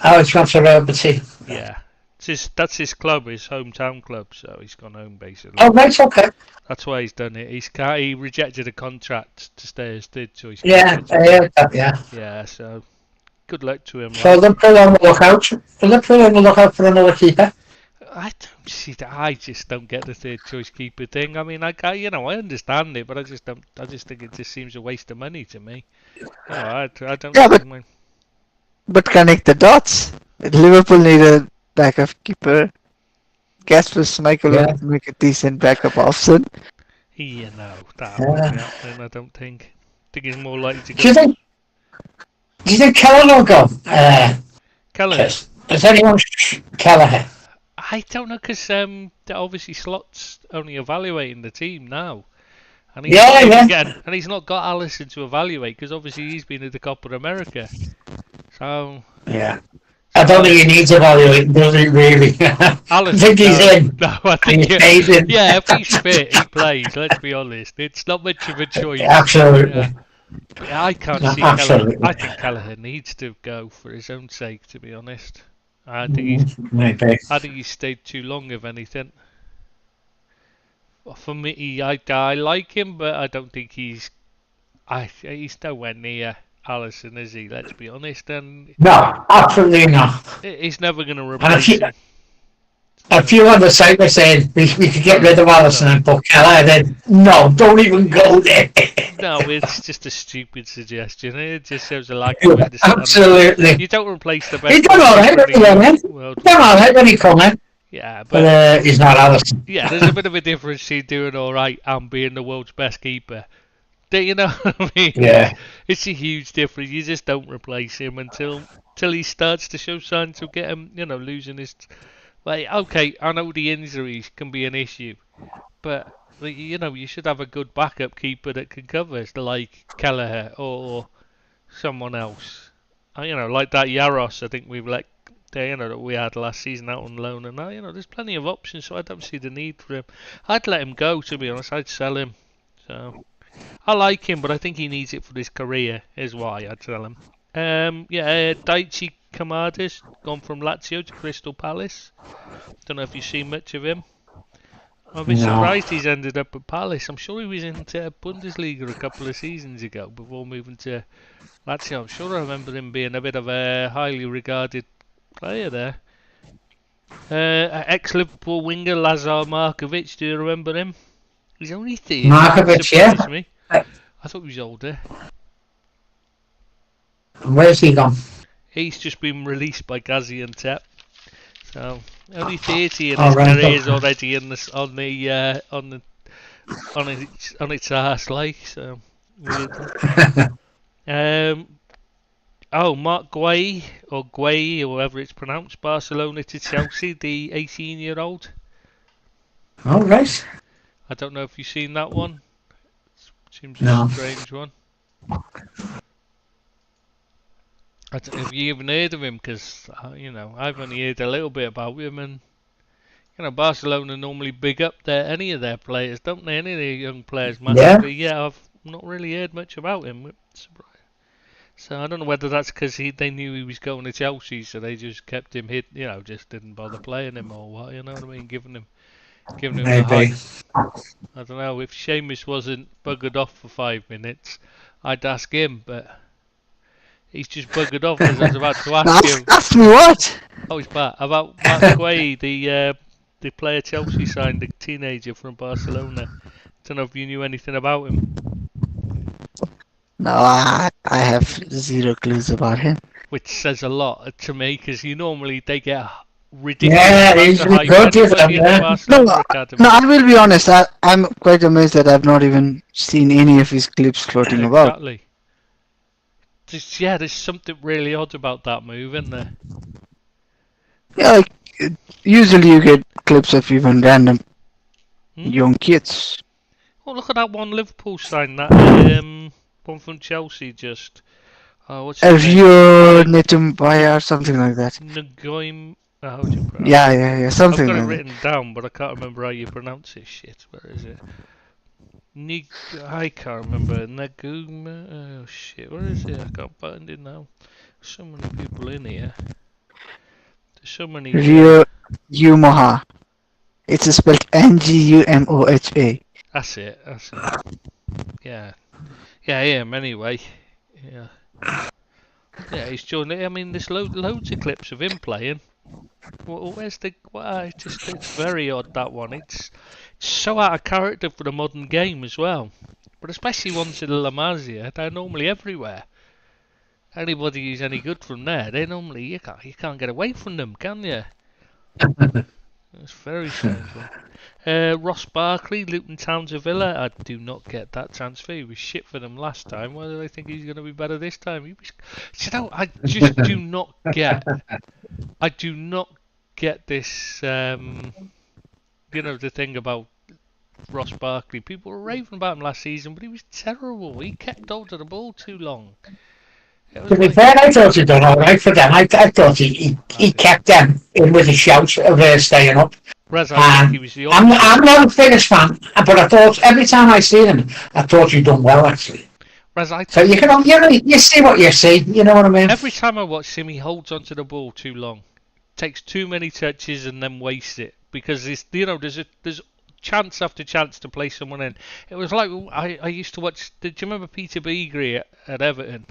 Oh, he's gone to Real Betis. Yeah, that's his club, his hometown club. So he's gone home basically. Oh, right, okay. That's why he's done it. He rejected a contract to stay as third choice. Yeah, yeah. Yeah, so good luck to him. So Liverpool on the lookout. Liverpool on the lookout for another keeper. I don't see that. I just don't get the third choice keeper thing. I mean, I understand it, but I just don't. I just think it just seems a waste of money to me. I don't. Yeah, but connect the dots. Liverpool need a backup keeper. Kasper Schmeichel will make a decent backup option. Yeah, no, that won't happen. I don't think. I think he's more likely to go. Do you think Kelleher will go? Kelleher. Is anyone Kelleher? I don't know, because obviously Slot's only evaluating the team now. And he's and he's not got Alisson to evaluate, because obviously he's been at the Copa America. So yeah. I don't think he needs evaluating, does he, really? I think he's in. No, I think he's in. Yeah, if he's fit, he plays, let's be honest. It's not much of a choice. Absolutely. Yeah, I can't see Kelleher. I think Kelleher needs to go for his own sake, to be honest. I think he's stayed too long, if anything. For me, I like him, but I don't think he's nowhere near Alisson, is he? Let's be honest. And no, absolutely not. He's never going to replace him. A few on the site were saying we could get rid of Allison and put Keller. Then no, don't even go there. No, it's just a stupid suggestion. It just shows a lack of understanding. Absolutely. You don't replace the He best done all right when he went in. world. He done all right when he come in, Yeah, but but he's not Allison. yeah, there's a bit of a difference between doing all right and being the world's best keeper. Do you know what I mean? Yeah. It's a huge difference. You just don't replace him until he starts to show signs of getting, losing his. Like, okay, I know the injuries can be an issue, but you should have a good backup keeper that can cover, like Kelleher or someone else. Like that Yaros. I think we've let that we had last season out on loan, and now there's plenty of options, so I don't see the need for him. I'd let him go, to be honest. I'd sell him. So. I like him, but I think he needs it for his career, is why I'd sell him. Daichi Kamada's gone from Lazio to Crystal Palace. Don't know if you've seen much of him. I'm a bit surprised he's ended up at Palace. I'm sure he was in Bundesliga a couple of seasons ago before moving to Lazio. I'm sure I remember him being a bit of a highly regarded player there. Ex-Liverpool winger Lazar Markovic, do you remember him? He's only 30. Markovic, yeah. Me. I thought he was older. Where's he gone? He's just been released by Gaziantep. So only 30 and his career's already on its arse, like, so weird. Mark Guay or however it's pronounced, Barcelona to Chelsea, the 18-year-old. Oh, right. I don't know if you've seen that one. Seems a strange one. I don't know if you even heard of him, because I've only heard a little bit about him, and Barcelona normally big up any of their players, don't they? Any of their young players massively. Yeah, I've not really heard much about him. So I don't know whether that's because they knew he was going to Chelsea, so they just kept him hid, just didn't bother playing him or what, you know what I mean, giving him the hype. I don't know, if Seamus wasn't buggered off for 5 minutes, I'd ask him, but he's just buggered off because I was about to ask him. Ask me what? Oh, he's back. About Mark Guay, the player Chelsea signed, the teenager from Barcelona. Don't know if you knew anything about him. No, I have zero clues about him. Which says a lot to me, because they get ridiculous he's hype good with them, No, I will be honest. I'm quite amazed that I've not even seen any of his clips floating about. Exactly. There's something really odd about that move, isn't there? Yeah, like, usually you get clips of even random young kids. Oh, look at that one Liverpool sign, that one from Chelsea just. What's his name? Rio Netumbaya or something like that. Ngoim. How do you pronounce it? Yeah, something I've got like it written down, but I can't remember how you pronounce it. Shit, where is it? I can't remember. Naguma. Oh shit, where is it? I can't find it now. So many people in here. There's so many. Rio Yumoha. It's spelled Ngumoha. That's it. Yeah. Yeah, him anyway. Yeah. Yeah, he's joined. I mean, there's loads of clips of him playing. Where's the? It's very odd, that one. It's so out of character for the modern game as well. But especially ones in La Masia, they're normally everywhere. Anybody who's any good from there, they normally you can't get away from them, can you? It's very strange. Ross Barkley, Luton Town to Villa. I do not get that transfer. He was shit for them last time. Why do they think he's going to be better this time? I just do not get. I do not get this. The thing about Ross Barkley. People were raving about him last season, but he was terrible. He kept hold of the ball too long. To be fair, I thought he'd done all right for them. I thought he kept them in with a shout of staying up. Whereas I think he was the I'm not the biggest fan, but I thought every time I see him, I thought he'd done well actually. So you see what you see, you know what I mean? Every time I watch him, he holds onto the ball too long, takes too many touches and then wastes it because there's chance after chance to play someone in. It was like I used to watch. Did you remember Peter Beagrie at Everton?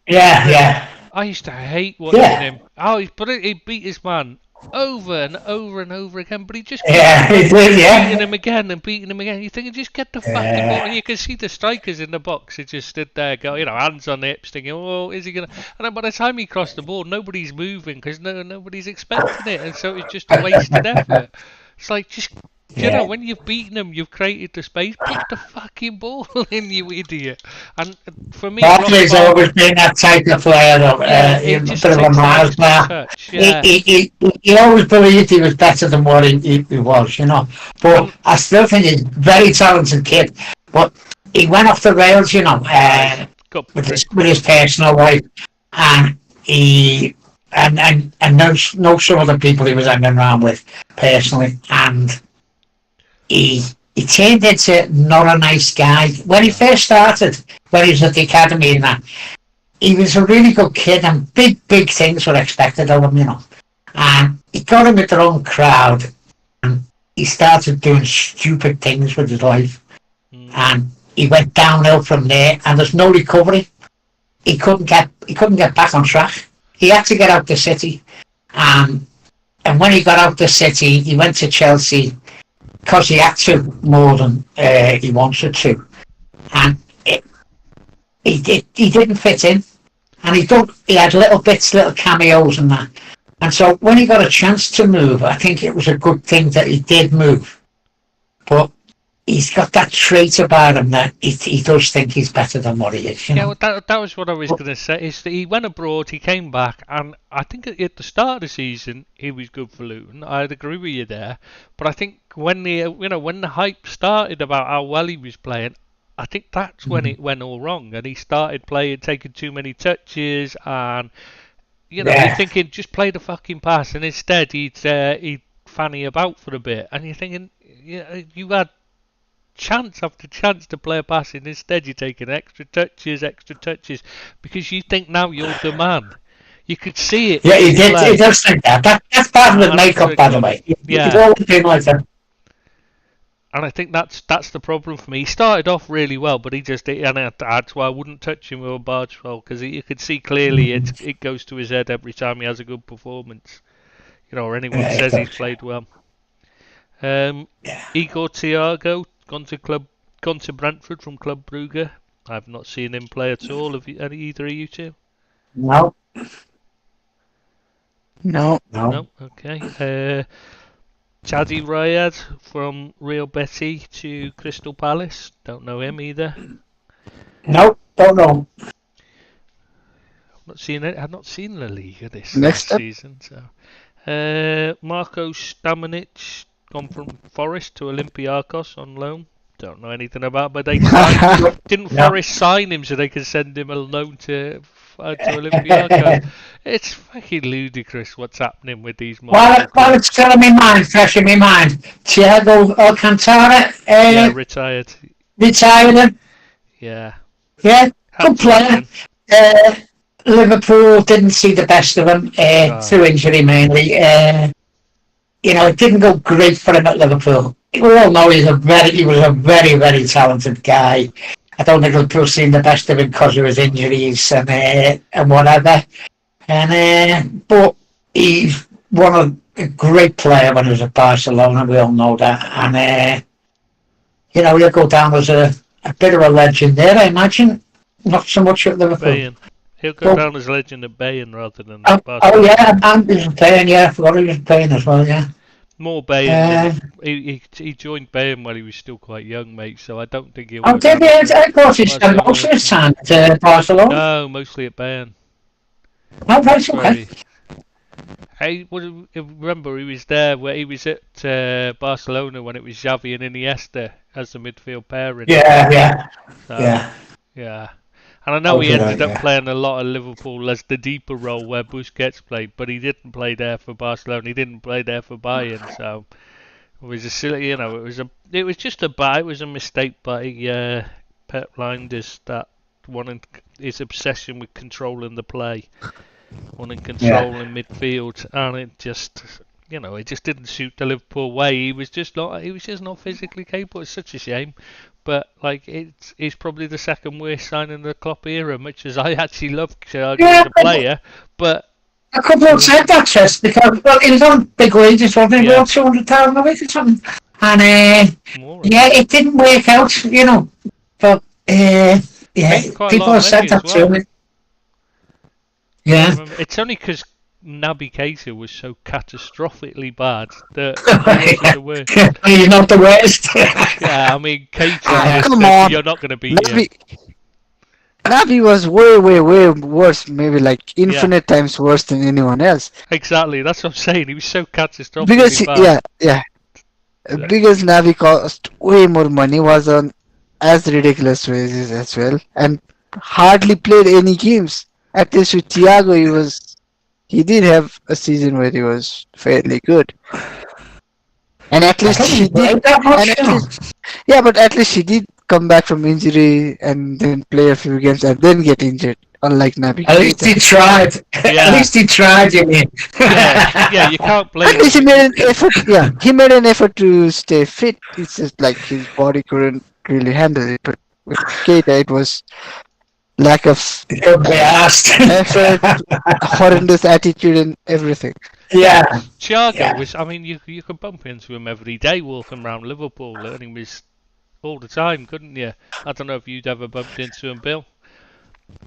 Yeah. I used to hate watching him. Oh, he beat his man over and over and over again, but he just Yeah, he did, yeah. beating him again and beating him again. You're thinking, just get the fucking ball. And you can see the strikers in the box. He just stood there, hands on the hips, thinking, "Oh, is he gonna?" And then by the time he crossed the ball, nobody's moving because nobody's expecting it, and so it's just a wasted effort. It's like just. Yeah. When you've beaten them, you've created the space. Put the fucking ball in, you idiot. And for me, Barkley's always been that type of player, though. it He's just a bit of a takes an miles extra now. touch. Yeah. He always believed he was better than what he was, you know. But I still think he's a very talented kid. But he went off the rails, you know, with his personal life, and no some other people he was hanging around with personally, and he turned into not a nice guy. When he first started, when he was at the academy and that, he was a really good kid and big things were expected of him, you know. And he got him with the wrong crowd and he started doing stupid things with his life. And he went downhill from there and there's no recovery. He couldn't get back on track. He had to get out the city. And when he got out the city, he went to Chelsea because he had to more than he wanted to, and he didn't fit in, and he had little cameos and that, and so when he got a chance to move, I think it was a good thing that he did move, but he's got that trait about him that he does think he's better than what he is. You know? Well, that was what I was going to say. Is that he went abroad, he came back, and I think at the start of the season he was good for Luton. I'd agree with you there, but I think when the hype started about how well he was playing, I think that's when it went all wrong, and he started taking too many touches, and you're thinking just play the fucking pass, and instead he'd fanny about for a bit, and you're thinking, you had chance after chance to play a pass, and instead you're taking extra touches because you think now you're the man. You could see it. Yeah, he does think that. That's part of his makeup, by the way. He's always been like that. And I think that's the problem for me. He started off really well, but that's why I wouldn't touch him with a Bargewell, because you could see clearly it goes to his head every time he has a good performance. Or anyone says he's played well. Igor Thiago gone to Brentford from Club Brugge. I've not seen him play at all. Have you, either of you two? No. Okay. Chadi Rayad from Real Betis to Crystal Palace. Don't know him either. No, don't know. I've not seen La Liga this season. So, Marko Stamanic gone from Forest to Olympiacos on loan. Don't know anything about, but they didn't Forest sign him so they could send him a loan to Olympiacos. It's fucking ludicrous what's happening with these. Well, it's still in my mind, fresh in my mind. Thiago Alcantara retired. Retired him. Yeah, good player. Liverpool didn't see the best of him through injury mainly. It didn't go great for him at Liverpool. We all know he was a very, very talented guy. I don't think Liverpool seen the best of him because of his injuries and whatever. But he's a great player when he was at Barcelona. We all know that. And he'll go down as a bit of a legend there, I imagine. Not so much at Liverpool. Bayern. He'll go down as a legend at Bayern rather than Barcelona. Oh yeah, and he was Bayern. Yeah, I forgot he was Bayern as well. Yeah. More Bayern. He joined Bayern while he was still quite young, mate. So I don't think he'll. Oh, did he? I thought he spent most of his time at Barcelona. No, mostly at Bayern. Oh, right, okay. I remember he was there where he was at Barcelona when it was Xavi and Iniesta as the midfield pairing. Yeah. And I know he ended up playing a lot of Liverpool as the deeper role where Busquets played, but he didn't play there for Barcelona. He didn't play there for Bayern, so it was a silly, it was a mistake by Pep Lijnders, that his obsession with controlling the play, wanting control in midfield, and it just didn't suit the Liverpool way. He was just not physically capable. It's such a shame. But it's probably the second worst signing of the Klopp era, much as I actually love Thiago as a player. But a couple of said that, Chris, because well, he was on big wages, wasn't he? Yeah. About 200,000 a week or something. And More. yeah, it didn't work out, you know. But yeah, Paid quite a people lot have of said money that as well. to me. I Yeah. remember- It's only because Naby Keita was so catastrophically bad that he wasn't the worst. He's not the worst. Yeah, I mean, Keita, Ah, just come said, on. you're not going to beat him. Naby was way worse, maybe like infinite times worse than anyone else. Exactly, that's what I'm saying. He was so catastrophically Because bad. because Naby cost way more money, was on as ridiculous wages as well, and hardly played any games. At least with Thiago, he did have a season where he was fairly good, and at I least don't he think he did. played that much, And at you know. least, yeah, but at least he did come back from injury and then play a few games and then get injured, unlike Naby At least he Keita. tried. Yeah. At least he tried, you mean. Yeah, you can't blame At least he him. made an effort. Yeah, he made an effort to stay fit. It's just like his body couldn't really handle it. But with Keita, it was lack of Could be asked. effort, horrendous attitude, and everything. Yeah. Thiago Yeah. was, I mean, you could bump into him every day walking around Liverpool, and he was all the time, couldn't you? I don't know if you'd ever bumped into him, Bill.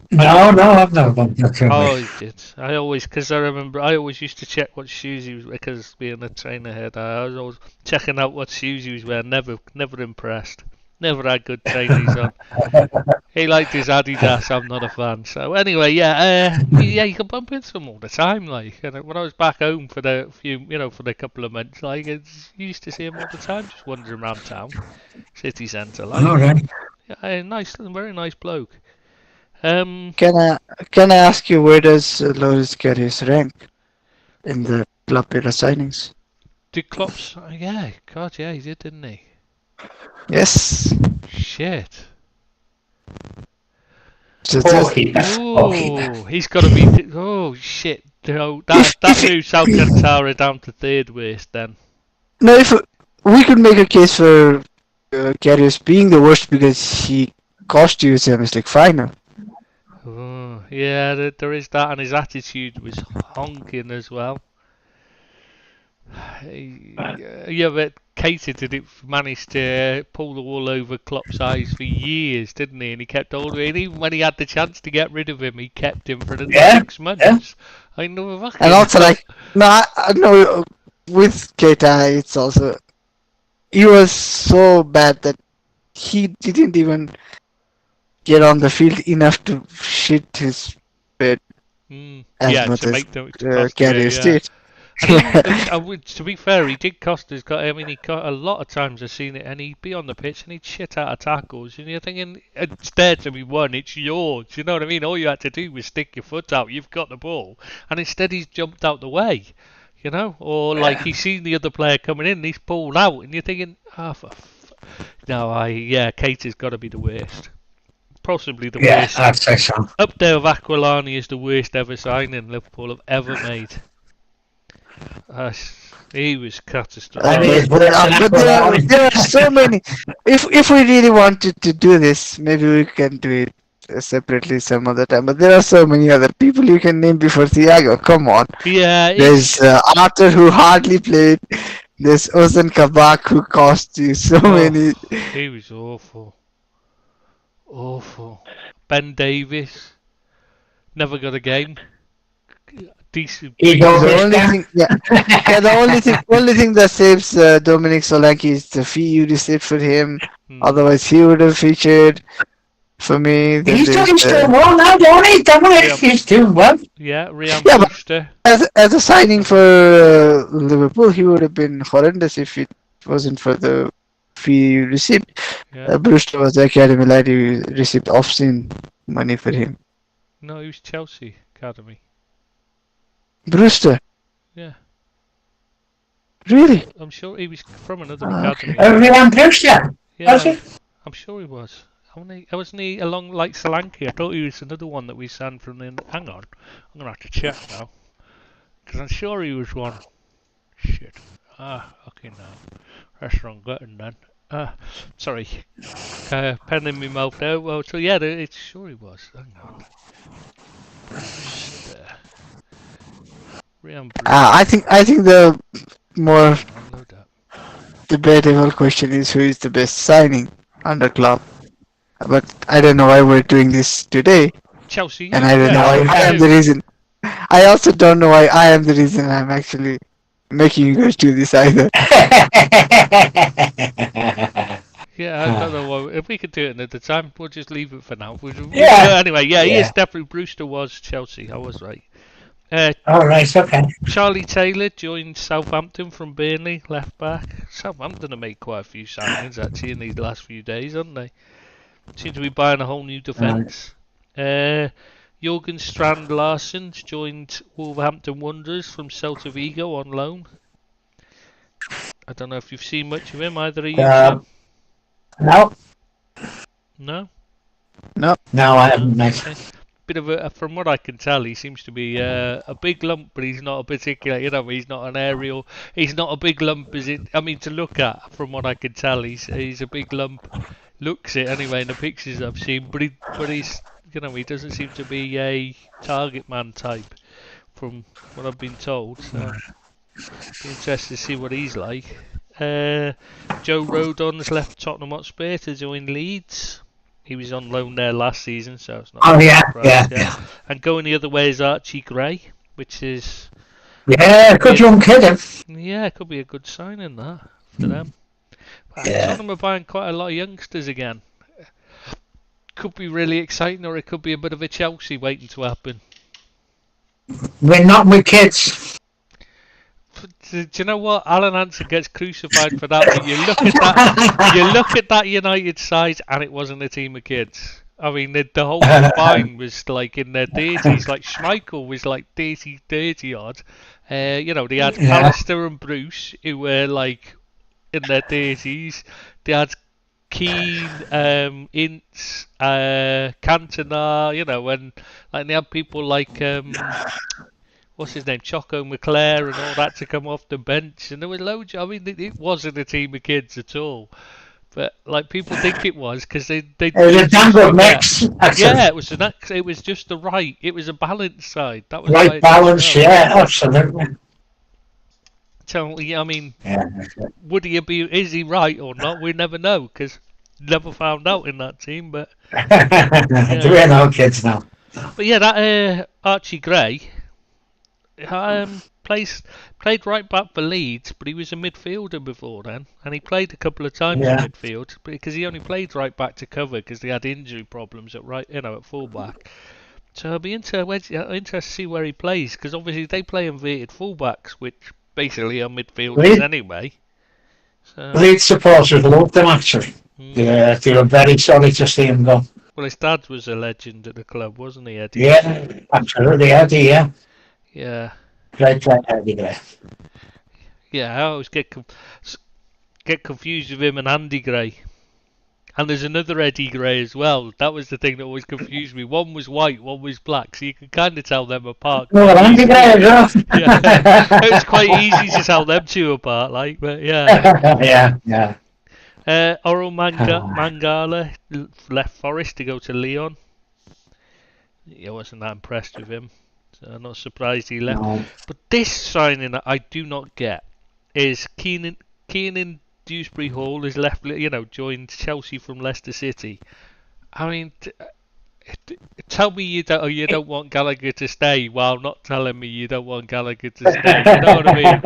No, I've never bumped into him. Oh, he did. Because I remember, I always used to check what shoes he was, because being a trainer head, I was always checking out what shoes he was wearing. Never impressed. Never had good trainers on. He liked his Adidas. I'm not a fan. So anyway, yeah, you can bump into him all the time. Like, and when I was back home for the couple of months, like, you used to see him all the time, just wandering around town, city centre. Like, All right. yeah, very nice bloke. Can I ask you, where does Loris Karius rank in the club era signings? Did Klopp's? Yeah, God, yeah, he did, didn't he? Yes. Shit. Okay. He's got to be. Oh shit! No, that moves South Alcantara down to third worst then. No, if we could make a case for Karius being the worst because he cost you a Champions League final. Oh, yeah, there is that, and his attitude was honking as well. Yeah, but Keita managed to pull the wool over Klopp's eyes for years, didn't he? And he kept holding him. And even when he had the chance to get rid of him, he kept him for another 6 months. Yeah. I know. And also, like, I know with Keita, it's also, he was so bad that he didn't even get on the field enough to shit his bed as yeah, much to as make them to Karius did. To be fair, he did cost us. I mean, he got a lot of times I've seen it, and he'd be on the pitch and he'd shit out of tackles, and you're thinking, it's there to be won, it's yours. You know what I mean? All you had to do was stick your foot out. You've got the ball, and instead he's jumped out the way. You know, or like he's seen the other player coming in, and he's pulled out, and you're thinking, Keita's got to be the worst. Possibly the worst. I'd say so. Up there with Aquilani is the worst ever signing Liverpool have ever made. He was catastrophic. But there are so many. If we really wanted to do this, maybe we can do it separately some other time. But there are so many other people you can name before Thiago. Come on. Yeah. There's Arthur, who hardly played. There's Ozan Kabak, who cost you so many. He was awful. Ben Davis never got a game. Decent. The only thing that saves Dominic Solanke is the fee you received for him. Otherwise, he would have featured for me. He's doing still well now, don't he? He's doing well. Yeah, Ryan Brewster. As a signing for Liverpool, he would have been horrendous if it wasn't for the fee you received. Yeah. Brewster was the academy lad. You received off-scene money for him. No, he was Chelsea academy. Brewster? Yeah. Really? I'm sure he was from another academy. Ryan Brewster? Yeah, Was he? I'm sure he was. Wasn't he along like Solanke? I thought he was another one that we signed from the... Hang on. I'm going to have to check now. Because I'm sure he was one. Shit. Okay, no. That's the wrong button then. Sorry. Pen in my mouth now. Well, so yeah, it's sure he was. Hang on. Graham I think the more Brewster, no doubt. debatable question is who is the best signing under club. But I don't know why we're doing this today, Chelsea, and you, I don't know yeah, why I am the reason. I also don't know why I am the reason I'm actually making you guys do this either. Yeah, I don't know why. If we could do it another time, we'll just leave it for now. Yeah. Anyway, yeah, he is Yeah. definitely. Brewster was Chelsea. I was right. All right. Okay. Charlie Taylor joined Southampton from Burnley, left back. Southampton have made quite a few signings actually in these last few days, haven't they? Seem to be buying a whole new defence. Jurgen Strand Larsen joined Wolverhampton Wanderers from Celta Vigo on loan. I don't know if you've seen much of him, either of you. No. No? No. No, I haven't, mate. Okay. Bit of a, from what I can tell, he seems to be a big lump, but he's not a particular, he's not an aerial, he's not a big lump, to look at, from what I can tell, he's a big lump, looks it anyway in the pictures I've seen, but he's, he doesn't seem to be a target man type, from what I've been told, so, be interested to see what he's like. Joe Rodon's left Tottenham Hotspur to join Leeds. He was on loan there last season, so it's not. Oh yeah, surprise, yeah. And going the other way is Archie Gray, which is Good young kid. Him. it could be a good signing that for them. But Yeah. Tottenham are buying quite a lot of youngsters again. Could be really exciting, or it could be a bit of a Chelsea waiting to happen. We're not with kids. Do you know what? Alan Hansen gets crucified for that. But you look at that United side, and it wasn't a team of kids. I mean, the whole combine was like in their 30s. Like Schmeichel was like 30 odd. They had Pallister and Bruce, who were like in their 30s. They had Keane, Ince, Cantona, and like they had people like what's his name, Choco McClare and all that to come off the bench, and there were loads. I mean, it wasn't a team of kids at all, but like people think it was because they. It was a damn good mix. Yeah, it was just the right. It was a balanced side. That was right balance. Yeah, absolutely. So I mean, Yeah. would he be? Is he right or not? We never know because never found out in that team. But We're no kids now. But yeah, that Archie Gray. Played right back for Leeds, but he was a midfielder before then, and he played a couple of times in midfield because he only played right back to cover because they had injury problems at full back. So I'll be interested to see where he plays because obviously they play inverted fullbacks, which basically are midfielders anyway. So, Leeds supporters loved him actually. Yeah, they were very sorry to see him go. Well, his dad was a legend at the club, wasn't he, Eddie? Yeah, absolutely, Eddie. Yeah. Yeah. Great player, Eddie Gray. Yeah, I always get confused with him and Andy Gray. And there's another Eddie Gray as well. That was the thing that always confused me. One was white, one was black, so you can kind of tell them apart. Well, Andy Gray as well. Yeah. It was quite easy to tell them two apart, but yeah. Yeah. Oral Mangala left Forest to go to Lyon. I wasn't that impressed with him. So I'm not surprised he left. No. But this signing that I do not get is Keenan Dewsbury Hall has left, joined Chelsea from Leicester City. I mean, tell me you don't want Gallagher to stay while not telling me you don't want Gallagher to stay. You know what I mean?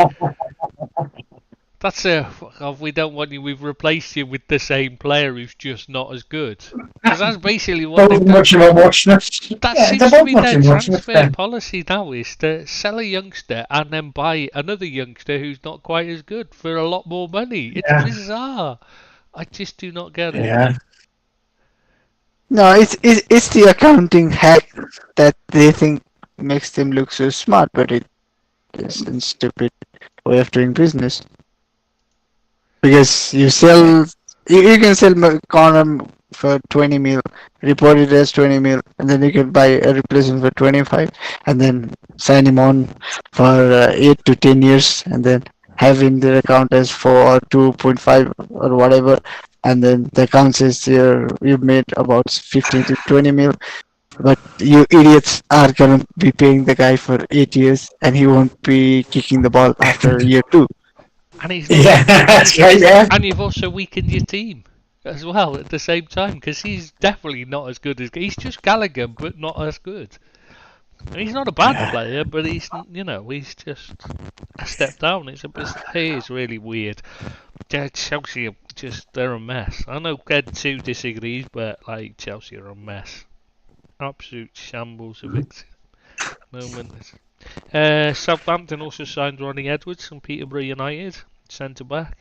That's we don't want you. We've replaced you with the same player who's just not as good. Because that's basically what they've done. Much of a muchness. That Yeah, seems to be their transfer policy now, is to sell a youngster and then buy another youngster who's not quite as good for a lot more money. It's bizarre. I just do not get it. Yeah. No, it's the accounting hack that they think makes them look so smart, but it is a stupid way of doing business. Because you can sell Connor for 20 mil, report it as 20 mil, and then you can buy a replacement for 25, and then sign him on for 8 to 10 years, and then have in their account as 4 or 2.5 or whatever, and then the account says you've made about 15 to 20 mil. But you idiots are gonna be paying the guy for 8 years, and he won't be kicking the ball after year 2. And he's not. Yeah, that's right. Yeah. And you've also weakened your team as well at the same time, because he's definitely not as good as. He's just Gallagher, but not as good. He's not a bad player, but he's he's just a step down. It is really weird. Chelsea are they're a mess. I know Ed too disagrees, but like Chelsea are a mess. Absolute shambles of it. Moment. Southampton also signed Ronnie Edwards from Peterborough United, centre back.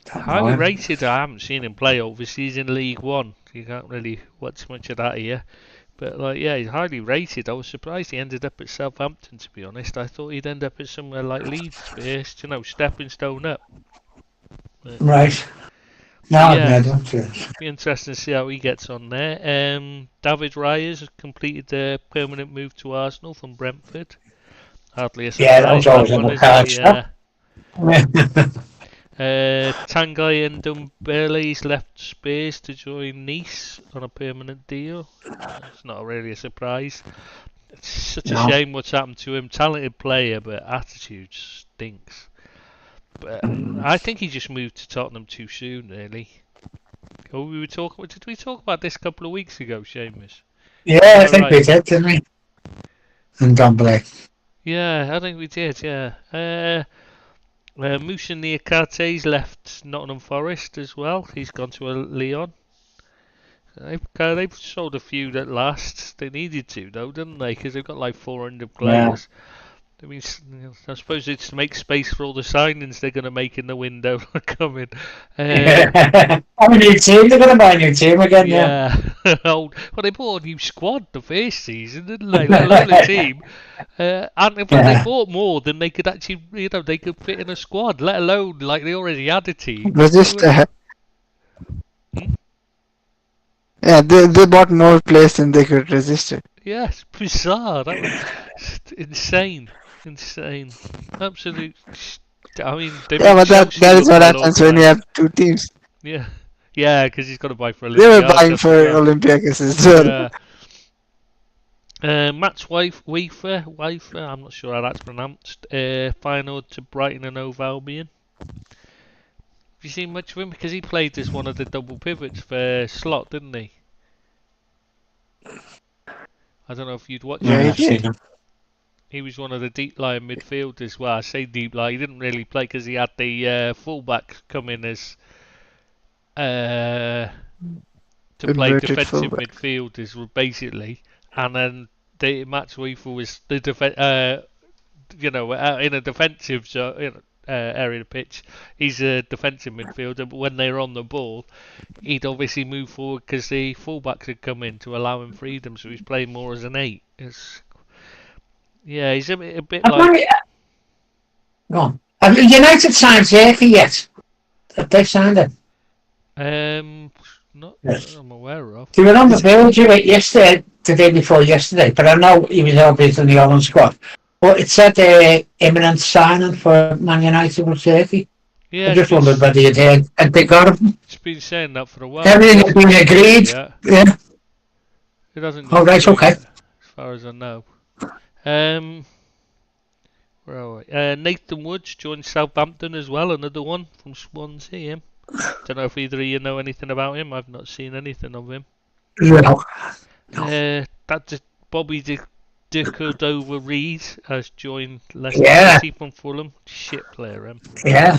Highly rated. I haven't seen him play overseas in League One. You can't really watch much of that here. But he's highly rated. I was surprised he ended up at Southampton, to be honest. I thought he'd end up at somewhere like Leeds first, stepping stone up. But, Right. No, I don't. Be interesting to see how he gets on there. David Raya has completed a permanent move to Arsenal from Brentford. Hardly a surprise. Yeah, that was always in the cards. Tanguy and Ndombele's left Spurs to join Nice on a permanent deal. It's not really a surprise. It's such a shame what's happened to him. Talented player, but attitude stinks. But I think he just moved to Tottenham too soon, really. Oh, did we talk about this a couple of weeks ago, Seamus? Yeah, I think we did, didn't we? And Ndombele. Yeah, I think we did, yeah. Moussa Niakate's left Nottingham Forest as well. He's gone to Lyon. They've sold a few at last. They needed to, though, didn't they? Because they've got like 400 players. I mean, I suppose it's to make space for all the signings they're going to make in the window coming. A new team. They're going to buy a new team again, yeah. Well, they bought a new squad the first season, didn't they? Like a little team. And in fact, they bought more than they could actually, they could fit in a squad, let alone, like, they already had a team. Yeah, they bought more players than they could resist it. Yeah, it's bizarre. That was insane. Absolute. I mean, but that is what happens when you have two teams. Yeah, because he's got to buy for Olympiacos. They were buying for Olympiacos as well. Matt's Wafer, I'm not sure how that's pronounced. Final to Brighton and Hove Albion. Have you seen much of him? Because he played as one of the double pivots for Slot, didn't he? I don't know if you'd watch him. He was one of the deep lying midfielders. Well, I say deep lie. He didn't really play because he had the fullback come in as to play defensive midfielders, basically. And then Matt Weaver was the in a defensive area of the pitch. He's a defensive midfielder, but when they're on the ball, he'd obviously move forward because the fullbacks had come in to allow him freedom, so he's playing more as an 8. He's a bit like. Go on. Have United signed Zeki yet? Have they signed him? Not that I'm aware of. They were on the verge of it yesterday, the day before yesterday, but I know he was obviously in the Holland squad. But it said imminent signing for Man United with Zeki. Yeah, I just wondered whether you did, and they got him. It's been saying that for a while. Everything has been agreed. Yeah. It hasn't. Oh, right, okay. As far as I know. Where are we? Nathan Woods joined Southampton as well, another one from Swansea. Don't know if either of you know anything about him. I've not seen anything of him. No. That's Bobby De Cordova-Reid has joined Leicester City from Fulham. Shit player, him. Yeah.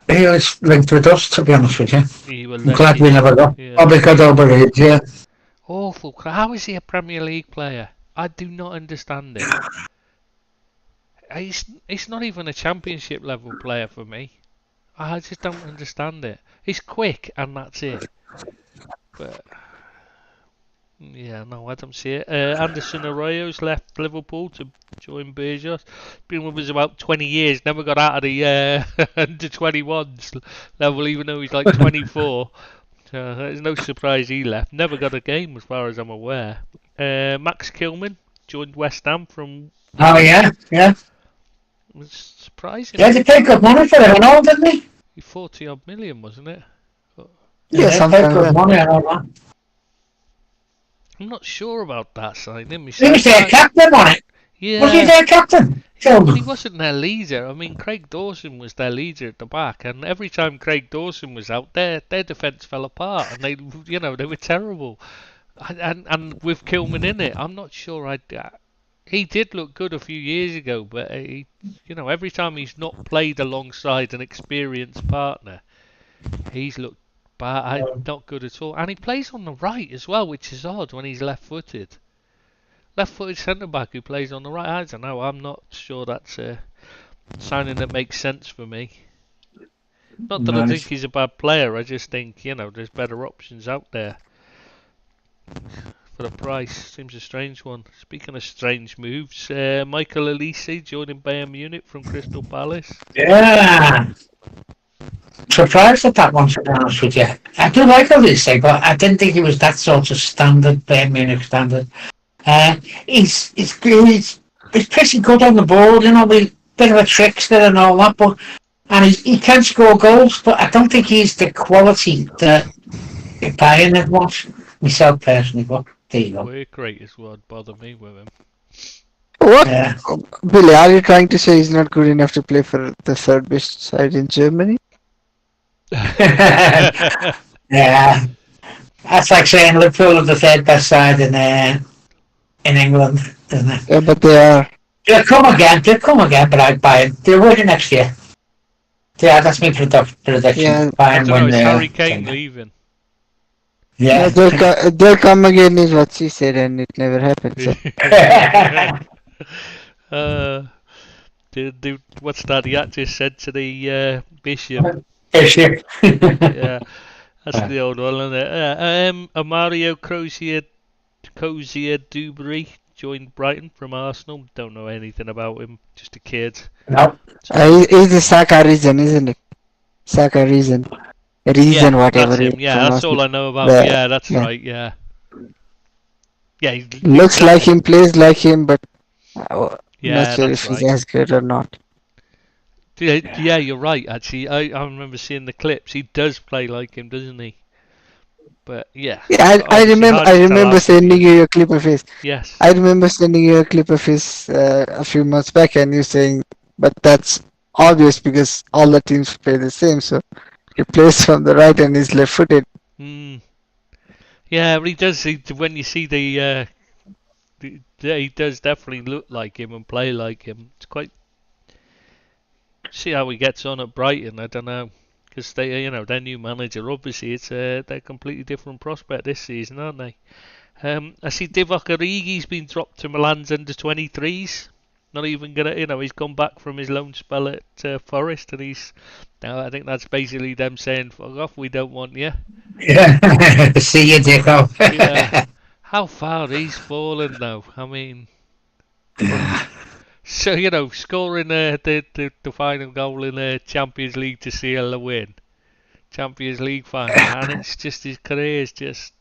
He was linked with us, to be honest with you. I'm glad we never got Bobby Cordova-Reid, yeah. Awful. How is he a Premier League player? I do not understand it. He's not even a Championship level player for me. I just don't understand it. He's quick and that's it. But I don't see it. Anderson Arroyo's left Liverpool to join Burgos. Been with us about 20 years. Never got out of the under 21s level, even though he's like 24. There's no surprise he left. Never got a game as far as I'm aware. Max Kilman joined West Ham from. Oh yeah. It was surprising. Yeah, they paid good money for him and all, didn't they? 40 odd million, wasn't it? Yeah, they paid good money and all that. I'm not sure about that signing. He was their captain on it. Was he Yeah. their captain? But he wasn't their leader. I mean, Craig Dawson was their leader at the back, and every time Craig Dawson was out, their defence fell apart, and they were terrible. And with Kilman in it, I'm not sure. He did look good a few years ago, but every time he's not played alongside an experienced partner, he's looked bad, not good at all. And he plays on the right as well, which is odd when he's left-footed. Left-footed centre-back who plays on the right. I don't know. I'm not sure that's a signing that makes sense for me. Not that I think he's a bad player. I just think, there's better options out there for the price. Seems a strange one. Speaking of strange moves, Michael Elise joining Bayern Munich from Crystal Palace. Yeah. Surprised at that one, to be honest with you. I do like Elise, but I didn't think he was that sort of standard, Bayern Munich standard. He's pretty good on the ball, with a bit of a trickster and all that, and he can score goals, but I don't think he's the quality that Bayern wants, myself personally, but there you go. Work rate is what would bother me with him. What? Yeah. Billy, are you trying to say he's not good enough to play for the third best side in Germany? Yeah. That's like saying Liverpool are the third best side in England, isn't it? Yeah, but they are. They'll come again, but I'd buy it. They'll win it next year. Yeah, that's my prediction. Yeah. I don't know, is Harry Kane leaving? Yeah. They'll come again is what she said, and it never happened. So. What's that? He actually said to the Bishop. Yeah, that's the old one, isn't it? Mario Crozier Dubry joined Brighton from Arsenal. Don't know anything about him. Just a kid. No. He's the Saka reason, isn't it? Saka reason, whatever. That's him. Yeah, that's all I know about. Yeah, that's right. Yeah. Yeah. He looks like him, plays like him, but not sure if right. he's as good or not. Yeah, you're right. Actually, I remember seeing the clips. He does play like him, doesn't he? But yeah. Yeah, I remember sending you a clip of his. Yes. I remember sending you a clip of his a few months back, and you saying, but that's obvious because all the teams play the same. So he plays from the right and he's left-footed. Yeah, but he does. When you see he does definitely look like him and play like him. It's quite. See how he gets on at Brighton. I don't know, because they, their new manager. Obviously, they're a completely different prospect this season, aren't they? I see Divock Origi's been dropped to Milan's under-23s. Not even gonna, he's come back from his loan spell at Forest, and I think that's basically them saying, "Fuck off, we don't want you." Yeah, see you, Dicko. Yeah. How far he's fallen now. I mean, so scoring the final goal in the Champions League to seal the win, Champions League final, and it's just his career's just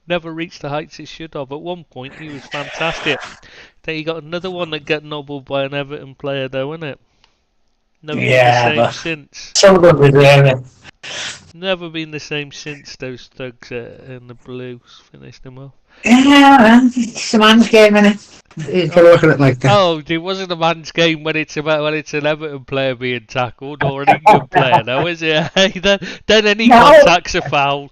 never reached the heights it should have. At one point, he was fantastic. Then he got another one that got nobbled by an Everton player, though, isn't it? Never been the same since. So good with Everton. Never been the same since those thugs in the Blues finished him off. Yeah, it's a man's game, innit? You can look at it like that. Oh, it wasn't a man's game when it's an Everton player being tackled or an England player, though, is it? then any contact's a foul.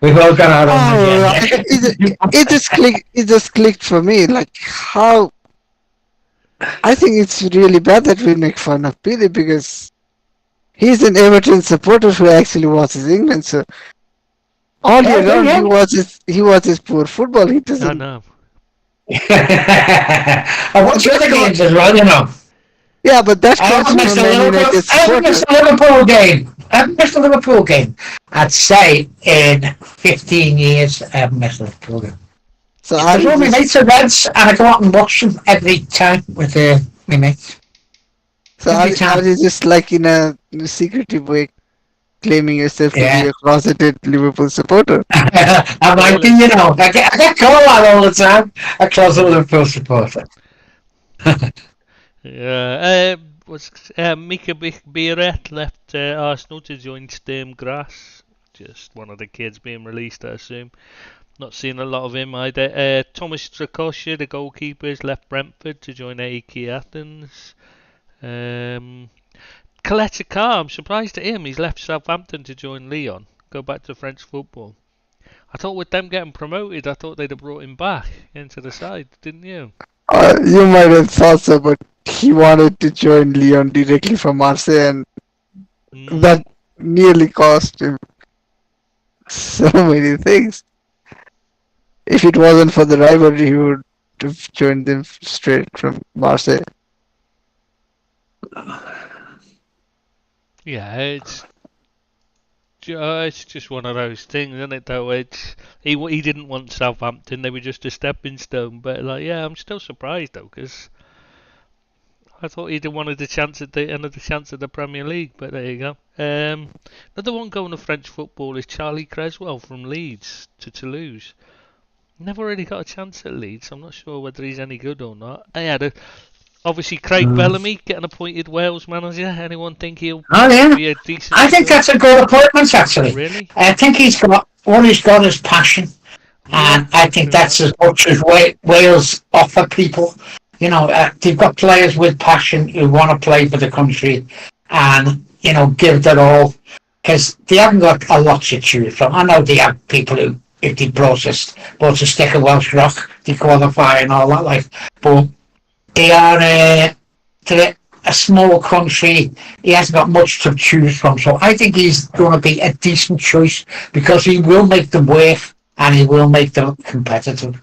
We've all got our own again. It just clicked for me. Like how. I think it's really bad that we make fun of Billy because he's an Everton supporter who actually watches England. So all year round he watches poor football. He doesn't. I know. I watch other games as well, Yeah, but that comes from Man United I haven't missed a Liverpool game. I haven't missed a Liverpool game. I'd say in 15 years I haven't missed a Liverpool game. So I know my mates are Reds, and I go out and watch them every time with my mates. So are you just like in a secretive way claiming yourself to be a closeted Liverpool supporter? I might be, I get called that all the time, a closeted Liverpool supporter. Yeah. was Mika Biarrette left Arsenal to join Sturm Graz. Just one of the kids being released, I assume. Not seeing a lot of him either. Thomas Strakosha, the goalkeeper, has left Brentford to join AEK Athens. Kaleta, I'm surprised at him. He's left Southampton to join Lyon. Go back to French football. I thought with them getting promoted, I thought they'd have brought him back into the side, didn't you? You might have thought so, but he wanted to join Lyon directly from Marseille, and that nearly cost him so many things. If it wasn't for the rivalry, he would have joined them straight from Marseille. Yeah, it's just one of those things, isn't it? Though he didn't want Southampton; they were just a stepping stone. But I'm still surprised though, because I thought he'd have wanted another chance at the Premier League. But there you go. Another one going to French football is Charlie Creswell from Leeds to Toulouse. Never really got a chance at Leeds. I'm not sure whether he's any good or not. Obviously, Craig Bellamy getting appointed Wales manager. Anyone think he'll be a decent? I think that's a good appointment, actually. Really? I think what he's got is passion, and I think that's as much as Wales offer people. You know, they've got players with passion who want to play for the country, and give their all, because they haven't got a lot to choose from. I know they have people who, if they brought a stick of Welsh rock, they qualify and all that, but they are a small country. He hasn't got much to choose from, so I think he's going to be a decent choice because he will make them work and he will make them competitive.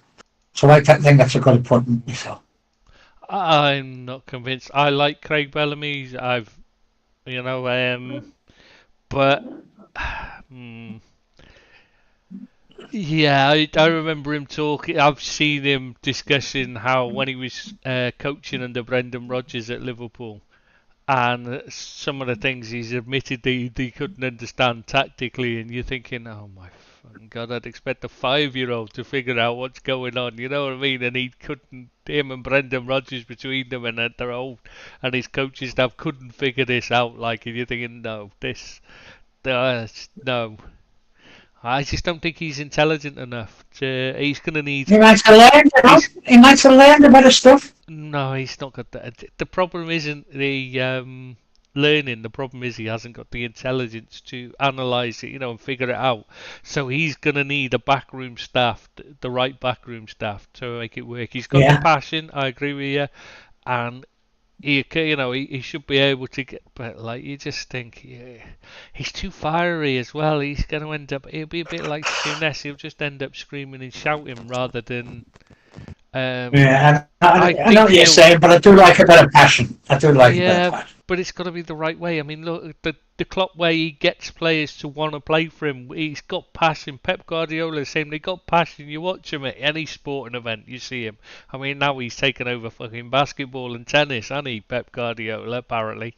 So I think that's a good appointment myself. I'm not convinced. I like Craig Bellamy. But yeah, I remember him talking. I've seen him discussing how when he was coaching under Brendan Rodgers at Liverpool, and some of the things he's admitted he couldn't understand tactically, and you're thinking, oh my fucking God, I'd expect a 5-year-old to figure out what's going on, you know what I mean? And he couldn't. Him and Brendan Rodgers between them, and they're old, and his coaching staff couldn't figure this out. And you're thinking, no. I just don't think he's intelligent enough. He's going to need. He might have learned, He might have learned a bit of stuff. No, he's not got that. The problem isn't the learning. The problem is he hasn't got the intelligence to analyse it, and figure it out. So he's going to need a backroom staff, the right backroom staff, to make it work. He's got the passion. I agree with you, and he should be able to get, but you just think he's too fiery as well. He's going to end up. He'll be a bit like Souness. He'll just end up screaming and shouting rather than. I know what you're saying, but I do like a bit of passion. I do like a bit of passion. But it's got to be the right way. I mean, look, the Klopp way he gets players to want to play for him. He's got passion. Pep Guardiola saying they got passion. You watch him at any sporting event, you see him. I mean, now he's taken over fucking basketball and tennis, hasn't he, Pep Guardiola, apparently.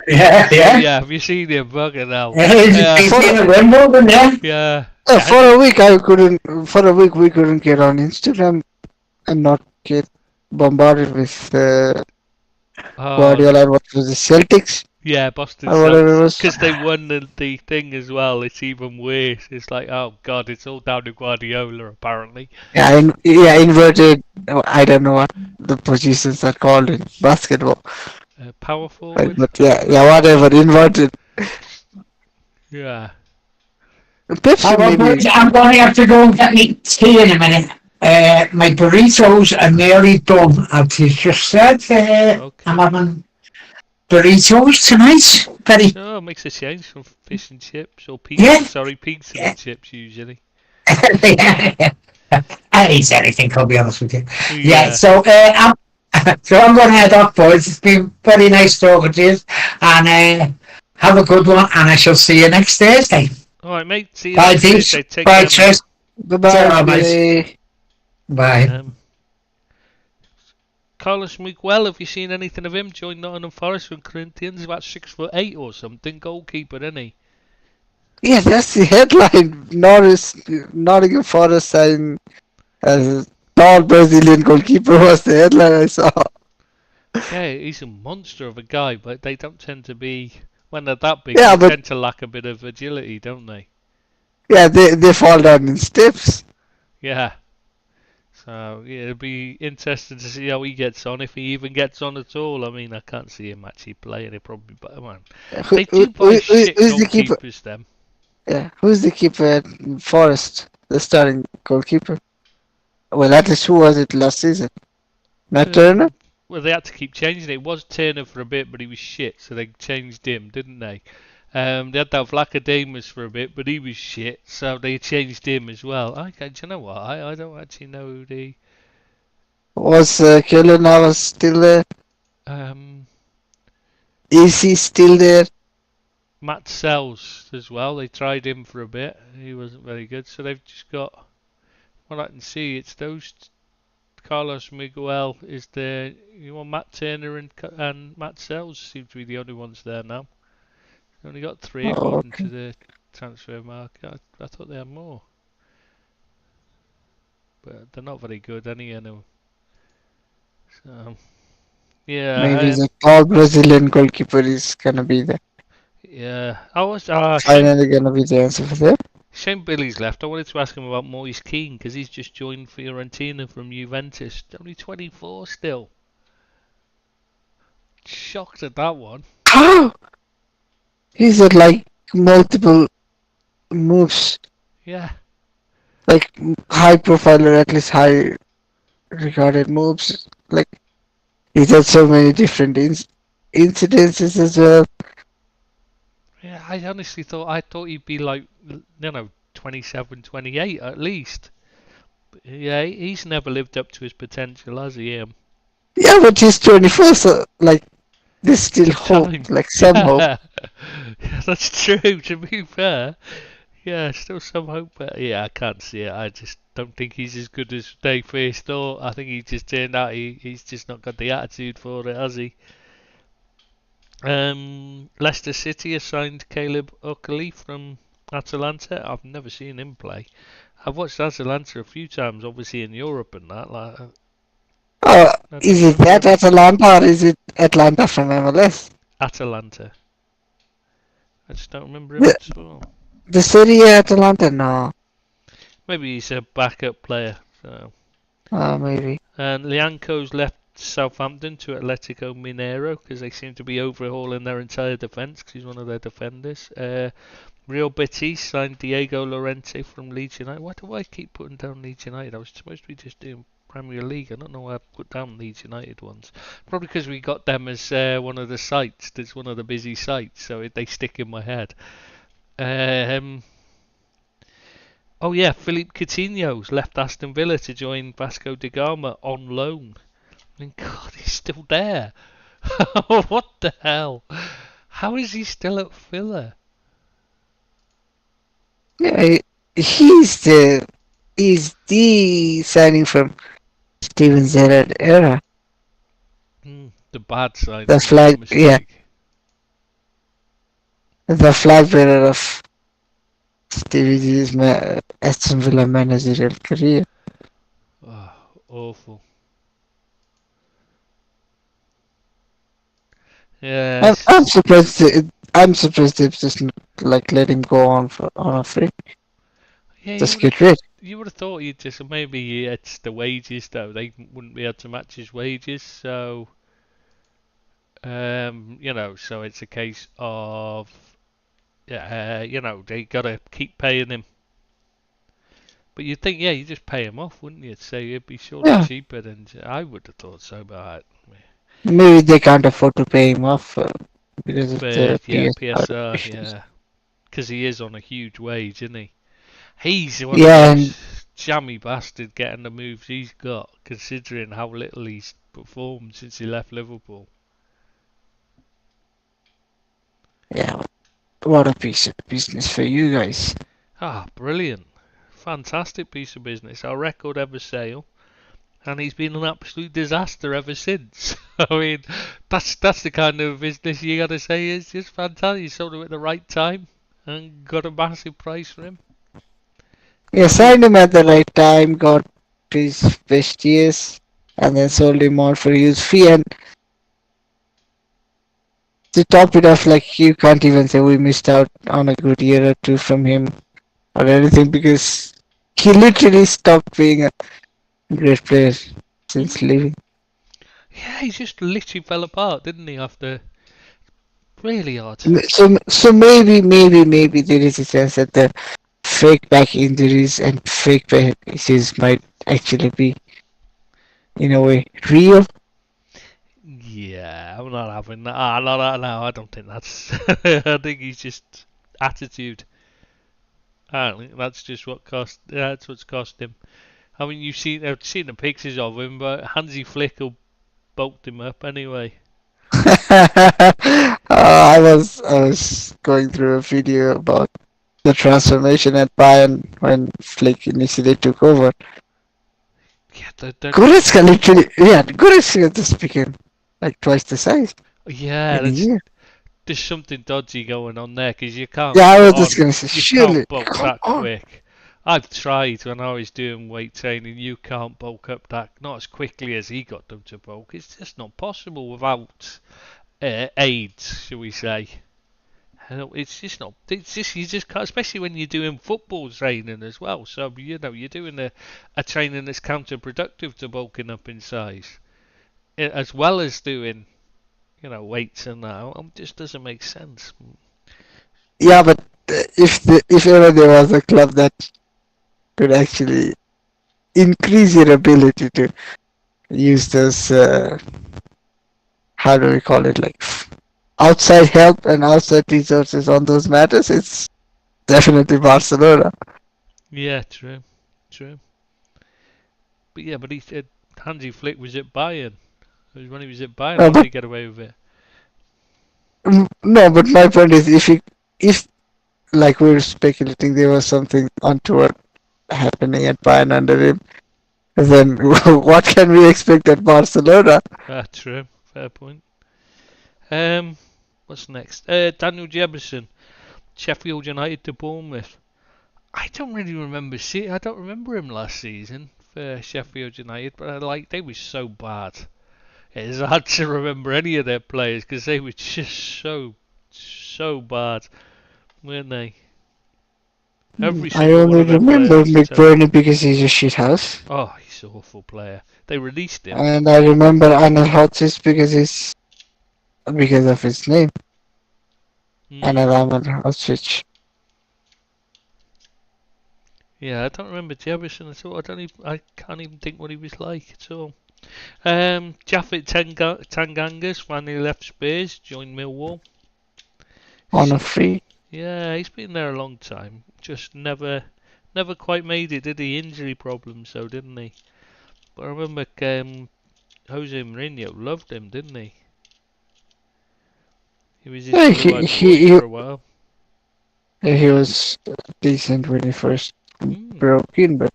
Yeah. Yeah, have you seen him? Fucking hell. He's been a Wimbledon, yeah. For a week we couldn't get on Instagram and not get bombarded with Guardiola and what was the Celtics? Yeah, Boston Celtics. Because they won the thing as well. It's even worse. It's like, oh God, it's all down to Guardiola apparently. Yeah, inverted. I don't know what the positions are called in basketball. Power forward. But whatever, inverted. Yeah. I'm going to have to go and get me tea in a minute. My burritos are nearly done, as you just said. Okay. I'm having burritos tonight. Oh, it makes a change from fish and chips or pizza. Yeah. Sorry, pizza and chips usually. I eat anything, I'll be honest with you. Yeah, so I'm going to head off, boys. It's been very nice talking to you, and have a good one, and I shall see you next Thursday. All right, mate. See you Bye, next Thursday. Take Bye, care. cheers. Goodbye. Bye. Carlos Miguel, have you seen anything of him? Joined Nottingham Forest from Corinthians, about 6'8" or something. Goalkeeper, isn't he? Yeah, that's the headline. Nottingham Forest sign as a tall Brazilian goalkeeper was the headline I saw. Yeah, he's a monster of a guy, but they don't tend to be when they're that big. Yeah, They but tend to lack a bit of agility, don't they? yeah, they fall down in steps. Yeah. So yeah, it'll be interesting to see how he gets on, if he even gets on at all. I mean, I can't see him actually playing. It probably, but man, Who, they do buy shit who's the keeper? goalkeepers. Them. Yeah, who's the keeper at Forest? The starting goalkeeper. Well, at least who was it last season? Matt Turner. Well, they had to keep changing it. It was Turner for a bit, but he was shit, so they changed him, didn't they? They had that Vlachodimos for a bit, but he was shit, so they changed him as well. Okay, do you know what? I don't actually know who the Was Keylor Navas still there? um, Is he still there? Matt Sells as well. They tried him for a bit. He wasn't very good, so they've just got. Well, I can see it's those. Carlos Miguel is there. You want Matt Turner and Matt Sells seem to be the only ones there now. They only got three Oh, according okay. to the transfer market. I thought they had more, but they're not very good anyhow. So Maybe yeah, the tall Brazilian goalkeeper is gonna be the yeah. I was finally gonna be the answer for that. Shane Billy's left. I wanted to ask him about Moise Keane because he's just joined Fiorentina from Juventus. Only 24 still. Shocked at that one. How? He's at like multiple moves, Yeah. like high profile or at least high regarded moves. Like he's had so many different incidences as well. Yeah, I thought he'd be like, 27, 28 at least. But yeah, he's never lived up to his potential, has he? Yeah, but he's 24, so like there's still hope, Time. like some hope. Yeah. Yeah, that's true, to be fair. Yeah, still some hope, but yeah, I can't see it. I just don't think he's as good as they first thought. I think he just turned out he's just not got the attitude for it, has he? Leicester City has signed Caleb Oakley from Atalanta. I've never seen him play. I've watched Atalanta a few times, obviously in Europe and that. Like, I Is don't it that remember Atalanta or is it Atlanta from MLS? Atalanta. I just don't remember him The, at all. the Serie A Atalanta? No. Maybe he's a backup player. So. Maybe. And Lianco's left Southampton to Atletico Mineiro because they seem to be overhauling their entire defence because he's one of their defenders. Real Betis signed Diego Llorente from Leeds United. Why do I keep putting down Leeds United? I was supposed to be just doing Premier League. I don't know why I put down Leeds United ones. Probably because we got them as one of the sites. That's one of the busy sites, so they stick in my head. Oh yeah, Philippe Coutinho's left Aston Villa to join Vasco da Gama on loan. I mean, God, he's still there. What the hell? How is he still at Villa? Yeah, he's the signing from Steven Gerrard era. The bad side. The flag, yeah, the flag bearer of Stevie G's Aston Villa managerial career. Oh, awful. Yeah. I'm surprised. I'm surprised they've just like let him go on a free. Yeah, Just get rid. you would have thought you'd just maybe it's the wages though. They wouldn't be able to match his wages, so so it's a case of they gotta keep paying him. But you'd think, yeah, you just pay him off, wouldn't you? Say it'd be surely Yeah, cheaper than I would have thought so, but maybe they can't afford to pay him off because of the yeah, PSR PSR, issues. yeah, because he is on a huge wage, isn't he? He's one of Yeah, those and jammy bastard getting the moves he's got, considering how little he's performed since he left Liverpool. yeah, what a piece of business for you guys. Ah, brilliant. Fantastic piece of business. Our record ever sale. And he's been an absolute disaster ever since. I mean, that's the kind of business you gotta say is just fantastic. You sold him at the right time and got a massive price for him. Yeah, signed him at the right time, got his best years, and then sold him out for a huge fee. And to top it off, like you can't even say we missed out on a good year or two from him or anything because he literally stopped being a great player since leaving. Yeah, he just literally fell apart, didn't he? After really odd. So maybe there is a chance that the fake back injuries and fake back issues might actually be, in a way, real. Yeah, I'm not having that. No, I don't think that's. I think he's just attitude. I think that's just what cost. That's what's cost him. I mean, I've seen the pictures of him, but Hansi Flick will bulked him up anyway. I was going through a video about the transformation at Bayern when Flick initially took over. Yeah, Goretzka literally, Goretzka just became like twice the size yeah, in a year. there's something dodgy going on there because you can't. Yeah, I was put just on- gonna say, you surely, can't bulk come that on. quick. I've tried when I was doing weight training. You can't bulk up that not as quickly as he got them to bulk. It's just not possible without aids, shall we say? It's just not. It's just you just can't, especially when you're doing football training as well. So you're doing a training that's counterproductive to bulking up in size, as well as doing weights and that. It just doesn't make sense. Yeah, but if ever there was a club that could actually increase your ability to use those, how do we call it, like outside help and outside resources on those matters, it's definitely Barcelona. Yeah, true. But yeah, but he said Hansi Flick was at Bayern. It was when he was at Bayern. How did he get away with it? No, but my point is, if like we were speculating, there was something untoward happening at Bayern under him, then what can we expect at Barcelona? True. Fair point. What's next? Daniel Jefferson, Sheffield United to Bournemouth. I don't really remember I don't remember him last season for Sheffield United, but they were so bad. It's hard to remember any of their players because they were just so bad, weren't they? Every I single one only of their remember players was McBurney because he's a shithouse. oh, he's an awful player. They released him. And I remember Anel Hodges because of his name. Anel Hodges. Yeah, I don't remember Jefferson at all. I can't even think what he was like at all. Japhet Tangangas finally left Spurs, joined Millwall. On a free. Yeah, he's been there a long time. Just never quite made it, did he? Injury problems, though, didn't he? But I remember Jose Mourinho loved him, didn't he? He was his blue-eyed boy for a while. He was decent when he first broke in, but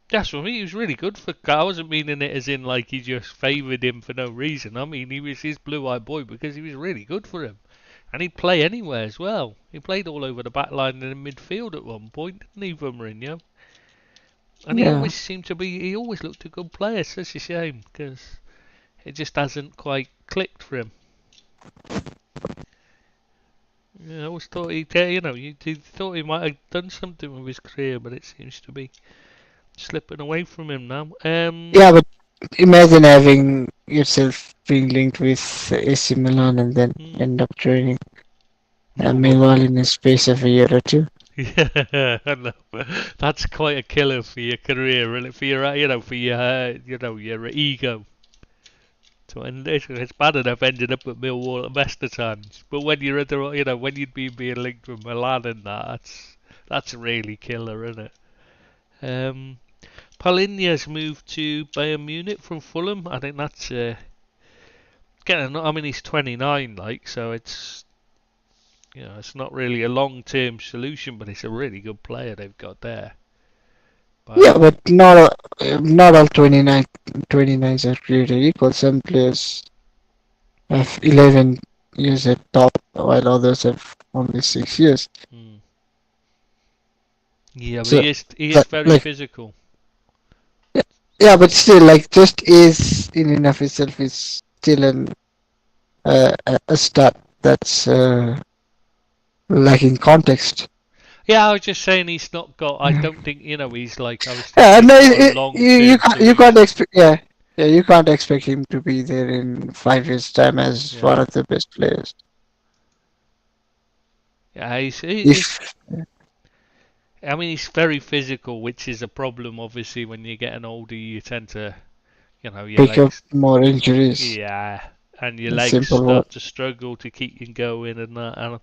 that's what I mean. He was really good for. I wasn't meaning it as in like he just favoured him for no reason. I mean he was his blue-eyed boy because he was really good for him, and he'd play anywhere as well. He played all over the back line and in midfield at one point, didn't he, for Mourinho? And he always seemed to be. He always looked a good player. Such a shame because it just hasn't quite clicked for him. Yeah, I always thought you thought he might have done something with his career, but it seems to be slipping away from him now. Yeah, but imagine having yourself being linked with AC Milan and then end up joining Millwall in the space of a year or two. Yeah, I know. That's quite a killer for your career, really, for your your ego. So, and it's bad enough ending up at Millwall at best of times, but when you're at the, when you'd be being linked with Milan and that's really killer, isn't it? Palhinha's moved to Bayern Munich from Fulham. I think that's I mean, he's 29, so it's it's not really a long-term solution, but it's a really good player they've got there. Yeah, but not all 29s are created equal. Some players have 11 years at top, while others have only 6 years. Yeah, but he is very physical. Yeah, but still, just age in and of itself is still a start that's lacking context. Yeah, I was just saying he's not got. I don't think he's like. I was Yeah, thinking he's no, got a long-term you can't solution. expect. Yeah, you can't expect him to be there in 5 years' time as Yeah, one of the best players. yeah. If I mean, he's very physical, which is a problem. Obviously, when you're getting older, you tend to, your pick up legs. more injuries, Yeah, and your in legs simple word. start to struggle to keep you going and that.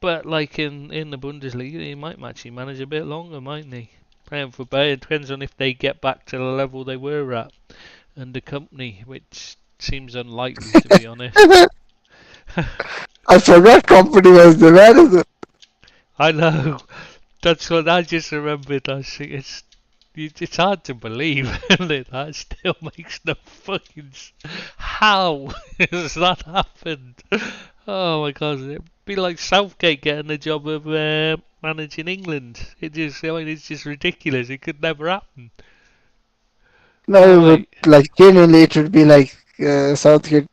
But like in the Bundesliga, he might actually manage a bit longer, mightn't he? Playing for Bayern depends on if they get back to the level they were at under Company, which seems unlikely to be honest. I forgot company was the manager. I know. That's what I just remembered. I think it's hard to believe that still makes no fucking. How has that happened? Oh my god! It'd be like Southgate getting the job of managing England. It's just ridiculous. It could never happen. Oh No, wait. but like genuinely, it would be like Southgate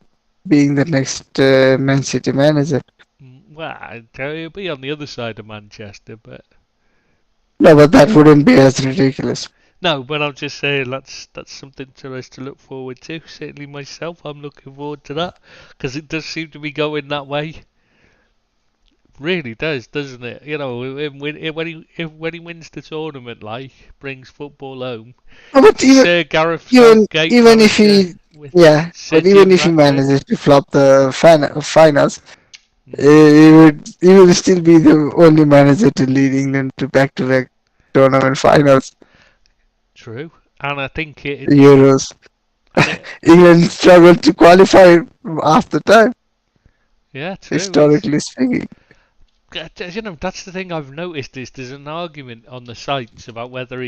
being the next Man City manager. Well, I'd tell you, it'd be on the other side of Manchester, but No, but that wouldn't be as ridiculous. no. But I'm just saying that's something to us to look forward to. Certainly myself, I'm looking forward to that because it does seem to be going that way. Really does, doesn't it? When he wins the tournament, like brings football home. No, but Sir Gareth even Southgate even if manager he with yeah, but City even and if he Ratford. manages to flop the finals, Mm, he will still be the only manager to lead England to back-to-back tournament finals, true, and I think Euros. and it, England struggled to qualify half the time, yeah, true. historically speaking. That's the thing I've noticed is there's an argument on the sites about whether whether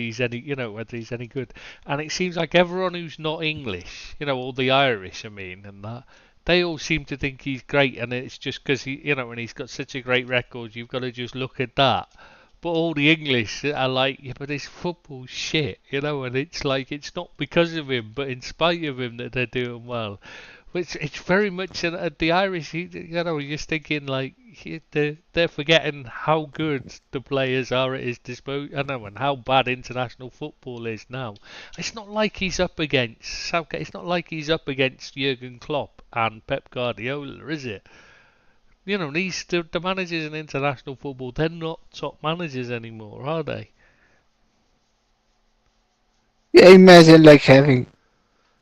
he's any good, and it seems like everyone who's not English, all the Irish, I mean, and that, they all seem to think he's great, and it's just because and he's got such a great record, you've got to just look at that. But all the English are like, yeah, but his football's shit, and it's like it's not because of him, but in spite of him that they're doing well. Which it's very much the Irish. You're just thinking like they're forgetting how good the players are at his disposal. I know, and how bad international football is now. It's not like he's up against Southgate. It's not like he's up against Jurgen Klopp and Pep Guardiola, is it? The managers in international football. They're not top managers anymore, are they? Yeah, imagine like having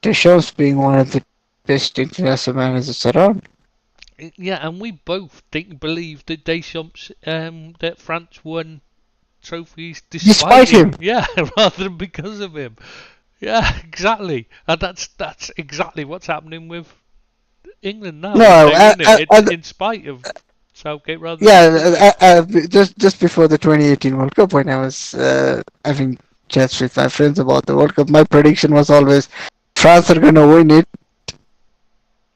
Deschamps being one of the best international managers around. Yeah, and we both believe that Deschamps, that France won trophies despite Despite him. him. Yeah, rather than because of him. Yeah, exactly. And that's exactly what's happening with England now, No, I think, isn't it? It's in spite of Southgate rather than because of. yeah, just before the 2018 World Cup, when I was having chats with my friends about the World Cup, my prediction was always France are gonna win it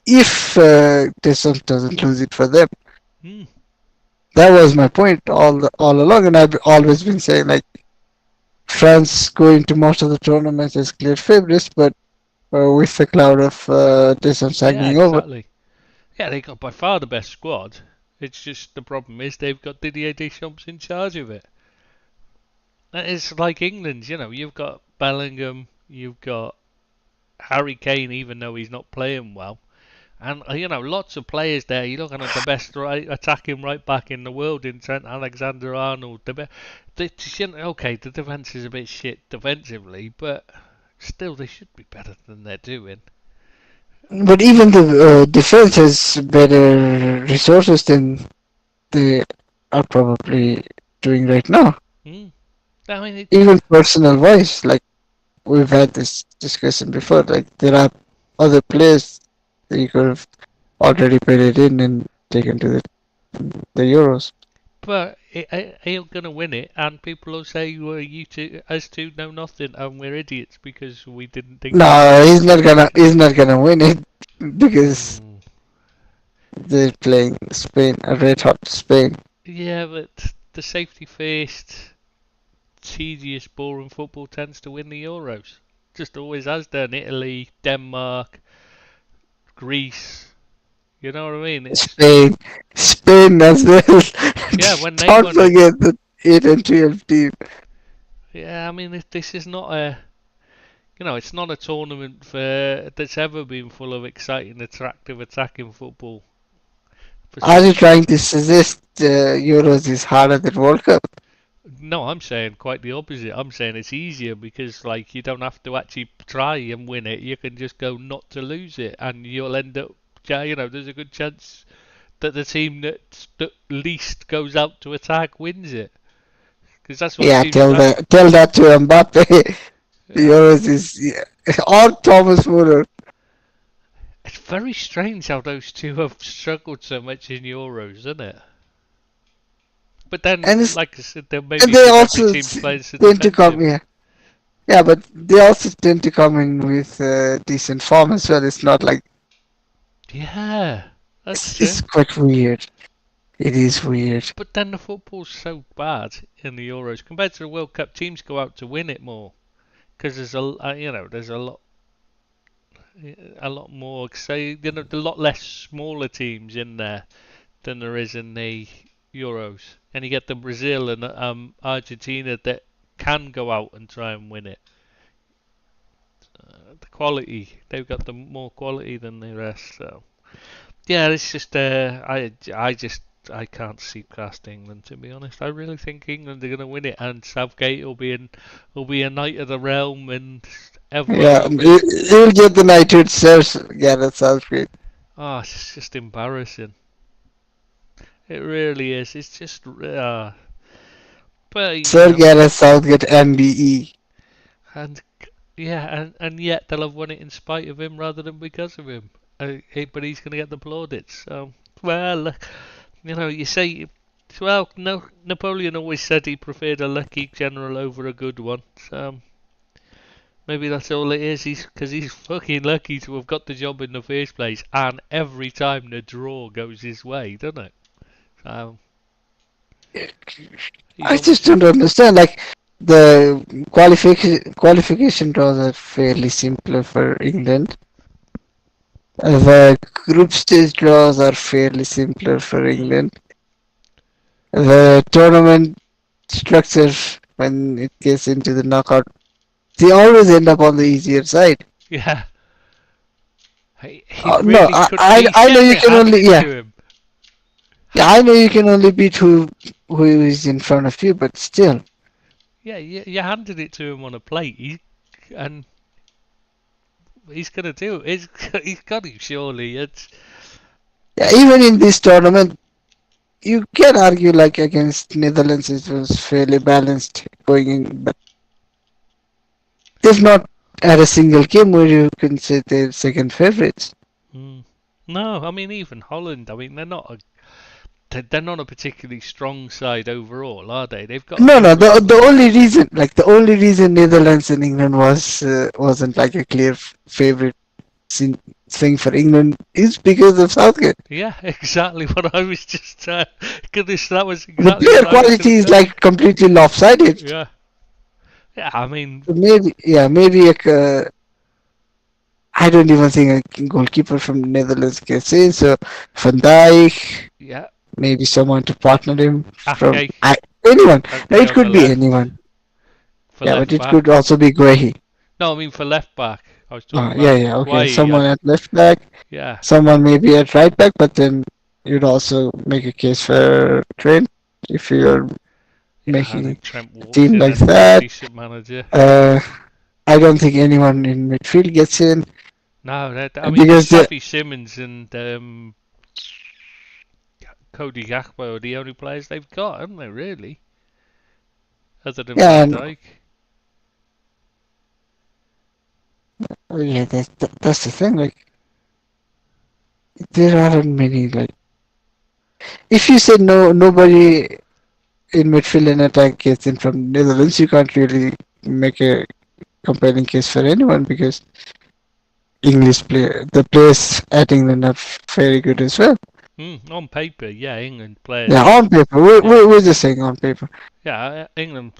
if Deschamps doesn't lose it for them. Hmm, That was my point all along, and I've always been saying like France going to most of the tournaments as clear favorites, but with the cloud of Deschamps yeah, hanging over. exactly. Yeah, they got by far the best squad. It's just the problem is they've got Didier Deschamps in charge of it. It's like England, you've got Bellingham, you've got Harry Kane, even though he's not playing well. And lots of players there. You're looking at the best attacking right back in the world in Trent Alexander-Arnold. Okay, the defense is a bit shit defensively, but still they should be better than they're doing. But even the defense has better resources than they are probably doing right now. Hmm. I mean, Even personal wise, like we've had this discussion before, like there are other players that you could have already paid it in and taken to the Euros. but he's gonna win it, and people will say, "Well, you two, us two, know nothing, and we're idiots because we didn't think he was No, good." he's not gonna win it because Hmm. they're playing Spain, a red hot Spain. Yeah, but the safety first, tedious, boring football tends to win the Euros. Just always has done. Italy, Denmark, Greece. You know what I mean? It's Spain as well. yeah, when they Don't won it. forget the 8 and 12 team. Yeah, I mean, this is not a, it's not a tournament that's ever been full of exciting, attractive, attacking football. For Are you some, trying to suggest Euros is harder than World Cup? no, I'm saying quite the opposite. I'm saying it's easier because, like, you don't have to actually try and win it. You can just go not to lose it, and you'll end up, there's a good chance that the team that least goes out to attack wins it. Because that's what Yeah, teams. tell that to Mbappe. Yeah. Euros is or Thomas Muller. It's very strange how those two have struggled so much in Euros, isn't it? But then, And it's, like I said, there may and be they because every also team's playing so tend to come defensive. yeah, but they also tend to come in with decent form as well. It's not like Yeah, that's true. it's quite weird. It is weird. But then the football's so bad in the Euros compared to the World Cup. Teams go out to win it more because there's there's a lot more. Say, a lot less smaller teams in there than there is in the Euros, and you get the Brazil and Argentina that can go out and try and win it. The quality, they've got the more quality than the rest. So yeah, it's just I can't see past England, to be honest. I really think England are going to win it, and Southgate will be a knight of the realm, and everyone Yeah, will be. he'll get the knighthood, sir. Yeah, that sounds great. Oh, it's just embarrassing. It really is. It's just but Sir Gareth Southgate, MBE. and yeah, and yet they'll have won it in spite of him rather than because of him. But he's going to get the plaudits. So, well, you say, well, no, Napoleon always said he preferred a lucky general over a good one. So maybe that's all it is. He's fucking lucky to have got the job in the first place, and every time the draw goes his way, doesn't it? So I just don't understand. Like the qualification draws are fairly simpler for England. The group stage draws are fairly simpler for England. The tournament structure, when it gets into the knockout, they always end up on the easier side. yeah, he No, really could. I know you can only To him. yeah, I know you can only beat who is in front of you, but still. Yeah, you handed it to him on a plate, and he's gonna do it. He's got it surely. Yeah, even in this tournament, you can argue like against Netherlands, it was fairly balanced going in, but they've not had a single game where you can say they're second favorites. No, I mean even Holland. I mean they're not a particularly strong side overall, are they? They've got No, no. good The only reason, the only reason Netherlands and England wasn't like a clear favorite thing for England is because of Southgate. Yeah, exactly what I was just. Goodness, that was The exactly player what I was quality gonna is say. like completely lopsided. Yeah, yeah. I mean, So maybe I don't even think a goalkeeper from Netherlands gets in. So Van Dijk, yeah. maybe someone to partner him from Ake, anyone. No, Ake it on the could be left anyone. for Yeah, left but it back. could also be Guehi. No, I mean for left back. I was talking Yeah, about okay. Guay. Someone at left back, Yeah, someone maybe at right back, but then you'd also make a case for Trent if you're yeah. I making think Trent a walks team in like as a that. decent manager. I don't think anyone in midfield gets in No, I mean because the Safi Simmons and Cody Gakpo are the only players they've got, haven't they? Really, other than yeah, Van and, Dijk. yeah, that's the thing. Like there aren't many. Like if you say nobody in midfield and attack gets in from Netherlands, you can't really make a compelling case for anyone because the players at England are very good as well. On paper, yeah, England players. Yeah, on paper. We're just saying on paper. Yeah, England.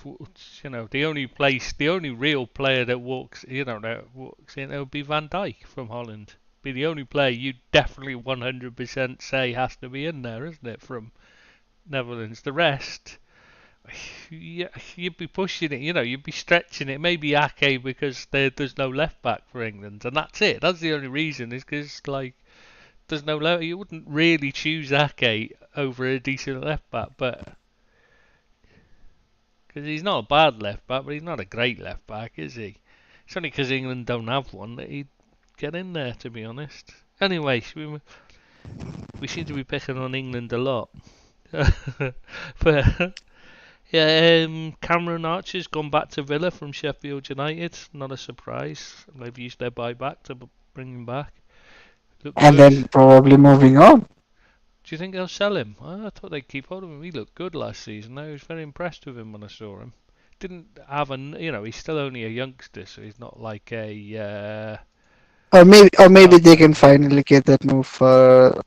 The only real player that walks in, it would be Van Dijk from Holland. be the only player you definitely 100% say has to be in there, isn't it, from Netherlands? The rest, you'd be pushing it, you'd be stretching it. Maybe Ake because there's no left back for England, and that's it. That's the only reason, is because there's no left. You wouldn't really choose Ake over a decent left back, but because he's not a bad left back, but he's not a great left back, is he? It's only because England don't have one that he'd get in there, to be honest. Anyway, we seem to be picking on England a lot. But yeah, Cameron Archer's gone back to Villa from Sheffield United. Not a surprise. They've used their buyback to bring him back. And then probably moving on. Do you think they'll sell him? I thought they'd keep hold of him. He looked good last season. I was very impressed with him when I saw him. Didn't have he's still only a youngster, so he's not like a. Or maybe they can finally get that move for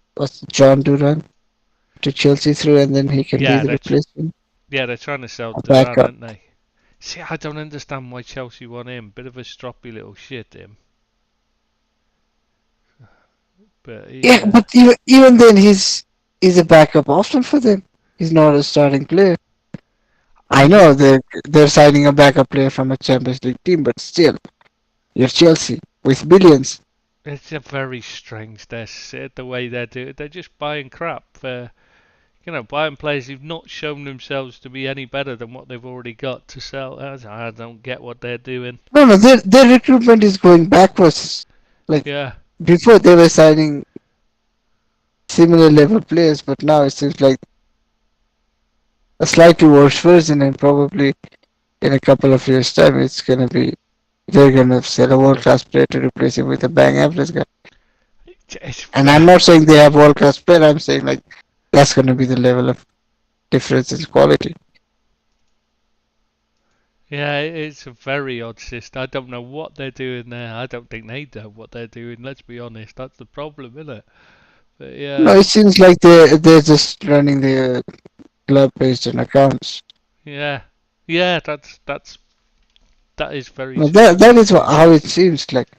John Duran to Chelsea through, and then he can be the replacement. Yeah, they're trying to sell Duran, aren't they? See, I don't understand why Chelsea want him. Bit of a stroppy little shit, him. But but even then, he's a backup option for them. He's not a starting player. I know they're signing a backup player from a Champions League team, but still, you're Chelsea with billions. It's a very strange. The way they're doing. They're just buying crap for, buying players who've not shown themselves to be any better than what they've already got to sell. I don't get what they're doing. No, their recruitment is going backwards. Before they were signing similar level players, but now it seems like a slightly worse version, and probably in a couple of years' time, they're gonna sell a world-class player to replace him with a bang average guy. And I'm not saying they have world-class player. I'm saying that's gonna be the level of difference in quality. Yeah, it's a very odd system. I don't know what they're doing there. I don't think they know what they're doing. Let's be honest. That's the problem, isn't it? But yeah. No, it seems like they're just running the club based on accounts. Yeah, that is very. No, that is how it seems like.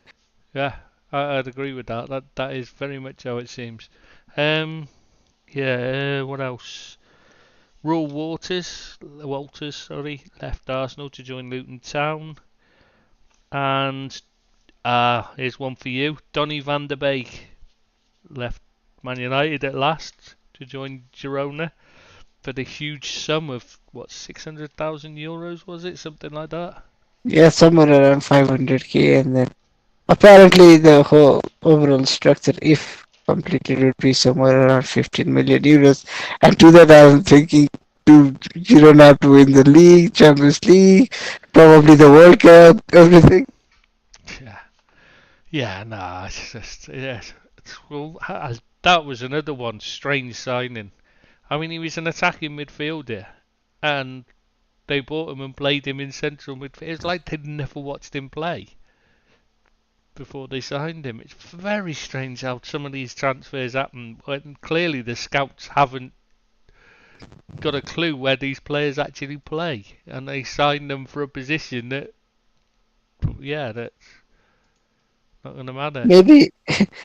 Yeah, I'd agree with that. That is very much how it seems. What else? Roy Walters, left Arsenal to join Luton Town, and here's one for you. Donny van der Beek left Man United at last to join Girona for the huge sum of what, €600,000, was it, something like that? Yeah, somewhere around 500k, and then apparently the whole overall structure, if completed, would be somewhere around €15 million. And to that, I'm thinking, do Girona have to win the league, Champions League, probably the World Cup, everything? Yeah, no, it's just well, that was another one strange signing. I mean, he was an attacking midfielder, and they bought him and played him in central midfield. It's like they'd never watched him play before they signed him. It's very strange how some of these transfers happen when clearly the scouts haven't got a clue where these players actually play, and they sign them for a position that's not going to matter. Maybe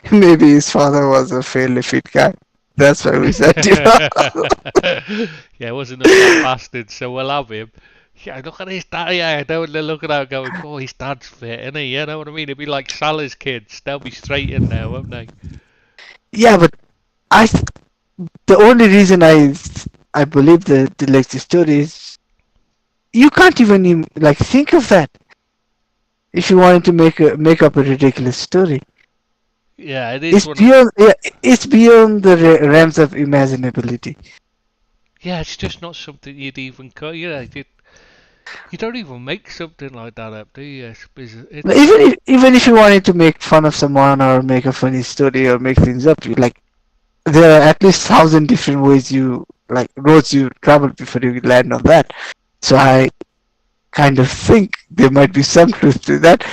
his father was a fairly fit guy. That's why we said Yeah, wasn't a fat bastard, so we'll have him. Yeah, look at his dad. Yeah, they're looking at going, oh, his dad's fit, isn't he? You know what I mean? It'd be like Salah's kids. They'll be straight in there, won't they? Yeah, but the only reason I believe the story is you can't even think of that if you wanted to make up a ridiculous story. Yeah, it is. It's beyond the realms of imaginability. Yeah, it's just not something you'd even cut. You don't even make something like that up, do you? Even if you wanted to make fun of someone or make a funny story or make things up, there are at least 1,000 different ways roads you travel before you land on that. So I kind of think there might be some truth to that.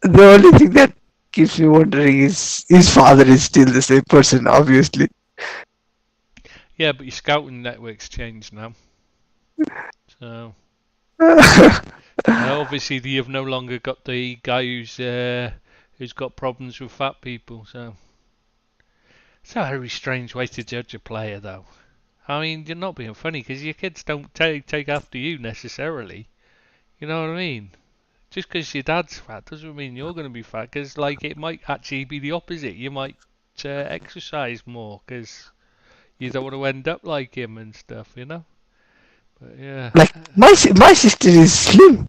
The only thing that keeps me wondering is his father is still the same person, obviously. Yeah, but your scouting network's changed now. So obviously you've no longer got the guy who's who's got problems with fat people. So it's a very strange way to judge a player, though. I mean, you're not being funny because your kids don't take after you necessarily. You know what I mean? Just because your dad's fat doesn't mean you're going to be fat. Because like it might actually be the opposite. You might exercise more because you don't want to end up like him and stuff. You know? But yeah. Like my sister is slim.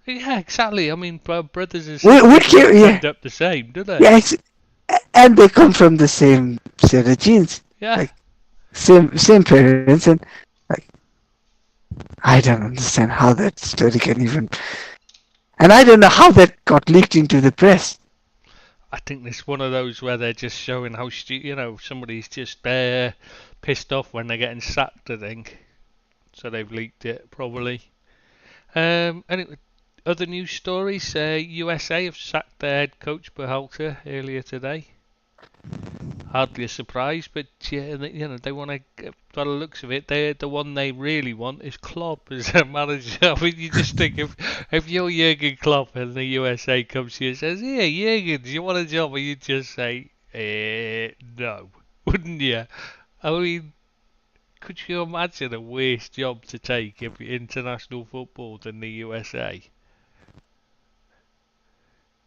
Yeah, exactly. I mean, brothers and We sisters came, don't yeah, end up the same, do they? yeah, and they come from the same set of genes, Yeah. like same parents, and like I don't understand how that story can even, and I don't know how that got leaked into the press. I think it's one of those where they're just showing how somebody's just pissed off when they're getting sacked, I think. So they've leaked it, probably. Anyway, other news stories. USA have sacked their head coach Berhalter earlier today. Hardly a surprise, but yeah, they want to. By the looks of it, the one they really want is Klopp as a manager. I mean, you just think if you're Jurgen Klopp and the USA comes to you and says, "Yeah, Jurgen, do you want a job?" and you just say, "No," wouldn't you? I mean, could you imagine a worse job to take in international football than the USA?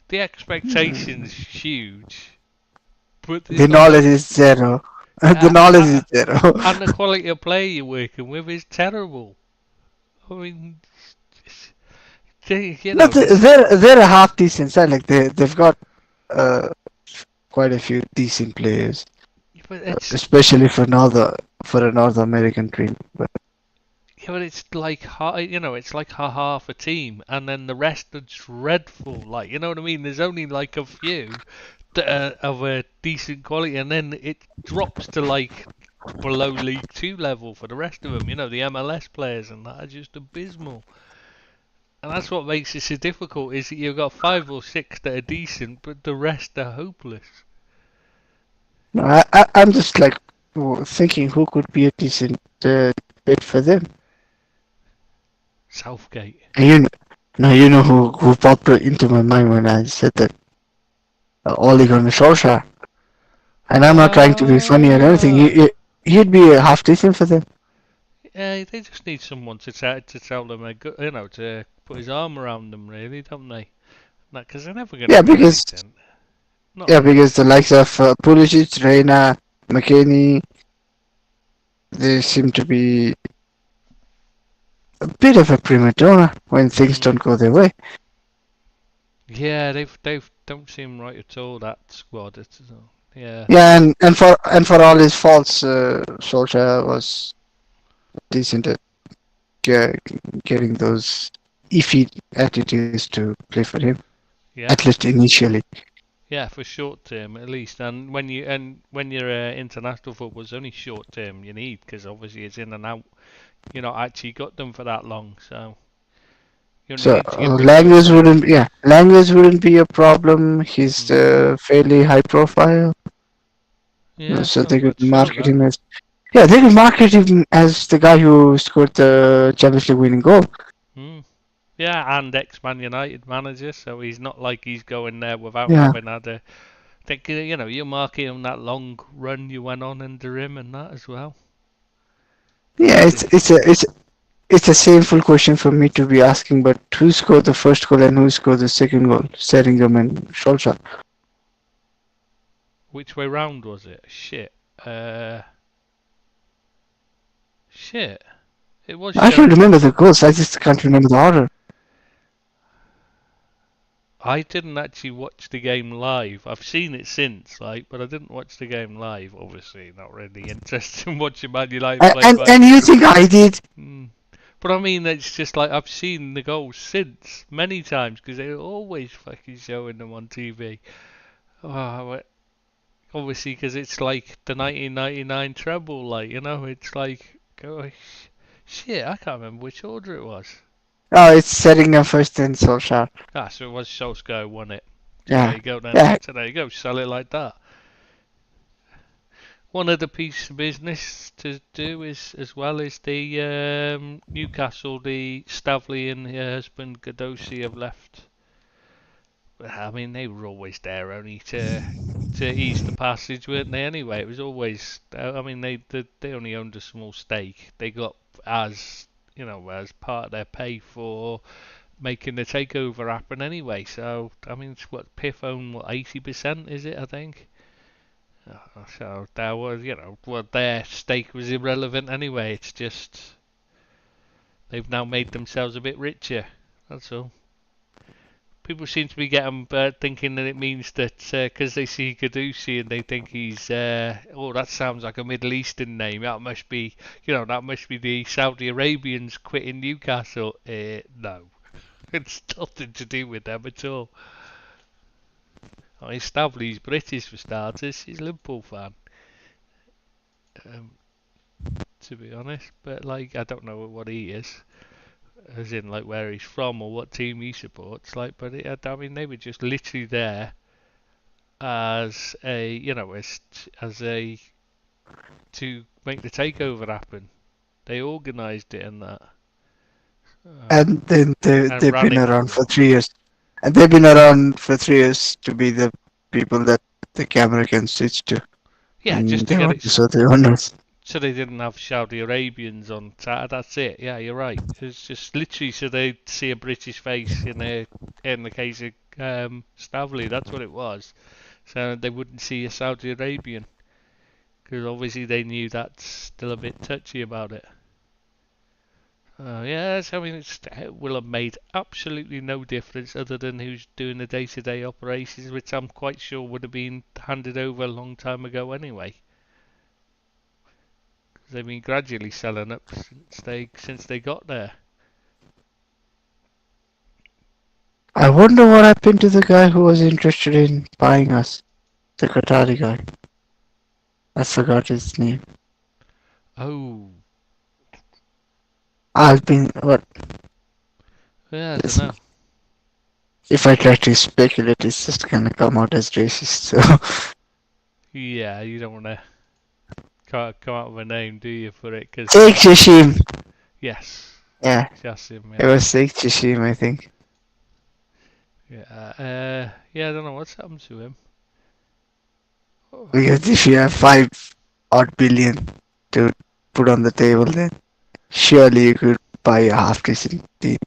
The expectation's huge, but The knowledge is zero. The knowledge is zero. and the quality of player you're working with is terrible. I mean, you know, No, they're a half decent side. Like they've got quite a few decent players, but especially for a North American team. But it's like it's like half a team, and then the rest are dreadful. Like, you know what I mean? There's only like a few that are of a decent quality, and then it drops to like below League Two level for the rest of them. You know, the MLS players and that are just abysmal. And that's what makes it so difficult, is that you've got 5 or 6 that are decent, but the rest are hopeless. I'm just like thinking who could be a decent fit for them. Southgate. And you know who popped into my mind when I said that? Ole Gunnar Solskjaer. And I'm not trying to be funny or anything. He'd be half decent for them. Yeah, they just need someone to tell them to put his arm around them, really, don't they? Because they're never going to do anything. Because the likes of Pulisic, Reina, McKennie, they seem to be a bit of a prima donna when things don't go their way. Yeah, they don't seem right at all, that squad. Yeah. Yeah, and for all his faults, Solskjaer was decent at getting those iffy attitudes to play for him. Yeah. At least initially. Yeah, for short term at least. And when you're international football, it's only short term you need, because obviously it's in and out. You're not actually got them for that long, so. Language wouldn't be a problem. He's fairly high profile. Yeah. So they could market him as. Yeah, they could market him as the guy who scored the Champions League winning goal. Yeah, and ex-Man United manager, so he's not like he's going there without having had a. I think you're marking him that long run you went on under him and that as well. Yeah, it's a shameful question for me to be asking, but who scored the first goal and who scored the second goal? Sheringham and Solskjaer. Which way round was it? Shit. It was. I can remember the goals. I just can't remember the order. I didn't actually watch the game live. I've seen it since, but I didn't watch the game live. Obviously, not really interested in watching Man United play. And you think I did? But I mean, it's just like I've seen the goals since many times, because they're always fucking showing them on TV. Obviously, because it's like the 1999 treble, it's like, gosh, shit, I can't remember which order it was. Oh, it's Sheringham first and Solskjaer. So it was Solskjaer won it. Yeah. There you go then. So there you go, sell it like that. One other piece of business to do is the Newcastle, the Stavley and her husband Godosi have left I mean, they were always there only to ease the passage, weren't they? Anyway, it was always. I mean, they only owned a small stake. They got as part of their pay for making the takeover happen anyway. So I mean, it's what PIF own 80%, is it? I think. So that was their stake was irrelevant anyway. It's just they've now made themselves a bit richer. That's all. People seem to be getting thinking that it means that because they see Gadusi and they think he's that sounds like a Middle Eastern name. That must be the Saudi Arabians quitting Newcastle. No, it's nothing to do with them at all. I mean, Stavley's British for starters. He's a Liverpool fan, to be honest. But like, I don't know what he is, as in like where he's from or what team he supports. Like, but I mean, they were just literally there as a to make the takeover happen. They organised it and that. And then And they've ran been it around for for 3 years. And they've been around for 3 years to be the people that the camera can switch to. yeah, And just to they get want it to serve the owners. so they didn't have Saudi Arabians on. That's it. Yeah, you're right. It's just literally so they'd see a British face in the case of Stavley. That's what it was. So they wouldn't see a Saudi Arabian because obviously they knew that's still a bit touchy about it. Yes, I mean it will have made absolutely no difference other than who's doing the day-to-day operations, which I'm quite sure would have been handed over a long time ago anyway. Because they've been gradually selling up since they got there. I wonder what happened to the guy who was interested in buying us. The Qatari guy. I forgot his name. Oh, What? yeah, I don't know. If I try to speculate, it's just gonna come out as racist. So Yeah, you don't want to come out with a name, do you, for it? Cause, Sheikh Shishim. yes, Yeah, just him. it Yeah, was Sheikh Shishim, I think. yeah. Yeah, I don't know what's happened to him. Oh, Because if you have 5 odd billion to put on the table, then surely you could buy a half decent team.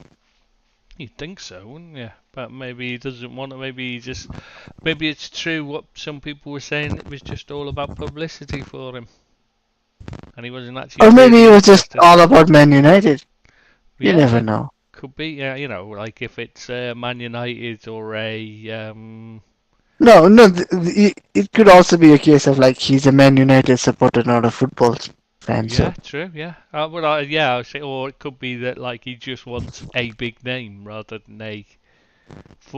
you'd think so, wouldn't you? But maybe he doesn't want it. Maybe it's true what some people were saying. It was just all about publicity for him, and he wasn't actually Or maybe really it was just interested. all about Man United. You Yeah, never know. could be. Yeah, like if it's Man United or a No, it could also be a case of like he's a Man United supporter, not a football fan. yeah, So true. Yeah, I would say, or it could be that like he just wants a big name rather than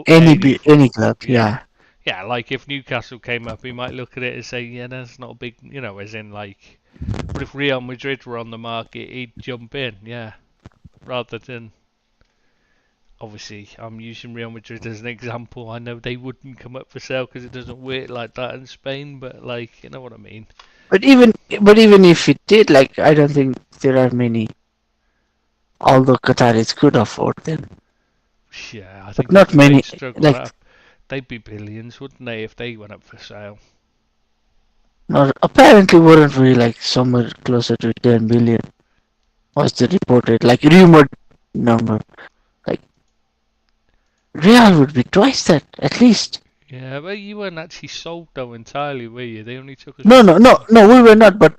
any club, yeah. yeah. Yeah, like if Newcastle came up, he might look at it and say, yeah, that's not a big, as in like, but if Real Madrid were on the market, he'd jump in, yeah, rather than, obviously, I'm using Real Madrid as an example. I know they wouldn't come up for sale because it doesn't work like that in Spain, but like, you know what I mean? But even if it did, like I don't think there are many. Although Qataris could afford them, Yeah, I but think not many. they'd struggle Like that. They'd be billions, wouldn't they, if they went up for sale? not apparently weren't really like somewhere closer to 10 billion. Was the reported like rumored number? Like Real would be twice that at least. Yeah, but you weren't actually sold though entirely, were you? They only took a No, small no, no, part. no. We were not, but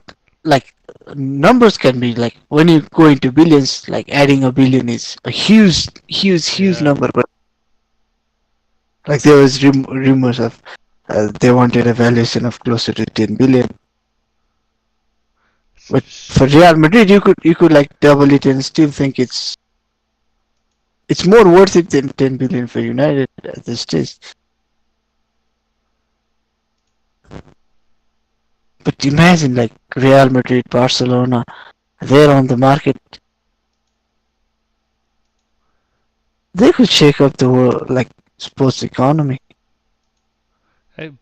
like numbers can be like when you go into billions, like adding a billion is a huge Yeah. number. But like there was rumors of they wanted a valuation of closer to 10 billion. But for Real Madrid, you could like double it and still think it's more worth it than 10 billion for United at this stage. But imagine like Real Madrid, Barcelona, they're on the market. They could shake up the world like sports economy. But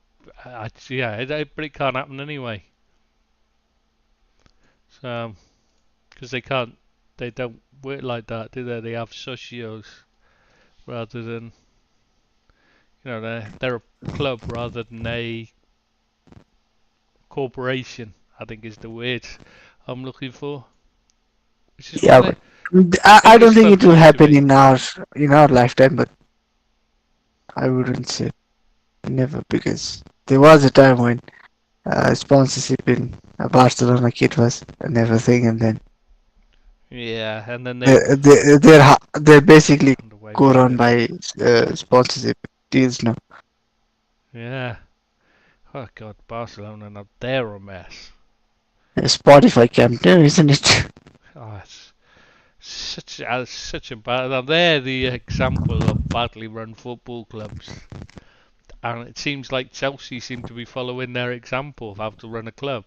it can't happen anyway. So, because they don't work like that, do they? They have socios rather than, You know, they're a club rather than a corporation, I think is the word I'm looking for. Which is Yeah, what but I don't English think it clubs will need to happen be. in our lifetime, but I wouldn't say never, because there was a time when sponsorship in a Barcelona kit was never thing, and then Yeah, and then they they're basically found a way go around on it. by sponsorship deals now. Yeah. Oh God, Barcelona now they're a mess. Spotify Camp Nou, isn't it? Oh, it's such a bad. Now they're the example of badly run football clubs, and it seems like Chelsea seem to be following their example of how to run a club.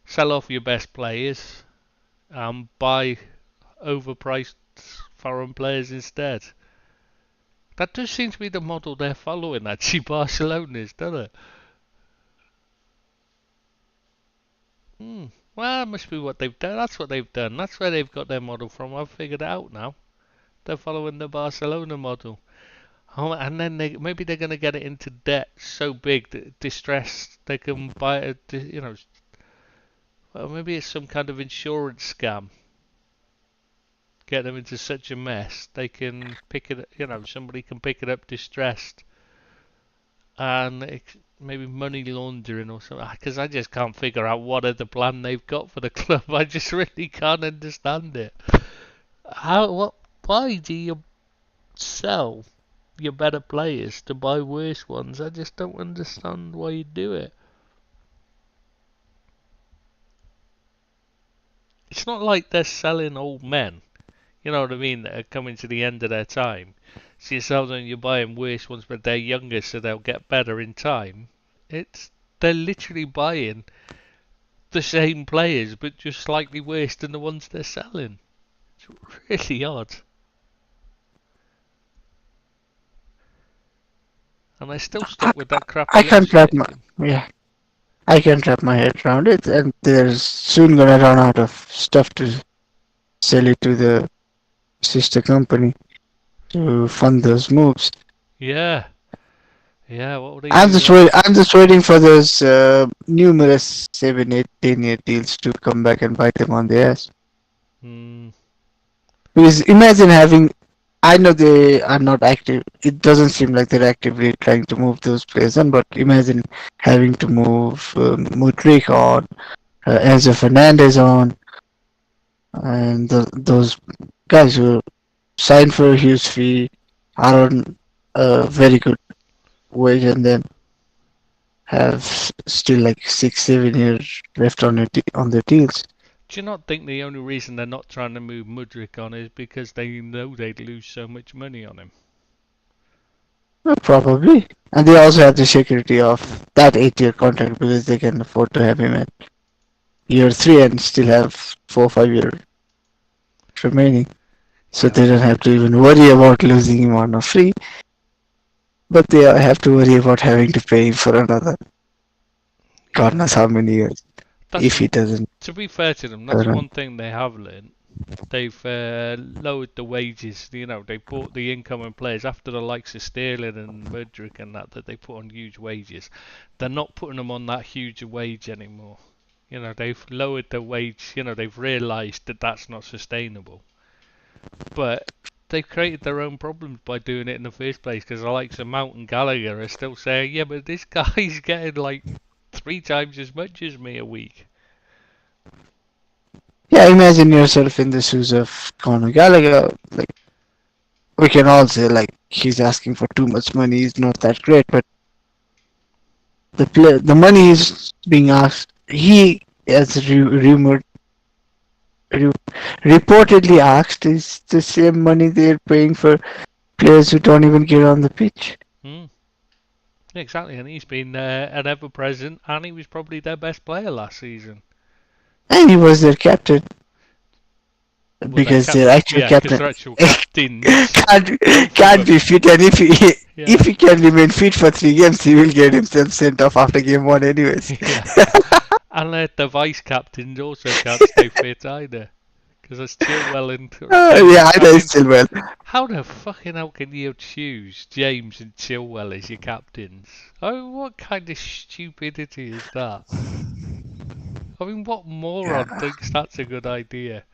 Sell off your best players and buy overpriced foreign players instead. That does seem to be the model they're following, actually, Barcelona's, doesn't it? Hmm. Well, that must be what they've done. That's what they've done. That's where they've got their model from. I've figured it out now. They're following the Barcelona model. Oh, and then maybe they're going to get it into debt so big that distressed they can buy it. Well, maybe it's some kind of insurance scam. Get them into such a mess they can pick it. Somebody can pick it up distressed, and maybe money laundering or something. Because I just can't figure out what other plan they've got for the club. I just really can't understand it. Why do you sell your better players to buy worse ones? I just don't understand why you do it. It's not like they're selling old men. You know what I mean? That are coming to the end of their time. So you sell them, you're buying worse ones, but they're younger, so they'll get better in time. They're literally buying the same players, but just slightly worse than the ones they're selling. It's really odd. And they're still stuck with that crappy I little can't wrap my system. yeah. I can't wrap my head around it, and they're soon gonna run out of stuff to sell it to the sister company to fund those moves. Yeah. Yeah, what will they do then? I'm just waiting for those numerous 7, 8, 10-year deals to come back and bite them on the ass. Hmm. Because imagine having, I know they are not active. It doesn't seem like they're actively trying to move those players on. But imagine having to move Mudryk on, Enzo Fernandez on, and those guys who signed for a huge fee are on a very good wage, and then have still like 6, 7 years left on on their deals. Do you not think the only reason they're not trying to move Mudryk on is because they know they'd lose so much money on him? Well, probably. And they also have the security of that 8-year contract because they can afford to have him at year 3 and still have 4 or 5 years remaining. So Yeah, they don't have to even worry about losing him on a free, but they have to worry about having to pay him for another God yeah. knows how many years That's if he doesn't To be fair to them. That's run. one thing they have learned. They've lowered the wages. They bought the incoming players after the likes of Sterling and Mudryk and that they put on huge wages. They're not putting them on that huge wage anymore. They've lowered the wage. They've realised that that's not sustainable. But they've created their own problems by doing it in the first place because the likes of Mount and Gallagher are still saying, yeah, but this guy's getting like 3 times as much as me a week. Yeah, imagine yourself in the shoes of Conor Gallagher. Like, we can all say like he's asking for too much money. He's not that great, but the money is being asked. He, as rumored, re- reportedly asked, is the same money they're paying for players who don't even get on the pitch. Hmm. Exactly, and he's been an ever present, and he was probably their best player last season. And he was their captain Well, because their actual because captain their actual captains can't be fit, and Yeah, if he can remain fit for 3 games, he will get himself sent off after game 1 anyways. yeah. And the vice captains also can't stay fit either. Because it's Chilwell and Yeah, I know still well. how the fucking hell can you choose James and Chilwell as your captains? Oh, what kind of stupidity is that? I mean, what moron thinks that's a good idea?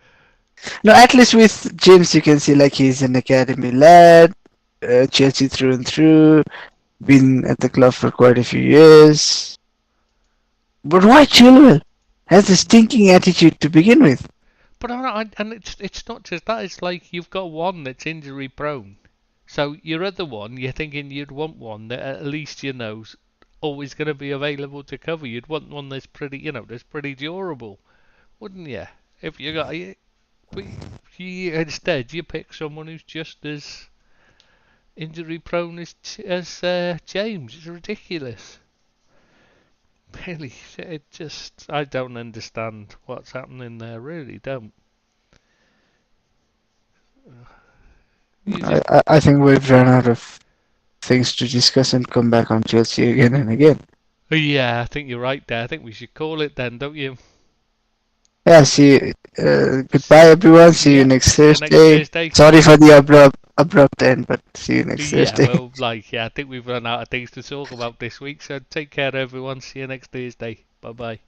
No, at least with James, you can see like he's an academy lad, Chelsea through and through, been at the club for quite a few years. But why Chilwell? Has a stinking attitude to begin with. But and it's not just that. It's like you've got one that's injury prone. So your other one, you're thinking you'd want one that at least you know's always going to be available to cover. You'd want one that's pretty, that's pretty durable, wouldn't you? If you got but instead you pick someone who's just as injury prone as James. It's ridiculous. Really, I don't understand what's happening there. Really don't. I think we've run out of things to discuss and come back on Chelsea again and again. Yeah, I think you're right there. I think we should call it then, don't you? Yeah, see, goodbye everyone. See you next See you next Thursday. Thursday. Sorry for the abrupt end, but see you next Thursday. Well, I think we've run out of things to talk about this week, so take care everyone. See you next Thursday. Bye bye.